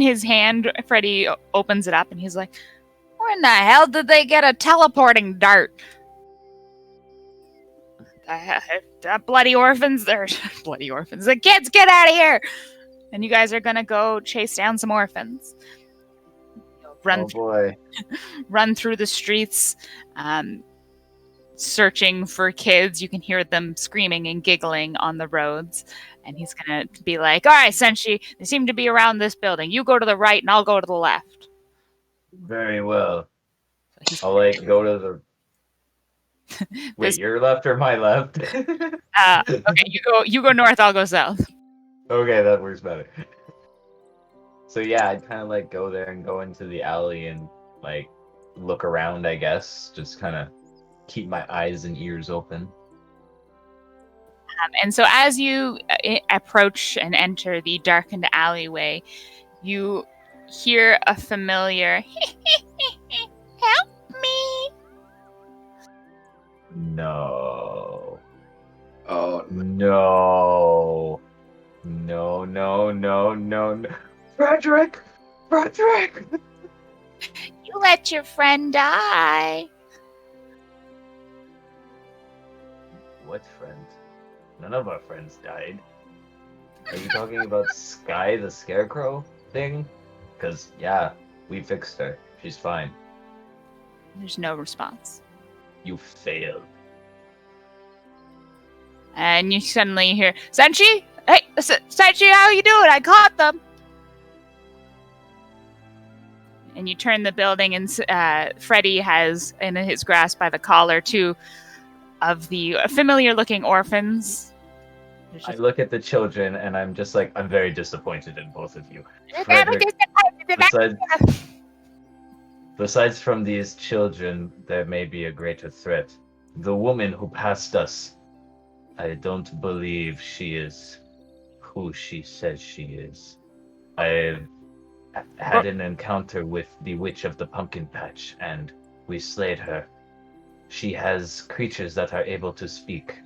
his hand, Freddy opens it up and he's like, "Where in the hell did they get a teleporting dart? The bloody orphans! They're bloody orphans! The kids, get out of here!" And you guys are gonna go chase down some orphans. Oh boy. Run through the streets, searching for kids. You can hear them screaming and giggling on the roads. And he's gonna be like, "All right, Senshi, they seem to be around this building. You go to the right and I'll go to the left." Very well. So I'll like go to the. Wait, your left or my left? okay, you go north, I'll go south. Okay, that works better. So yeah, I'd kind of like go there and go into the alley and like look around, I guess. Just kind of keep my eyes and ears open. And so as you approach and enter the darkened alleyway, you hear a familiar "Help me!" No. Oh, No. No, no, no, no, no. Frederick! Frederick! You let your friend die. What friend? None of our friends died. Are you talking about Sky the Scarecrow thing? Because, yeah, we fixed her. She's fine. There's no response. You failed. And you suddenly hear, "Senshi? Hey, Senshi, how you doing? I caught them." And you turn the building, and Freddy has in his grasp by the collar 2 of the familiar-looking orphans. I look at the children and I'm just like, I'm very disappointed in both of you. Besides from these children, there may be a greater threat. The woman who passed us, I don't believe she is who she says she is. I've had an encounter with the Witch of the Pumpkin Patch, and we slayed her. She has creatures that are able to speak.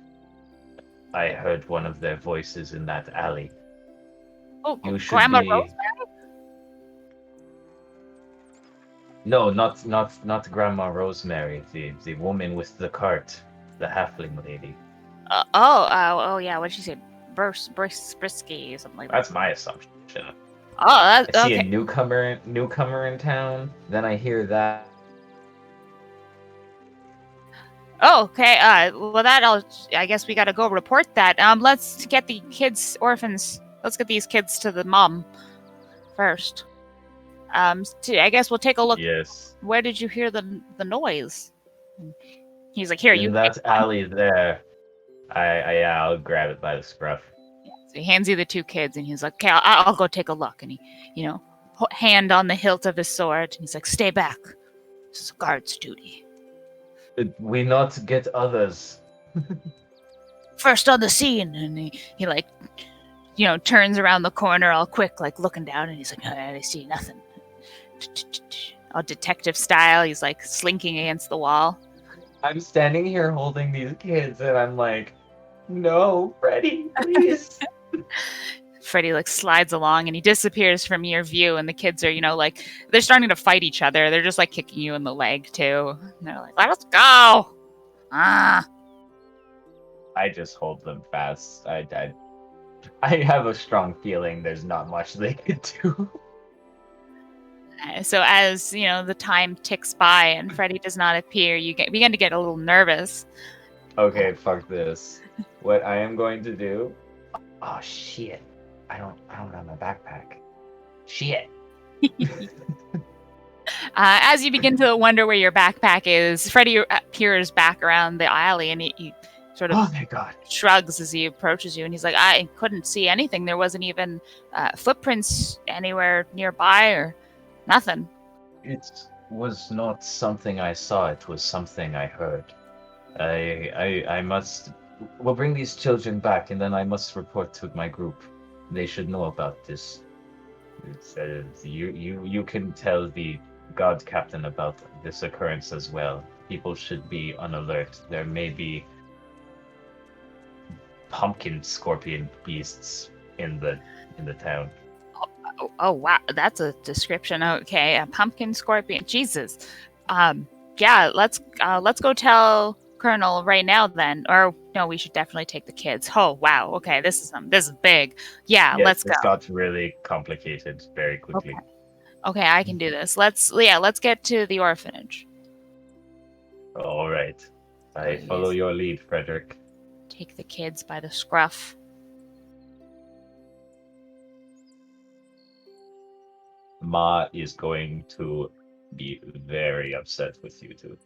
I heard one of their voices in that alley. Oh, You should Grandma be... Rosemary? No, not Grandma Rosemary, the woman with the cart, the halfling lady. Oh, yeah. What did she say? Brisky or something like that. That's my assumption. Oh, that's I see okay. a newcomer in town. Then I hear that. Oh, okay. Well, I guess we gotta go report that. Let's get the orphans. Let's get these kids to the mom first. I guess we'll take a look. Yes. Where did you hear the noise? He's like, "Here, you." In that alley there. I'll grab it by the scruff. So he hands you the 2 kids, and he's like, "Okay, I'll go take a look." And he, hand on the hilt of his sword, and he's like, "Stay back. This is a guard's duty. We not get others. First on the scene." And he like, turns around the corner all quick, like looking down, and he's like, "I see nothing." All detective style, he's like slinking against the wall. I'm standing here holding these kids, and I'm like, no, Freddy, please. Freddy like slides along, and he disappears from your view, and the kids are, like, they're starting to fight each other. They're just like kicking you in the leg too. And they're like, "Let us go!" Ah. I just hold them fast. I have a strong feeling there's not much they could do. So as, the time ticks by and Freddy does not appear, you begin to get a little nervous. Okay, fuck this. What I am going to do... Oh, shit. I don't have my backpack. Shit. As you begin to wonder where your backpack is, Freddy appears back around the alley, and he sort of oh my God. shrugs as he approaches you, and he's like, "I couldn't see anything. There wasn't even footprints anywhere nearby or nothing." It was not something I saw. It was something I heard. I must... We'll bring these children back, and then I must report to my group. They should know about this. You can tell the guard captain about this occurrence as well. People should be on alert. There may be pumpkin scorpion beasts in the town. Oh wow, that's a description. Okay, a pumpkin scorpion. Jesus. Yeah, let's go tell Colonel right now then. Or no, we should definitely take the kids. Oh wow. Okay, this is big. Yeah, Yes, let's go. this got really complicated very quickly. Okay, I can do this. Let's get to the orphanage. All right. I Please. follow your lead, Frederick. Take the kids by the scruff. Ma is going to be very upset with you two.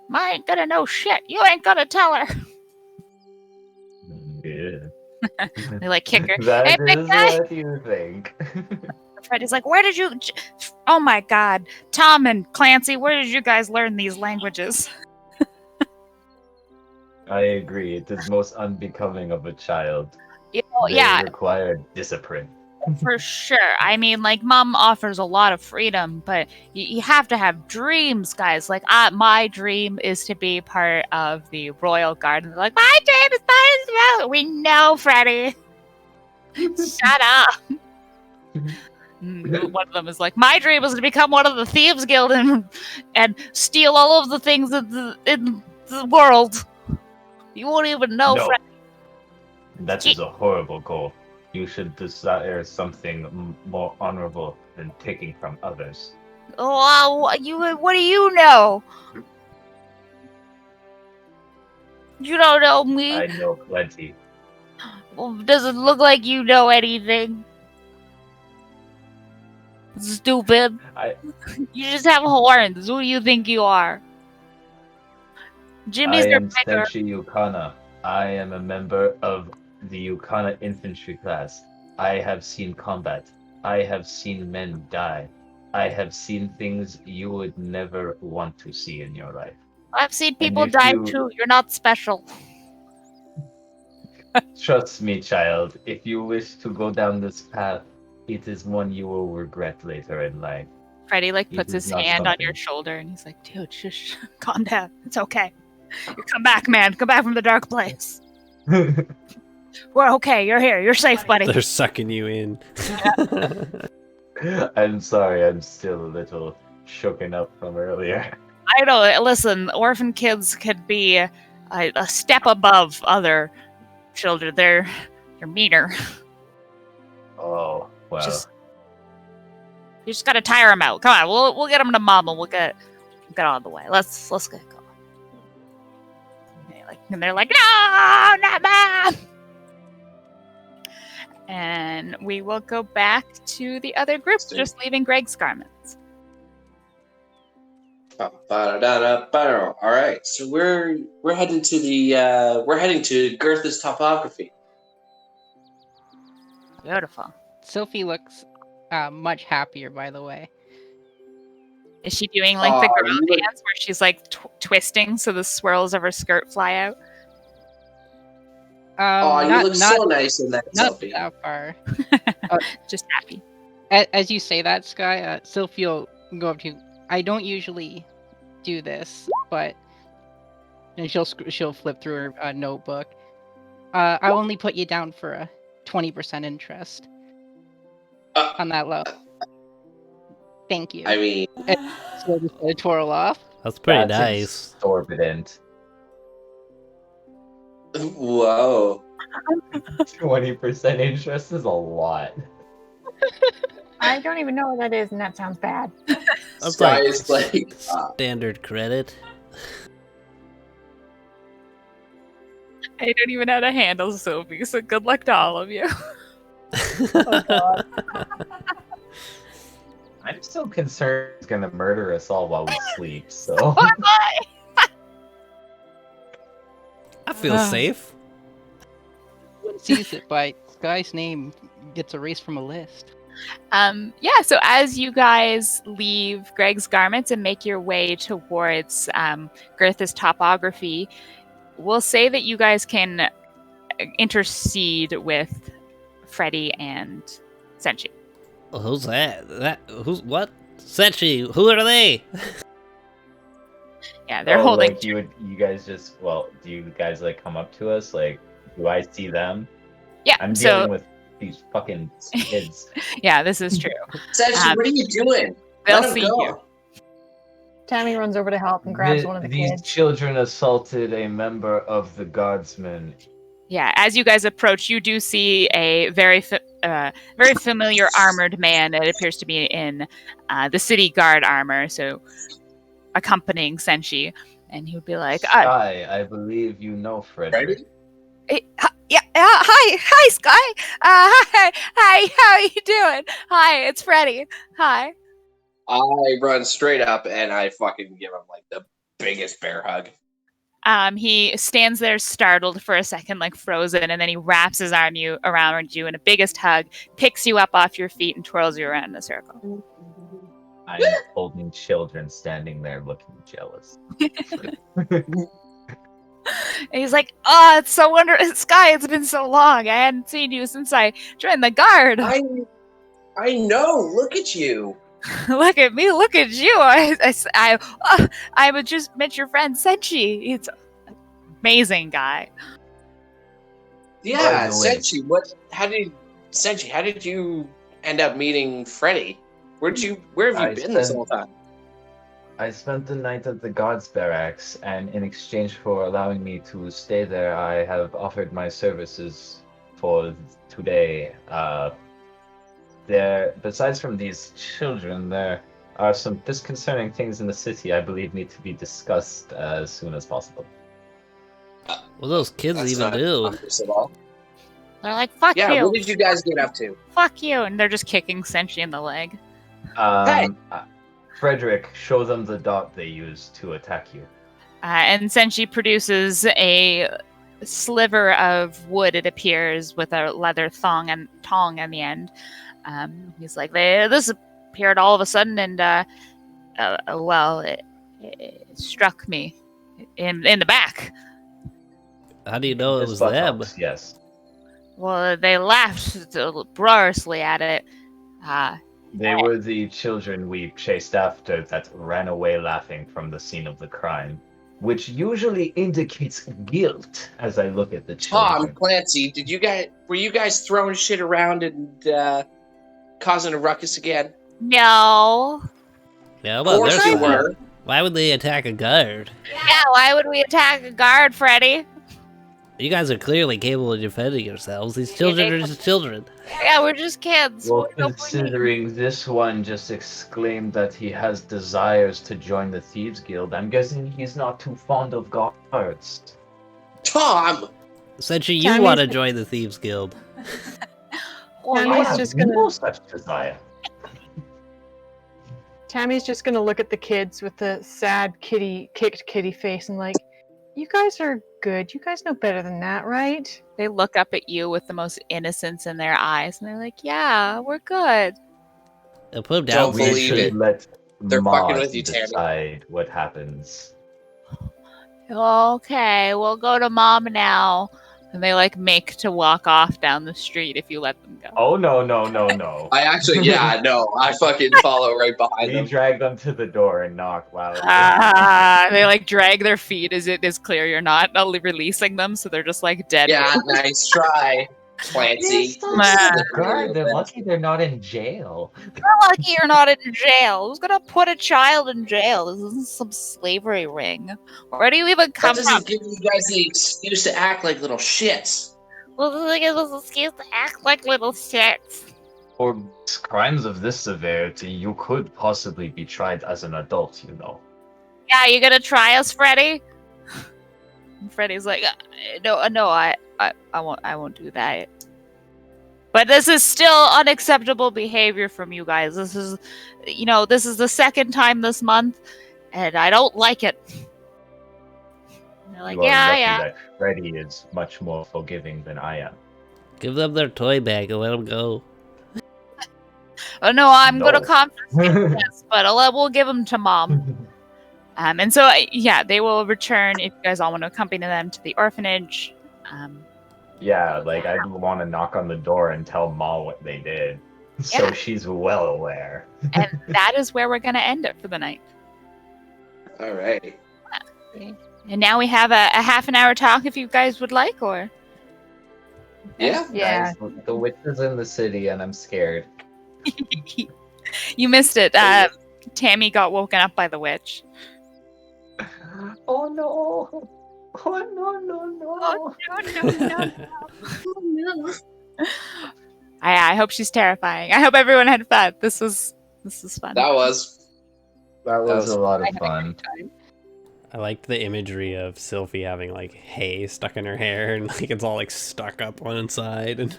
Ma ain't gonna know shit. You ain't gonna tell her. Yeah. They like kick her. That Hey, big is guy. what you think. Freddy's like, where did you? Oh my God, Tom and Clancy, where did you guys learn these languages? I agree. It is most unbecoming of a child. You know, They yeah, require discipline. for sure. I mean, like, Mom offers a lot of freedom, but you have to have dreams, guys. Like, my dream is to be part of the Royal Guard. And they're like, my dream is part of the Royal. We know, Freddy. Shut up. One of them is like, my dream is to become one of the Thieves Guild and steal all of the things in the world. You won't even know, No. Freddy. That is a horrible goal. You should desire something more honorable than taking from others. Oh, what do you know? You don't know me. I know plenty. Well, doesn't look like you know anything. Stupid. You just have horns. Who do you think you are? Jimmy's I your am bigger. Senshi Yukana. I am a member of the Yukana infantry class. I have seen combat. I have seen men die. I have seen things you would never want to see in your life. I've seen And people if die you- too. You're not special. Trust me, child. If you wish to go down this path, it is one you will regret later in life. Freddy like It puts is his not hand on something. your shoulder and he's like, dude, shush, calm down. It's okay. You come back, man. Come back from the dark place. We're okay. You're here. You're safe, buddy. They're sucking you in. I'm sorry, I'm still a little shooken up from earlier. I know. Listen, orphan kids could be a step above other children. They're meaner. Oh, well. You just gotta tire them out. Come on, we'll get them to Mama. We'll get on the way. Let's get going. And they're like, no, not Mom. And we will go back to the other group, just leaving Greg's garments. All right, so we're heading to Girtha's topography. Beautiful. Sophie looks much happier, by the way. Is she doing like the girl you look- dance where she's like twisting so the swirls of her skirt fly out? You look so nice in that, not Sophie. that far. Just happy. As you say that, Sky, Sophie will go up to you. I don't usually do this, but and she'll flip through her notebook. I only put you down for a 20% interest on that loan. Thank you. I mean, So just let it twirl off. That's pretty That's nice. Exorbitant. whoa. 20% interest is a lot. I don't even know what that is, and that sounds bad. That's Sky like is like, standard credit. I don't even know how to handle Sophie, so good luck to all of you. Oh god. I'm still concerned he's gonna murder us all while we sleep, so. I feel safe. Sees it by Sky's name gets erased from a list. Yeah, so as you guys leave Greg's garments and make your way towards Girtha's topography, we'll say that you guys can intercede with Freddy and Senshi. Well, who's that? Who's what? Senshi, who are they? Yeah, they're holding. Like, you guys just, well, do you guys like come up to us? Like, do I see them? Yeah. I'm so dealing with these fucking kids. yeah, this is true. Senshi, what are you doing? They'll Let him see go. you. Tammy runs over to help and grabs one of the These kids. children assaulted a member of the guardsmen. Yeah, as you guys approach, you do see a very familiar armored man. It appears to be in the city guard armor, so accompanying Senshi. And he would be like, Sky, I believe you know Frederick. Ready? Hi, Sky. Hi, how are you doing? Hi, it's Freddy. Hi. I run straight up and I fucking give him like the biggest bear hug. he stands there startled for a second, like frozen, and then he wraps his arm around you in a biggest hug, picks you up off your feet, and twirls you around in a circle. I'm holding children standing there looking jealous. And he's like, "Oh, it's so wonderful, Sky. It's been so long. I hadn't seen you since I joined the guard. I know. Look at you. Look at me. Look at you. I would just met your friend Senshi. It's an amazing guy." Yeah, By the way- Senshi, how did you end up meeting Freddy? Where have you been this whole time? I spent the night at the guards barracks, and in exchange for allowing me to stay there, I have offered my services for today. Besides from these children, there are some disconcerting things in the city I believe need to be discussed as soon as possible. What those kids That's even not do? obvious at all. They're like, fuck Yeah, you. what did you guys get up to? Fuck you. And they're just kicking Senshi in the leg. Hey! Frederick, show them the dot they used to attack you. And Senshi produces a sliver of wood, it appears, with a leather thong on the end. He's like, this appeared all of a sudden, and it struck me in the back. How do you know it This was them? buttocks, yes. Well, they laughed uproariously at it. They were the children we chased after that ran away laughing from the scene of the crime, which usually indicates guilt as I look at the children. Clancy, were you guys throwing shit around and causing a ruckus again? No. Yeah, Of well, course there's you were. Why would they attack a guard? Yeah, why would we attack a guard, Freddy? You guys are clearly capable of defending yourselves. These children are just children. Yeah, we're just kids. Well, What do we need? considering this one just exclaimed that he has desires to join the Thieves Guild, I'm guessing he's not too fond of guards. Tom! Essentially, you Tammy's- want to join the Thieves Guild. Well, Tammy's I yeah. have just gonna- no such desire. Tammy's just gonna look at the kids with the sad kicked kitty face and like, you guys are good. You guys know better than that, right? They look up at you with the most innocence in their eyes, and they're like, "Yeah, we're good." They'll put them down. Don't We believe should it. let They're Maud fucking with you, Tammy. decide what happens. Okay, we'll go to Mom now. And they make to walk off down the street if you let them go. Oh, no. I actually, I fucking follow right behind We them. drag them to the door and knock loudly. They drag their feet as it is clear you're not releasing them, so they're just dead. Yeah, nice try, Clancy. God, they're lucky they're not in jail. You're lucky you're not in jail. Who's gonna put a child in jail? This isn't some slavery ring. Where do you even That come from? doesn't give you guys the excuse to act like little shits. Well, this thing is an excuse to act like little shits. For crimes of this severity, you could possibly be tried as an adult, you know. Yeah, you gonna try us, Freddy? And Freddy's like, no, I won't do that. But this is still unacceptable behavior from you guys. This is the second time this month, and I don't like it. And they're like, You are yeah, lucky yeah. that Freddy is much more forgiving than I am. Give them their toy bag and let them go. Oh no, I'm No. gonna confiscate this, but we'll give them to Mom. And so, they will return if you guys all want to accompany them to the orphanage. Yeah, I'd want to knock on the door and tell Ma what they did. So Yeah. she's well aware. And that is where we're going to end it for the night. Alrighty. And now we have a half an hour talk if you guys would like, or... Yeah. Yeah. Guys, the witch is in the city, and I'm scared. You missed it. Tammy got woken up by the witch. Oh no! Oh no no no! Oh, no. I hope she's terrifying. I hope everyone had fun. This was fun. That was That was was- a lot I of had a fun. great time. I liked the imagery of Sylphie having like hay stuck in her hair and like it's all like stuck up one side and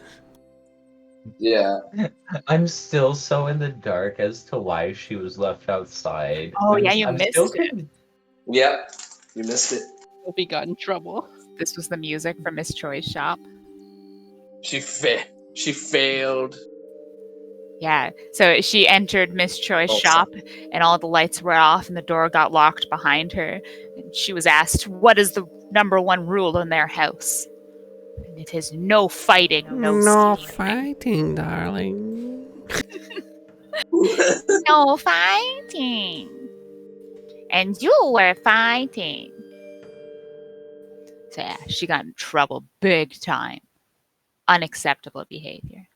yeah. I'm still so in the dark as to why she was left outside. Oh, yeah, you I'm missed still it. Yep. You missed it. Hope he got in trouble. This was the music from Miss Choi's shop. She failed. Yeah. So she entered Miss Choi's Oh, shop and all the lights were off and the door got locked behind her. And she was asked, "What is the number one rule in their house?" And it is no fighting, no stealing. fighting, darling. No fighting. And you were fighting. So yeah, she got in trouble big time. Unacceptable behavior.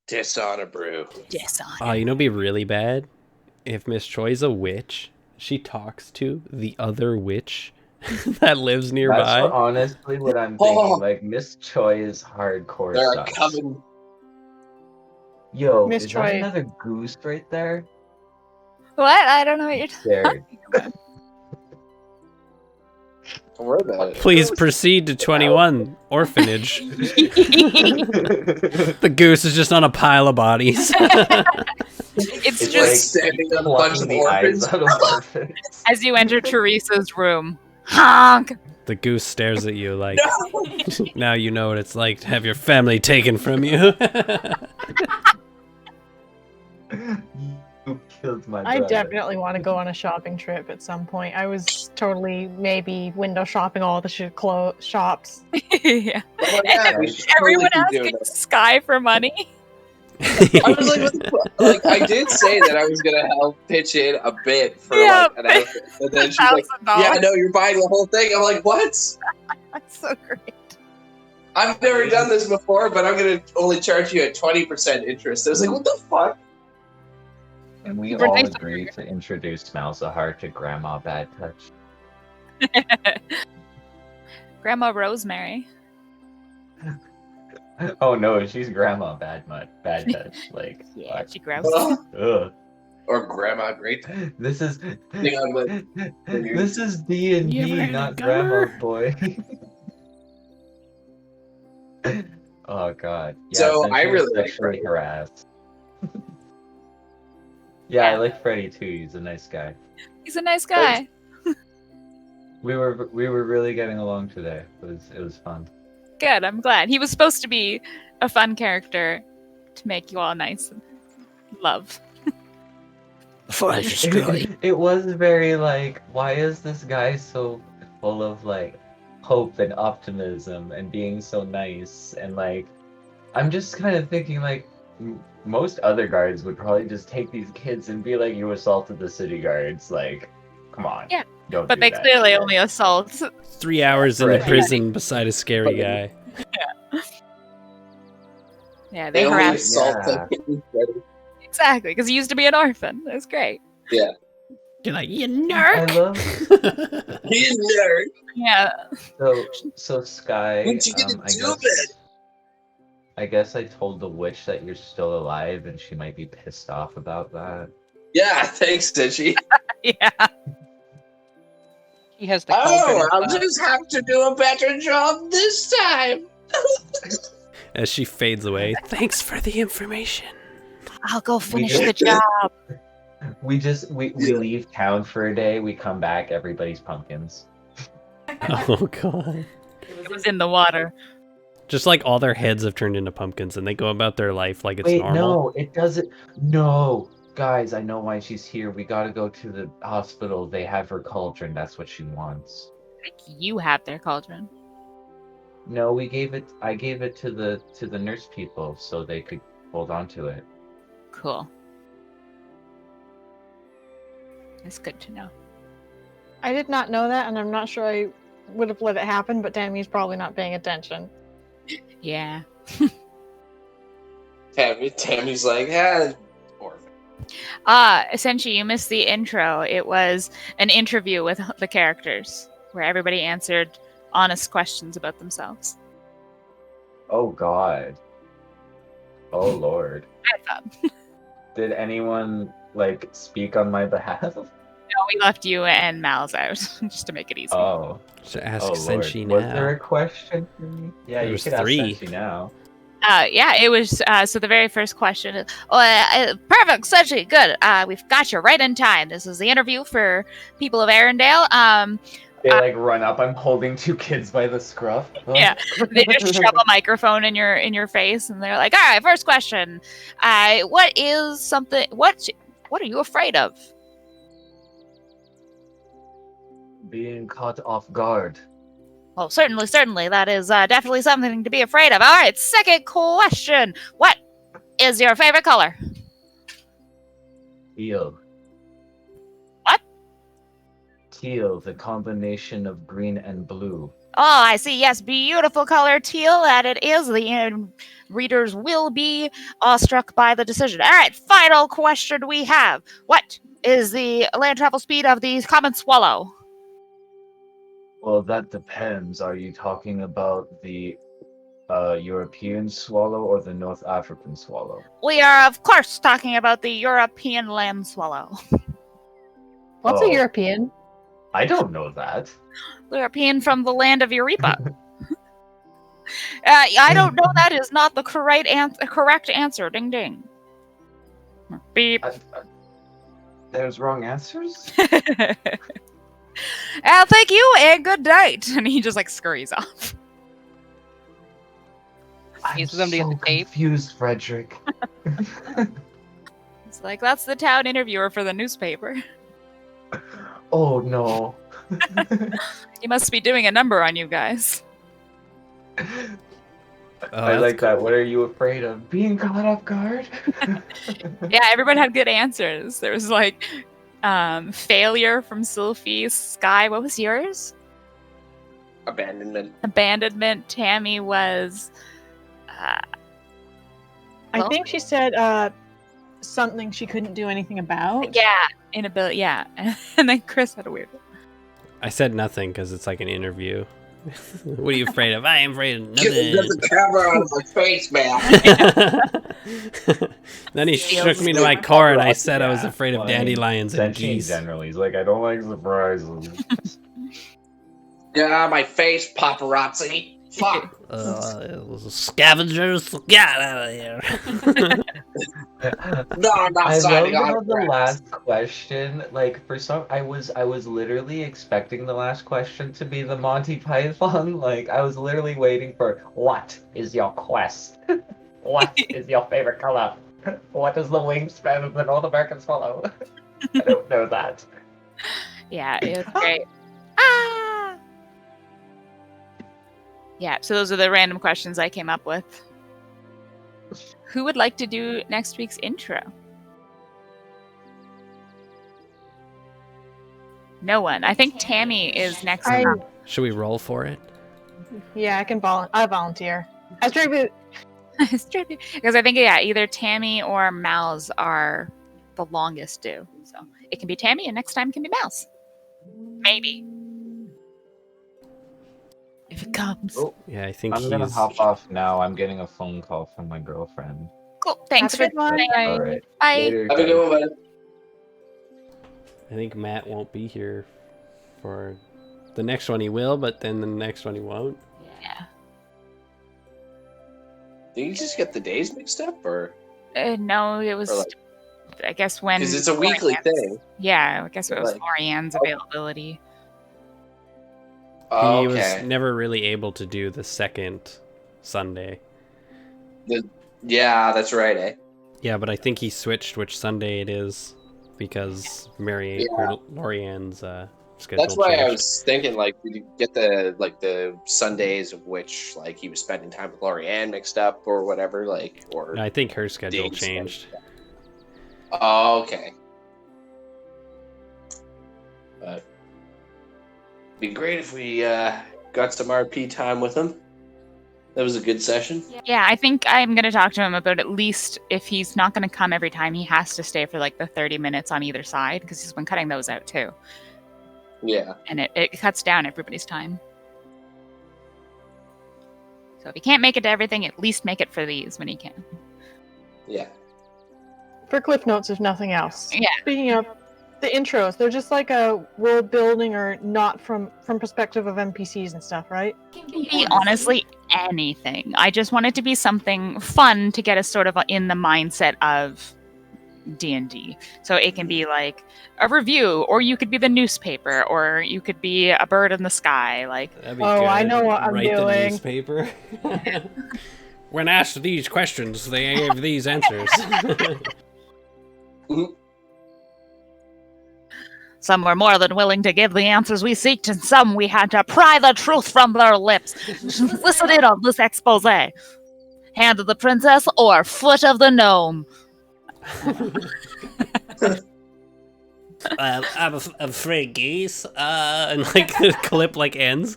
Dishonor brew. Dishonor. Oh, you know, it'd be really bad if Miss Choi's a witch. She talks to the other witch that lives That's nearby. honestly what I'm Oh. thinking. Like, Miss Choi is hardcore They're sus. coming. Yo, Miss is Choi. that another goose right there? What? I don't know what you're Scared. talking about. Don't worry about it. Please proceed to 21 orphanage. The goose is just on a pile of bodies. It's It's just like standing on a bunch plucking of the eyes orphans. out of orphans. as you enter Teresa's room. Honk! The goose stares at you like, now you know what it's like to have your family taken from you. You killed my I brother. definitely want to go on a shopping trip at some point. I was totally maybe window shopping all the shops. Yeah. Oh my God, we should Everyone totally keep doing asking Sky for money. I was like, what the fuck? Like, I did say that I was gonna help pitch in a bit for Yeah, like an outfit, but then she's like, $1,000. "Yeah, no, you're buying the whole thing." I'm like, "What? That's so great. I've never done this before, but I'm gonna only charge you at 20% interest." I was like, "What the fuck?" And we We're all nice. agreed to introduce Malzahar to Grandma Bad Touch. Grandma Rosemary. Oh no, she's Grandma Bad Touch. Like, Yeah, fuck. she grows. Ugh. Or Grandma Great. This is on this is D&D, You ever had a not gummer? Grandma's boy. Oh god. Yeah, So, since I she was really like sexually Freddy. harassed. Yeah, I like Freddy too. He's a nice guy. He's a nice guy. We were really getting along today. It was fun. Good, I'm glad. He was supposed to be a fun character to make you all nice and love. Before I It was very like, why is this guy so full of like hope and optimism and being so nice? And like, I'm just kind of thinking like, most other guards would probably just take these kids and be like, you assaulted the city guards. Like, come on. Yeah, Don't But do they that clearly here." only assault. 3 hours in the Right. prison beside a scary guy. Yeah, They they only harass. assault Yeah. the Freddy. Exactly, because he used to be an orphan. It was great. You're like, you I nerk! love He's nerd. Yeah. so Sky. What you gonna do, I guess I told the witch that you're still alive, and she might be pissed off about that. Yeah, thanks, did she? Yeah. He has the Oh, cauldron. I'll just have to do a better job this time. As she fades away, thanks for the information. I'll go finish just- the job. We leave town for a day. We come back. Everybody's pumpkins. Oh god. It was in the water. Just like all their heads have turned into pumpkins and they go about their life like it's Wait, normal. no, it doesn't. No, guys, I know why she's here. We gotta go to the hospital. They have her cauldron. That's what she wants. I think you have their cauldron. No, I gave it to the nurse people so they could hold on to it. Cool. It's good to know. I did not know that, and I'm not sure I would have let it happen, but Tammy's probably not paying attention. Yeah. Tammy's like, yeah, orphan. Essentially, you missed the intro. It was an interview with the characters where everybody answered honest questions about themselves. Oh God. Oh Lord. I thought. Did anyone like speak on my behalf? No, we left you and Mal's out just to make it easy. Oh. Should ask Oh Lord. Senshi Was now. there a question for me? Yeah, There you was could 3. ask Senshi now. Yeah, it was. So the very first question is, perfect, essentially, good. We've got you right in time. This is the interview for people of Arendelle. They like run up. I'm holding 2 kids by the scruff. Yeah, they just shove a microphone in your face, and they're like, "All right, first question. What is something? What are you afraid of?" Being caught off guard. Well, certainly, that is definitely something to be afraid of. All right, second question. What is your favorite color? Teal. What? Teal, the combination of green and blue. Oh, I see. Yes, beautiful color, teal. That it is. The readers will be awestruck by the decision. All right, final question we have. What is the land travel speed of the common swallow? Well, that depends. Are you talking about the European swallow or the North African swallow? We are, of course, talking about the European land swallow. What's Oh. a European? I don't know that. European from the land of Eureka. I don't know. That is not the correct answer. Ding ding. Beep. There's wrong answers? Thank you and good night. And he just like scurries off. I'm Uses them to get so the tape. confused, Frederick. It's like, that's the town interviewer for the newspaper. Oh no. He must be doing a number on you guys. Oh, I that's like that. cool. What are you afraid of? Being caught off guard? Yeah, everyone had good answers. There was like failure from Sylphie. Sky, what was yours? Abandonment. Abandonment. Tammy was I think she said something she couldn't do anything about. yeah, inability. Yeah, and then Chris had a weird one. I said nothing because it's like an interview. What are you afraid of? I am afraid of Get nothing. the camera out of my face, man. Then he shook me to my core and I said I was afraid of Well, dandelions and Senshi geese. generally, he's like, I don't like surprises. Get out of my face, paparazzi. Fuck. Scavengers, get out of here. No, I'm not I love signing how on. the last question, like for some, I was literally expecting the last question to be the Monty Python. Like I was literally waiting for, what is your quest? What is your favorite color? What is the wingspan of the North American swallow? I don't know that. Yeah, it was great. Ah! Yeah, so those are the random questions I came up with. Who would like to do next week's intro? No one. I think Tammy is next up. Should we roll for it? Yeah, I volunteer. As tribute. Because I think, yeah, either Tammy or Mal's are the longest due. So it can be Tammy and next time can be Mal's. Maybe. If it comes. Oh, Yeah, I think I'm gonna he's... hop off now. I'm getting a phone call from my girlfriend. Cool. Thanks Have a for good one. joining. All right. Bye. Later, Have a guys. good one, man. I think Matt won't be here for the next one. He will, but then the next one he won't. Yeah. Did you just get the days mixed up, or No, it was. Or like- I guess when. because it's a weekly Lorianne's- thing? Yeah, I guess it was Like- Lorianne's availability. Oh, He okay. was never really able to do the second Sunday. Yeah, that's right, eh? Yeah, but I think he switched which Sunday it is because Yeah. Lorianne's schedule That's why I changed. was thinking, like, did you get the Sundays of which, like, he was spending time with Lorianne mixed up or whatever, like, or... I think her schedule days changed. Oh, okay. But it'd be great if we got some RP time with him. Yeah, I think he's... Be great if we got some RP time with him. I think Matt won't be here for the next one. He will, but then the next one he won't. Yeah. Oh, okay. I That was a good session. Yeah, I think I'm going to talk to him about at least if he's not going to come every time, he has to stay for like the 30 minutes on either side because he's been cutting those out too. Yeah. And it cuts down everybody's time. So if he can't make it to everything, at least make it for these when he can. Yeah. For Cliff Notes, if nothing else. Yeah. Speaking of the intros, they're just like a world building or not from perspective of NPCs and stuff, right? It can be honestly anything. I just want it to be something fun to get us sort of in the mindset of D&D. So it can be like a review, or you could be the newspaper, or you could be a bird in the sky. Like, That'd be Oh, good. I know what I'm Write the doing. newspaper. When asked these questions, they gave these answers. Some were more than willing to give the answers we seeked, and some we had to pry the truth from their lips. Listen in on this expose. Hand of the princess or foot of the gnome? I'm afraid geese. And like the clip like ends.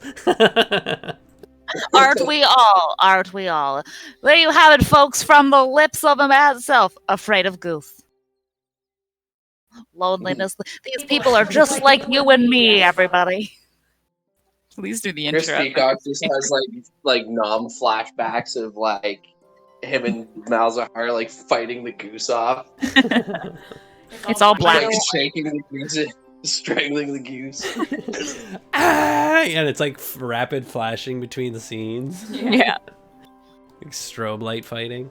Aren't we all? Aren't we all? There you have it, folks, from the lips of a man self, afraid of goose. Loneliness. These people are just like you and me, everybody. please do the Chris intro. Peacock just has like nom flashbacks of like him and Malzahar like fighting the goose off. It's all black. Like shaking the goose, strangling the goose. And it's like rapid flashing between the scenes. Yeah. Like strobe light fighting.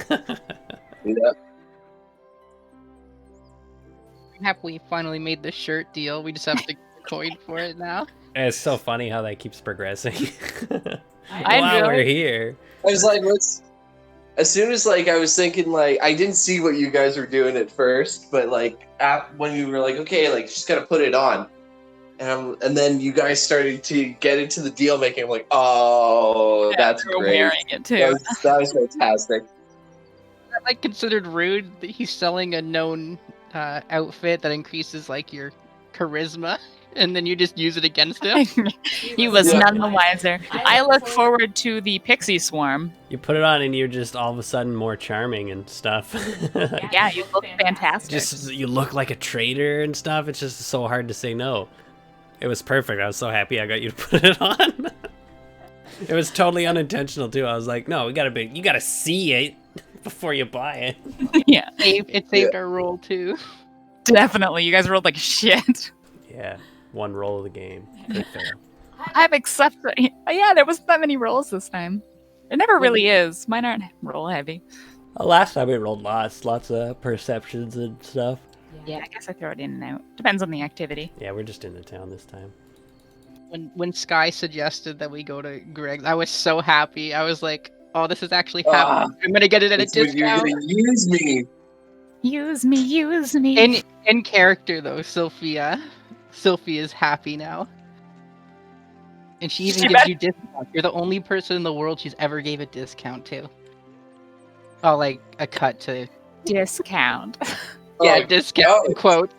Yeah. I'm happy we finally made the shirt deal. We just have to coin for it now. And it's so funny how that keeps progressing. I While enjoy we're it. here. I was like, let's. As soon as like I was thinking like I didn't see what you guys were doing at first, but like when you were like, okay, like just gotta put it on, and then you guys started to get into the deal making. I'm like, oh, that's We're great. wearing it too. That was fantastic. That like considered rude that he's selling a known outfit that increases like your charisma, and then you just use it against him. He was Yeah. none the wiser. I look forward to the pixie swarm. You put it on and you're just all of a sudden more charming and stuff. Yeah, you look fantastic. Just you look like a traitor and stuff. It's just so hard to say no. It was perfect. I was so happy I got you to put it on. It was totally unintentional too. I was like, no, you gotta see it before you buy it. Yeah, It saved our roll too. definitely. You guys rolled like shit. Yeah, one roll of the game. Good fail. I've accepted. Yeah, there wasn't that many rolls this time. It never really is. Mine aren't roll heavy. Last time we rolled lots of perceptions and stuff. Yeah, I guess I throw it in and out. Depends on the activity. Yeah, we're just in the town this time. When Sky suggested that we go to Greg's, I was so happy. I was like, "Oh, this is actually Ah, happening. I'm gonna get it at a It's when you're discount." gonna use me. Use me, use me. In character though, Sophie is happy now, and she even She gives bet- you discounts. You're the only person in the world she's ever gave a discount to. Oh, like a cut to Discount. yeah, Oh, discount oh. quote.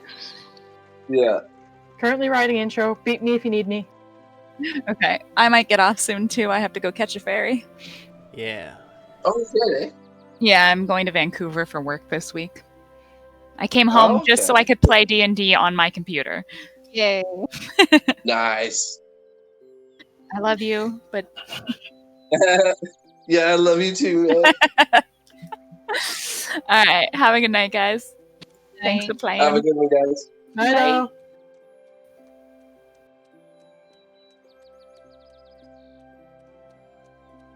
Yeah. Currently writing intro. Beat me if you need me. Okay, I might get off soon too. I have to go catch a ferry. Yeah. Oh, good. Eh? Yeah, I'm going to Vancouver for work this week. I came home just so Okay. I could play D&D on my computer. Yay! Nice. I love you, but Yeah, I love you too, man. all right. Have a good night, guys. Thanks for playing. Have a good one, guys. I know.